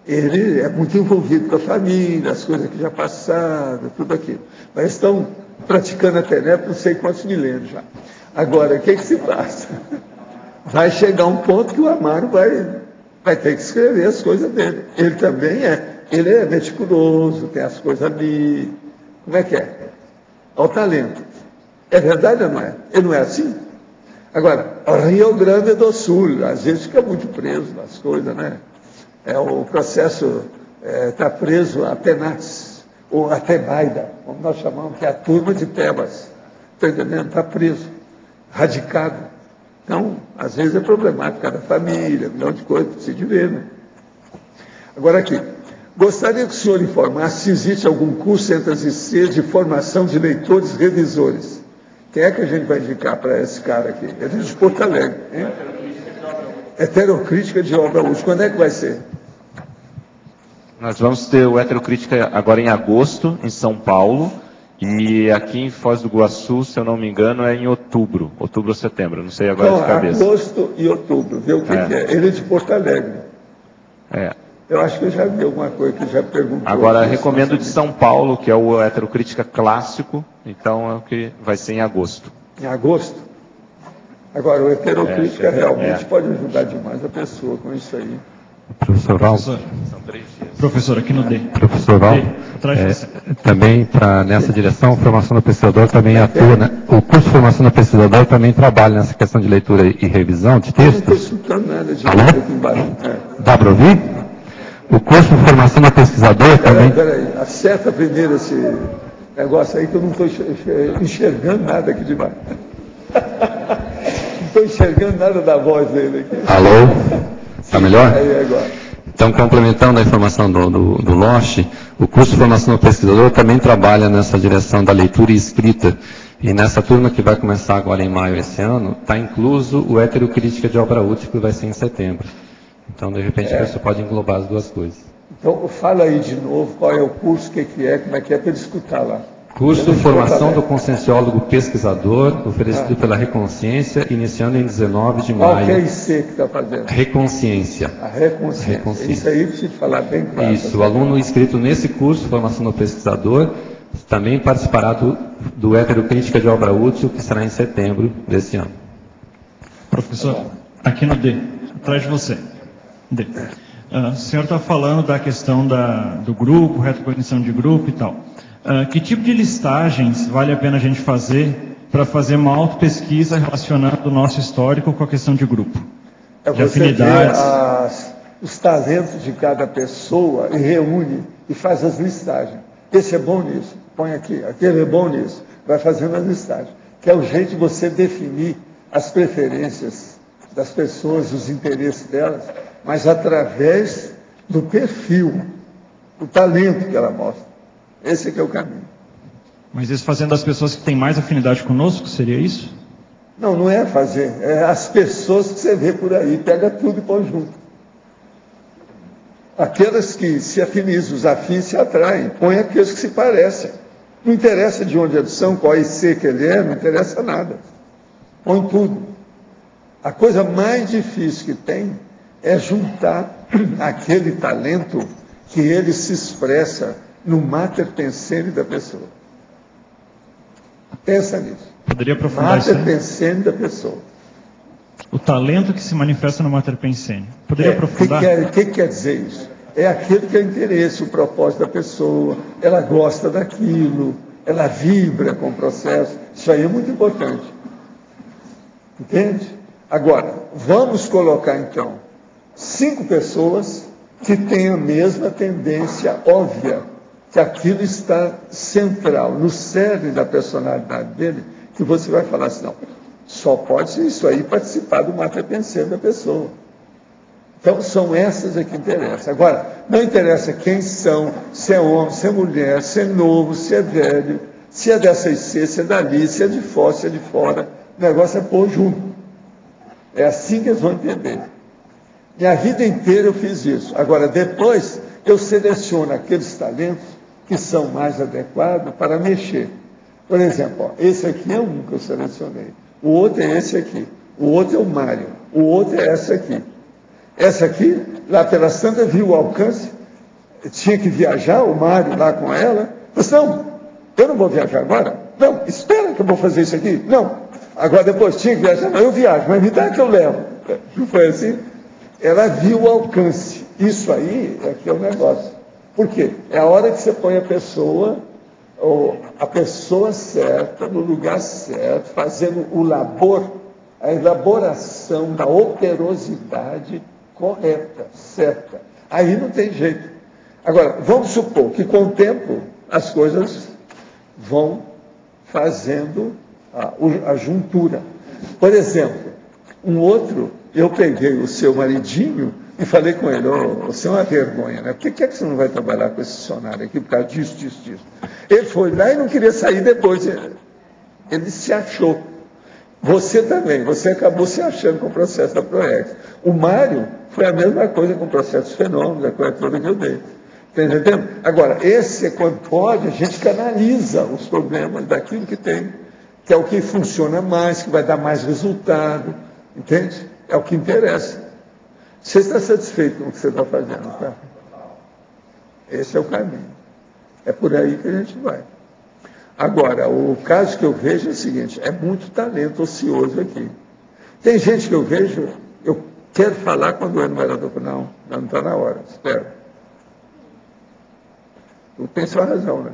Speaker 2: Ele é muito envolvido com a família, as coisas que já passaram, tudo aquilo. Mas estão praticando a TENEP não sei quantos milênios já. Agora, o que se passa? Vai chegar um ponto que o Amaro vai ter que escrever as coisas dele. Ele também ele é meticuloso, tem as coisas ali. Como é que é? Olha o talento. É verdade ou não é? Ele não é assim? Agora, o Rio Grande do Sul, às vezes fica muito preso nas coisas, né? O processo está preso a Penates, ou a Tebaida, como nós chamamos, que é a turma de Tebas. Está entendendo? Está preso, radicado. Então, às vezes é problemático, cada família, um milhão de coisas, precisa de ver, né? Agora aqui, gostaria que o senhor informasse se existe algum curso entre as ICs de formação de leitores revisores. Quem é que a gente vai indicar para esse cara aqui? Ele é de Porto Alegre, hein? Heterocrítica de obra útil. Quando é que vai ser?
Speaker 8: Nós vamos ter o Heterocrítica agora em agosto, em São Paulo, e aqui em Foz do Iguaçu, se eu não me engano, é em outubro ou setembro, não sei agora de cabeça.
Speaker 2: Agosto e outubro, vê o que é. Ele é de Porto Alegre. Eu acho que eu já vi alguma coisa que já perguntou.
Speaker 8: Agora, recomendo de São Paulo, que é o Heterocrítica clássico, então é o que vai ser em agosto.
Speaker 2: Em agosto? Agora, o heterocrítica realmente pode ajudar demais a pessoa com isso aí.
Speaker 9: Professor Val.
Speaker 4: Professor, aqui no D.
Speaker 9: Professor Val, também nessa direção, formação do pesquisador também atua, né? O curso de formação do pesquisador também trabalha nessa questão de leitura e revisão de textos.
Speaker 2: Eu não estou escutando nada de
Speaker 9: Alô?
Speaker 2: aqui embaixo.
Speaker 9: Dá para ouvir? O curso de formação do pesquisador também...
Speaker 2: Peraí, acerta primeiro esse negócio aí que eu não estou enxergando nada aqui de baixo. Não estou enxergando nada da voz dele aqui.
Speaker 11: Alô? Está melhor?
Speaker 2: Aí, agora.
Speaker 11: Então, complementando a informação do LOSH, o curso de formação do pesquisador também trabalha nessa direção da leitura e escrita. E nessa turma que vai começar agora em maio esse ano, está incluso o heterocrítica de obra útil, que vai ser em setembro. Então, de repente, você pode englobar as duas coisas.
Speaker 2: Então, fala aí de novo qual é o curso, o que é, como é que é, para ele escutar lá.
Speaker 11: Curso de formação do conscienciólogo pesquisador, oferecido pela Reconsciência, iniciando em 19 de maio.
Speaker 2: Qual que é IC que está fazendo?
Speaker 11: Reconsciência.
Speaker 2: A Reconsciência. Isso aí precisa falar bem claro.
Speaker 11: Isso, o aluno inscrito nesse curso, formação do pesquisador, também participará do heterocrítica de obra útil, que será em setembro desse ano.
Speaker 4: Professor, aqui no D, atrás de você. D. O senhor está falando da questão do grupo, retrocognição de grupo e tal. Que tipo de listagens vale a pena a gente fazer para fazer uma autopesquisa relacionando o nosso histórico com a questão de grupo? De afinidades.
Speaker 2: Os talentos de cada pessoa e reúne e faz as listagens. Esse é bom nisso, põe aqui, aquele é bom nisso. Vai fazendo as listagens. Que é o jeito de você definir as preferências das pessoas, os interesses delas, mas através do perfil, do talento que ela mostra. Esse que é o caminho.
Speaker 4: Mas isso fazendo as pessoas que têm mais afinidade conosco, seria isso?
Speaker 2: Não, não é fazer. É as pessoas que você vê por aí, pega tudo e põe junto. Aquelas que se afinizam, os afins se atraem, põe aqueles que se parecem. Não interessa de onde eles são, qual IC que ele é, não interessa nada. Põe tudo. A coisa mais difícil que tem é juntar aquele talento que ele se expressa no mater pensene da pessoa. Pensa nisso.
Speaker 4: Poderia aprofundar isso?
Speaker 2: Mater pensene da pessoa.
Speaker 4: O talento que se manifesta no mater pensene. Poderia aprofundar?
Speaker 2: O que quer dizer isso? É aquilo que é o interesse, o propósito da pessoa. Ela gosta daquilo, ela vibra com o processo. Isso aí é muito importante. Entende? Agora, vamos colocar então 5 pessoas que têm a mesma tendência óbvia, que aquilo está central, no cerne da personalidade dele, que você vai falar assim, não, só pode isso aí participar do mater pensene da pessoa. Então, são essas que interessam. Agora, não interessa quem são, se é homem, se é mulher, se é novo, se é velho, se é dessa IC, se é dali, se é de fora, se é de fora. O negócio é pôr junto. É assim que eles vão entender. Minha vida inteira eu fiz isso. Agora, depois, eu seleciono aqueles talentos que são mais adequados para mexer. Por exemplo, esse aqui é um que eu selecionei. O outro é esse aqui. O outro é o Mário. O outro é essa aqui. Essa aqui, lá pela Santa, viu o alcance. Tinha que viajar, o Mário lá com ela. Mas não, eu não vou viajar agora. Não, espera que eu vou fazer isso aqui. Não, agora depois tinha que viajar. Não, eu viajo, mas me dá que eu levo. Não foi assim? Ela viu o alcance. Isso aí é que é o negócio. Por quê? É a hora que você põe a pessoa certa, no lugar certo, fazendo o labor, a elaboração da operosidade correta, certa. Aí não tem jeito. Agora, vamos supor que com o tempo as coisas vão fazendo a juntura. Por exemplo, um outro, eu peguei o seu maridinho e falei com ele, você é uma vergonha, né? Por que é que você não vai trabalhar com esse funcionário aqui por causa disso, disso, disso? Ele foi lá e não queria sair depois. Ele se achou. Você também, você acabou se achando com o processo da Proex. O Mário foi a mesma coisa com o processo dos fenômenos, a coisa toda que eu dei. Está entendendo? Agora, esse, quando pode, a gente canaliza os problemas daquilo que tem, que é o que funciona mais, que vai dar mais resultado, entende? É o que interessa. Você está satisfeito com o que você está fazendo, tá? Esse é o caminho. É por aí que a gente vai. Agora, o caso que eu vejo é o seguinte, é muito talento ocioso aqui. Tem gente que eu vejo, eu quero falar quando é numerador, não está na hora, espera. Tu tem sua razão, né?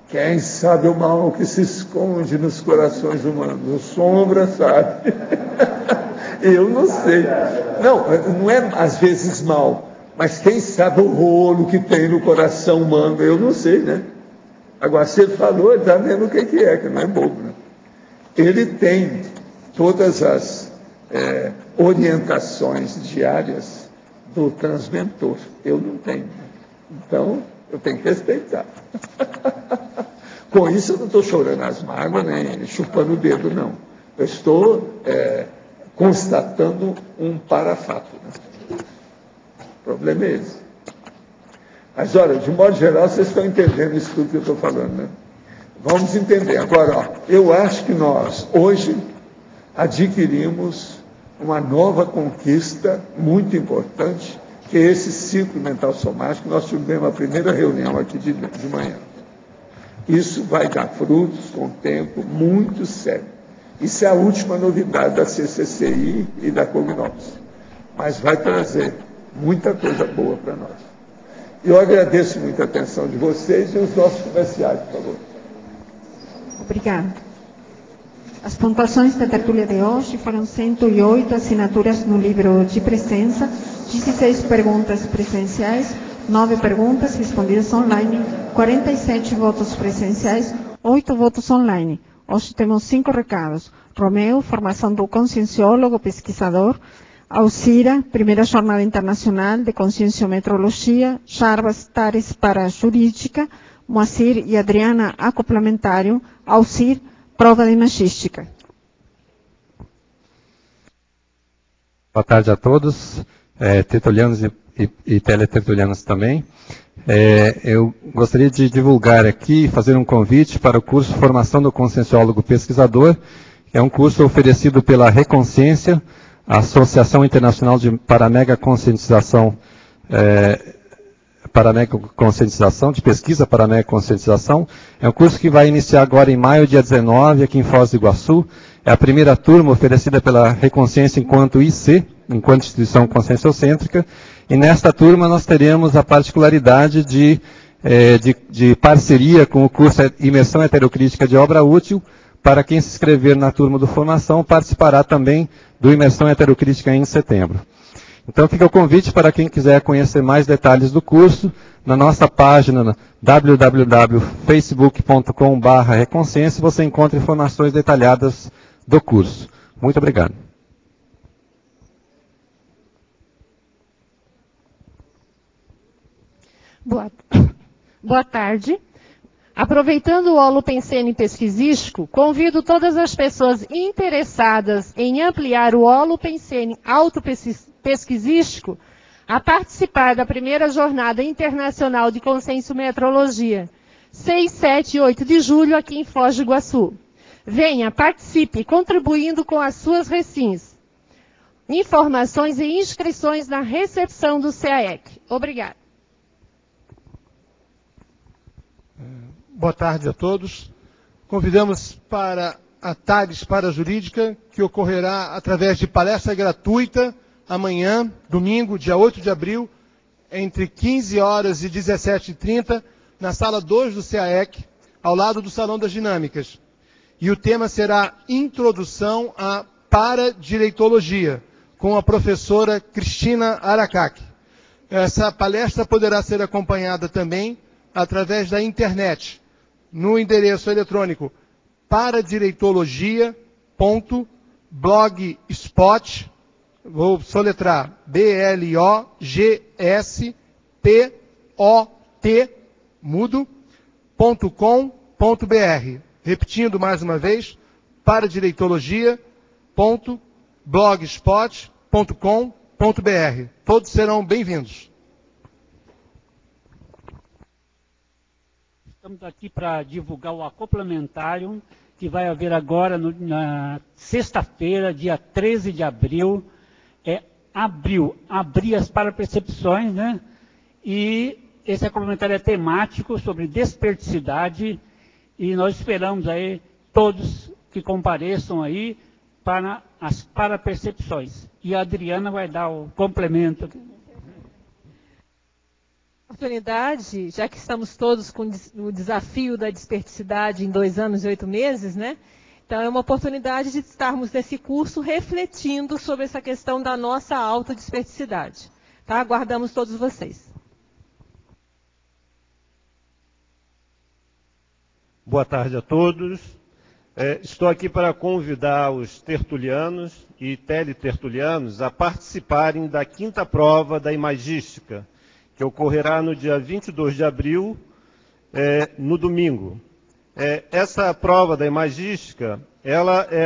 Speaker 2: Quem sabe o mal que se esconde nos corações humanos? O Sombra sabe. Eu não sei. Não é às vezes mal, mas quem sabe o rolo que tem no coração humano? Eu não sei, né? Agora, se ele falou, ele está vendo o que é, que não é bobo, né? Ele tem todas as orientações diárias do transmentor. Eu não tenho. Então, eu tenho que respeitar. Com isso, eu não estou chorando as mágoas, nem chupando o dedo, não. Eu estou constatando um parafato. Né? O problema é esse. Mas, olha, de modo geral, vocês estão entendendo isso tudo que eu estou falando, né? Vamos entender. Agora, eu acho que nós, hoje, adquirimos uma nova conquista muito importante, que é esse ciclo mental somático. Nós tivemos a primeira reunião aqui de manhã. Isso vai dar frutos com o tempo muito sério. Isso é a última novidade da CCCI e da Cognops. Mas vai trazer muita coisa boa para nós. Eu agradeço muito a atenção de vocês e os nossos comerciais, por favor.
Speaker 12: Obrigada. As pontuações da tertúlia de hoje foram 108 assinaturas no livro de presença, 16 perguntas presenciais, 9 perguntas respondidas online, 47 votos presenciais, 8 votos online. Hoje temos 5 recados. Romeu, formação do conscienciólogo, pesquisador. Alcira, primeira jornada internacional de conscienciometrologia. Jarbas Tares para jurídica. Moacir e Adriana, acoplamentário. Alcir, prova de imagística.
Speaker 11: Boa tarde a todos, tertulianos e teletertulianos também. Eu gostaria de divulgar aqui e fazer um convite para o curso Formação do Conscienciólogo Pesquisador. É um curso oferecido pela Reconsciência, a Associação Internacional de Paramega Conscientização, de pesquisa Paramega Conscientização. É um curso que vai iniciar agora em maio, dia 19, aqui em Foz do Iguaçu. É a primeira turma oferecida pela Reconsciência enquanto IC, enquanto instituição conscienciocêntrica. E nesta turma nós teremos a particularidade de parceria com o curso Imersão Heterocrítica de Obra Útil. Para quem se inscrever na turma do Formação, participará também do Imersão Heterocrítica em setembro. Então fica o convite para quem quiser conhecer mais detalhes do curso, na nossa página www.facebook.com/reconsciência você encontra informações detalhadas do curso. Muito obrigado.
Speaker 13: Boa tarde. Aproveitando o Holopensene Pesquisístico, convido todas as pessoas interessadas em ampliar o Holopensene Autopesquisístico a participar da primeira Jornada Internacional de Conscienciometrologia, 6, 7 e 8 de julho, aqui em Foz do Iguaçu. Venha, participe, contribuindo com as suas recins. Informações e inscrições na recepção do CAEC. Obrigada.
Speaker 14: Boa tarde a todos. Convidamos para a TAGS para a Jurídica, que ocorrerá através de palestra gratuita amanhã, domingo, dia 8 de abril, entre 15 horas e 17h30, na sala 2 do CAEC, ao lado do Salão das Dinâmicas. E o tema será Introdução à Paradireitologia, com a professora Cristina Aracaki. Essa palestra poderá ser acompanhada também através da internet, no endereço eletrônico paradireitologia.blogspot, vou soletrar BLOGSPOT, mudo.com.br. Repetindo mais uma vez, paradireitologia.blogspot.com.br. Todos serão bem-vindos.
Speaker 15: Estamos aqui para divulgar o acoplamentário que vai haver agora na sexta-feira, dia 13 de abril. Abrir as parapercepções, né? E esse acoplamentário é temático sobre desperticidade e nós esperamos aí todos que compareçam aí para as parapercepções. E a Adriana vai dar o complemento.
Speaker 13: Oportunidade, já que estamos todos com o desafio da desperticidade em 2 anos e 8 meses, né? Então é uma oportunidade de estarmos nesse curso refletindo sobre essa questão da nossa autodesperticidade. Tá? Aguardamos todos vocês.
Speaker 16: Boa tarde a todos. Estou aqui para convidar os tertulianos e teletertulianos a participarem da 5ª prova da Imagística, que ocorrerá no dia 22 de abril, no domingo. Essa prova da Imagística,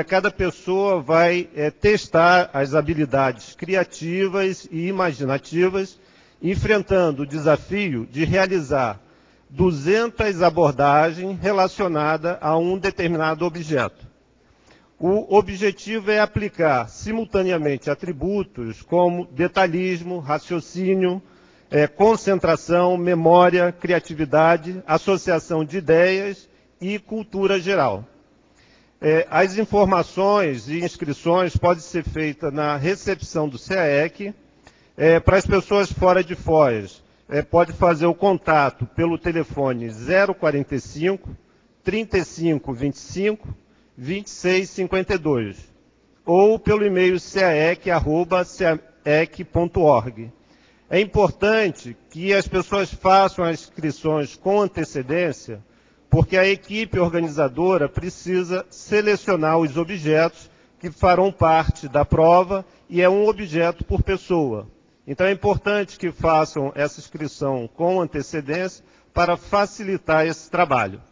Speaker 16: cada pessoa vai testar as habilidades criativas e imaginativas, enfrentando o desafio de realizar 200 abordagens relacionadas a um determinado objeto. O objetivo é aplicar simultaneamente atributos como detalhismo, raciocínio, concentração, memória, criatividade, associação de ideias e cultura geral. As informações e inscrições podem ser feitas na recepção do CAEC. Para as pessoas fora de Foz, pode fazer o contato pelo telefone 045 35 25 26 52 ou pelo e-mail caec@caec.org. É importante que as pessoas façam as inscrições com antecedência, porque a equipe organizadora precisa selecionar os objetos que farão parte da prova e é um objeto por pessoa. Então é importante que façam essa inscrição com antecedência para facilitar esse trabalho.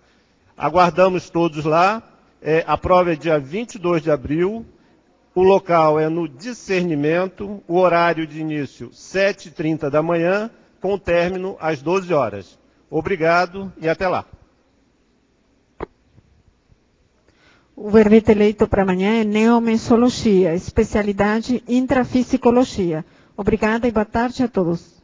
Speaker 16: Aguardamos todos lá. A prova é dia 22 de abril. O local é no Discernimento, o horário de início 7h30 da manhã, com término às 12 horas. Obrigado e até lá.
Speaker 12: O verbete eleito para amanhã é Neomensologia, especialidade intrafisicologia. Obrigada e boa tarde a todos.